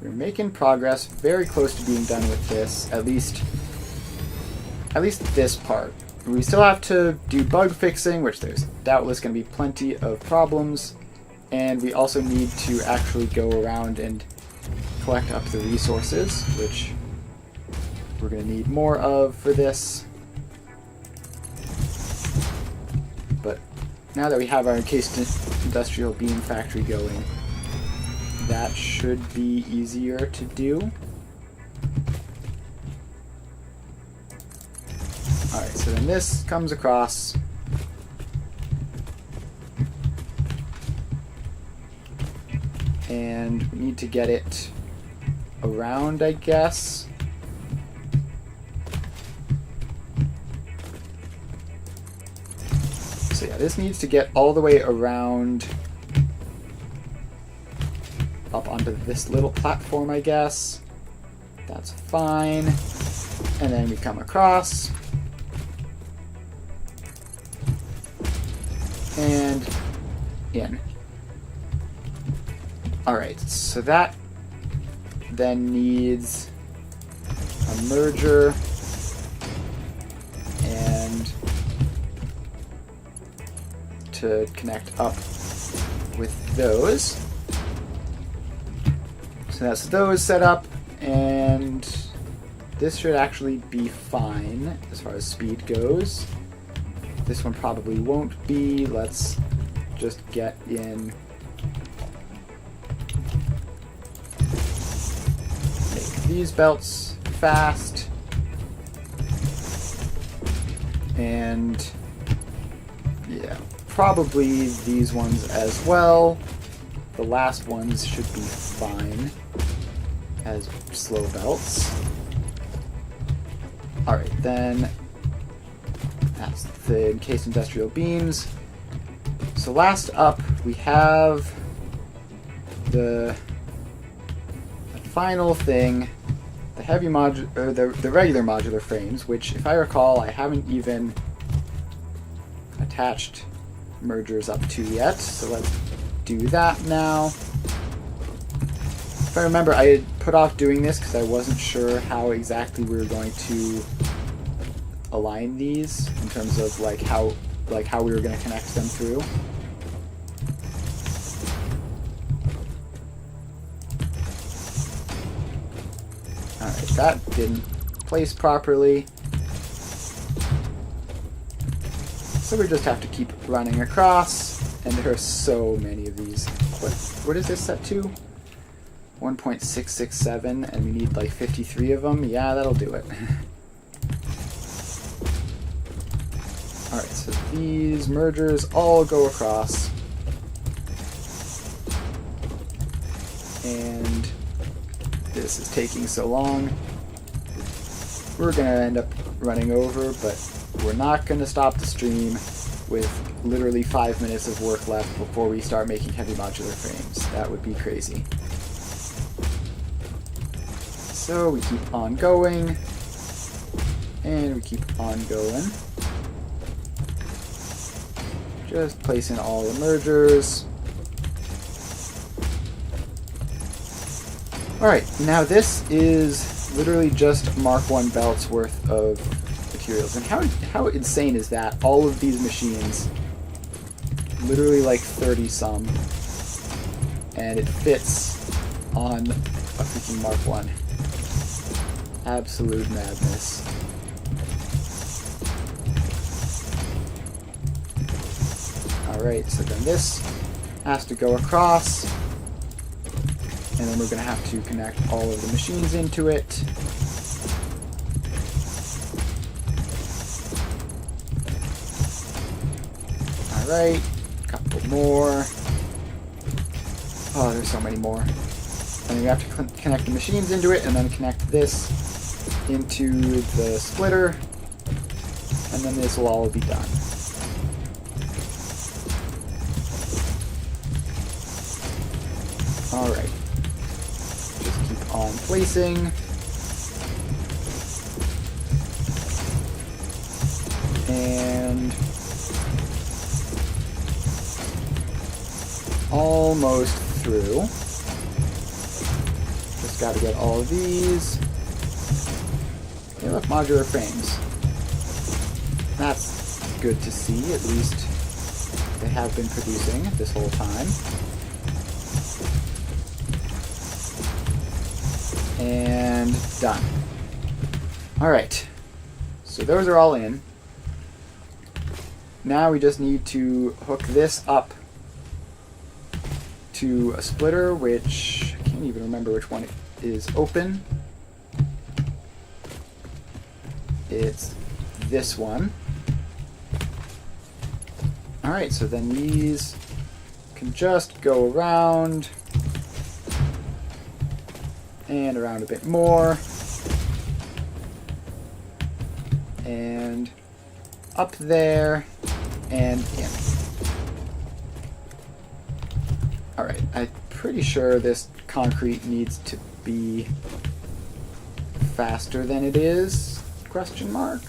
making progress, very close to being done with this, at least this part. We still have to do bug fixing, which there's doubtless going to be plenty of problems, and we also need to actually go around and collect up the resources, which we're going to need more of for this. But now that we have our Encased industrial beam factory going, that should be easier to do. Alright, so then this comes across. And we need to get it around, I guess. So yeah, this needs to get all the way around up onto this little platform, I guess. That's fine. And then we come across. And in. Alright, so that then needs a merger and to connect up with those. So that's those set up, and this should actually be fine as far as speed goes. This one probably won't be. Let's just get in. Make these belts fast. And yeah, probably these ones as well. The last ones should be fine as slow belts. Alright, then that's the encased industrial beams. So last up, we have the final thing, the heavy or the regular modular frames, which, if I recall, I haven't even attached mergers up to yet. So let's do that now. If I remember, I had put off doing this because I wasn't sure how exactly we were going to align these in terms of how we were going to connect them through. Alright, that didn't place properly. So we just have to keep running across, and there are so many of these. What is this set to? 1.667, and we need like 53 of them? Yeah, that'll do it. Alright, so these mergers all go across. And this is taking so long. We're going to end up running over, but we're not going to stop the stream with literally 5 minutes of work left before we start making heavy modular frames. That would be crazy. So we keep on going, and we keep on going. Just placing all the mergers. Alright, now this is literally just Mark 1 belts worth of materials. And how insane is that? All of these machines, literally like 30 some, and it fits on a freaking Mark 1. Absolute madness. Alright, so then this has to go across, and then we're going to have to connect all of the machines into it. Alright, a couple more. Oh, there's so many more. And then we have to connect the machines into it, and then connect this into the splitter, and then this will all be done. Alright. Just keep on placing. And almost through. Just got to get all of these. Hey, look, modular frames. That's good to see. At least they have been producing this whole time. And done. Alright. So those are all in. Now we just need to hook this up to a splitter, which I can't even remember which one is open. It's this one. Alright, so then these can just go around and around a bit more. And up there and in. Alright, I'm pretty sure this concrete needs to be faster than it is, question mark.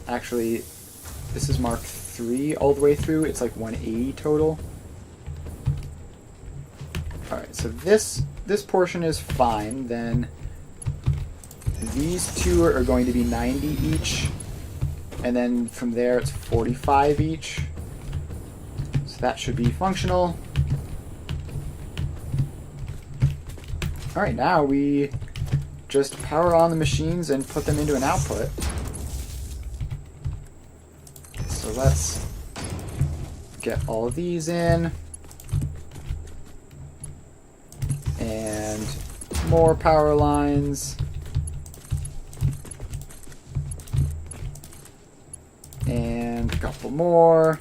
Actually, this is Mark 3 all the way through. It's like 180 total. Alright, so this portion is fine. Then these two are going to be 90 each. And then from there it's 45 each. So that should be functional. Alright, now we just power on the machines and put them into an output. So let's get all of these in. And more power lines. And a couple more.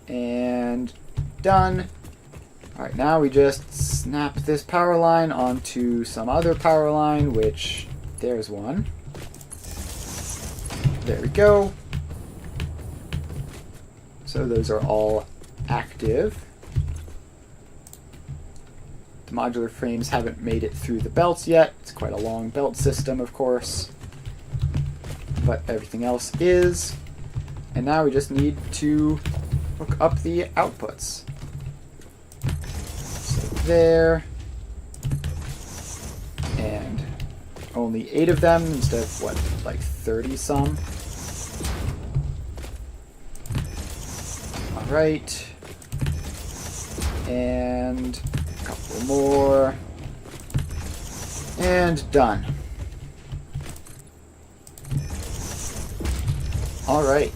And done. Alright, now we just snap this power line onto some other power line, which there's one. There we go. So those are all active. The modular frames haven't made it through the belts yet. It's quite a long belt system, of course. But everything else is. And now we just need to hook up the outputs. So there. And only 8 of them instead of, what, like 30 some? Alright. And a couple more. And done. Alright.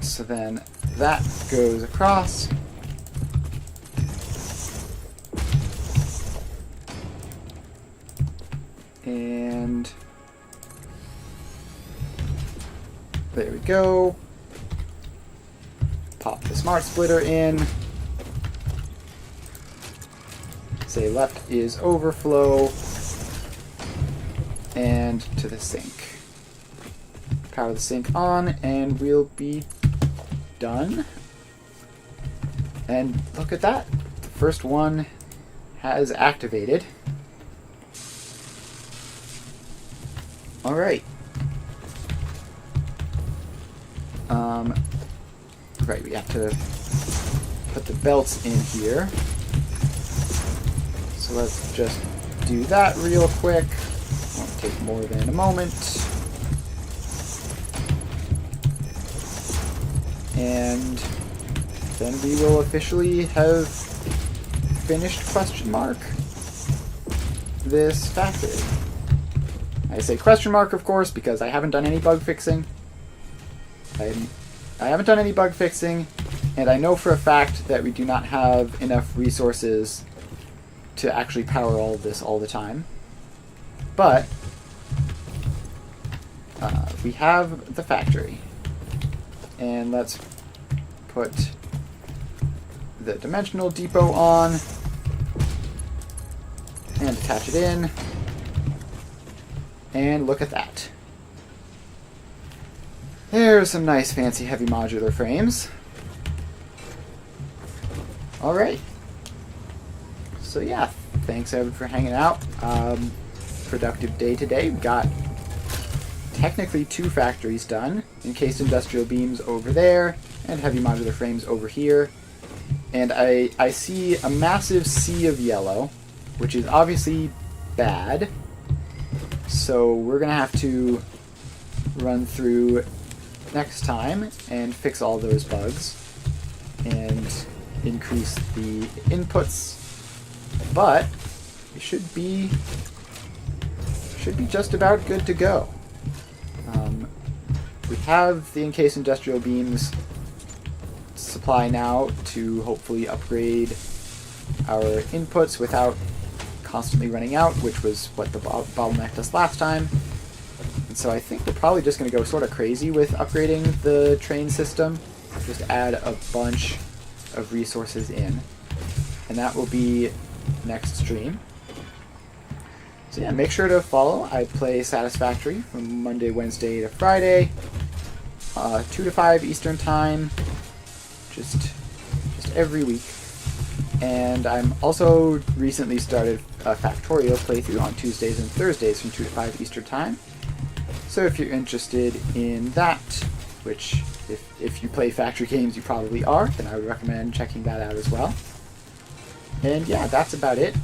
So then that goes across. And there we go. Pop the smart splitter in. Say left is overflow. And to the sink. Power the sink on and we'll be done. And look at that. The first one has activated. Alright. Right, we have to put the belts in here. So let's just do that real quick. Won't take more than a moment. And then we will officially have finished question mark this factory. I say question mark, of course, because I haven't done any bug fixing. I haven't done any bug fixing, and I know for a fact that we do not have enough resources to actually power all of this all the time. But we have the factory. And let's put the dimensional depot on and attach it in. And look at that. There's some nice fancy heavy modular frames. Alright. So yeah, thanks everyone for hanging out. Productive day today. We got technically 2 factories done. Encased industrial beams over there, and heavy modular frames over here. And I see a massive sea of yellow, which is obviously bad. So we're going to have to run through next time and fix all those bugs and increase the inputs. But it should be just about good to go. We have the encased industrial beams supply now to hopefully upgrade our inputs without constantly running out, which was what the bottlenecked us last time. And so I think we're probably just going to go sort of crazy with upgrading the train system. Just add a bunch of resources in. And that will be next stream. So yeah, make sure to follow. I play Satisfactory from Monday, Wednesday to Friday, 2 to 5 Eastern Time, just every week. And I'm also recently started a Factorial playthrough on Tuesdays and Thursdays from 2 to 5 Eastern Time. So if you're interested in that, which if you play factory games you probably are, then I would recommend checking that out as well. And yeah, that's about it.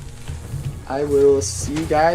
I will see you guys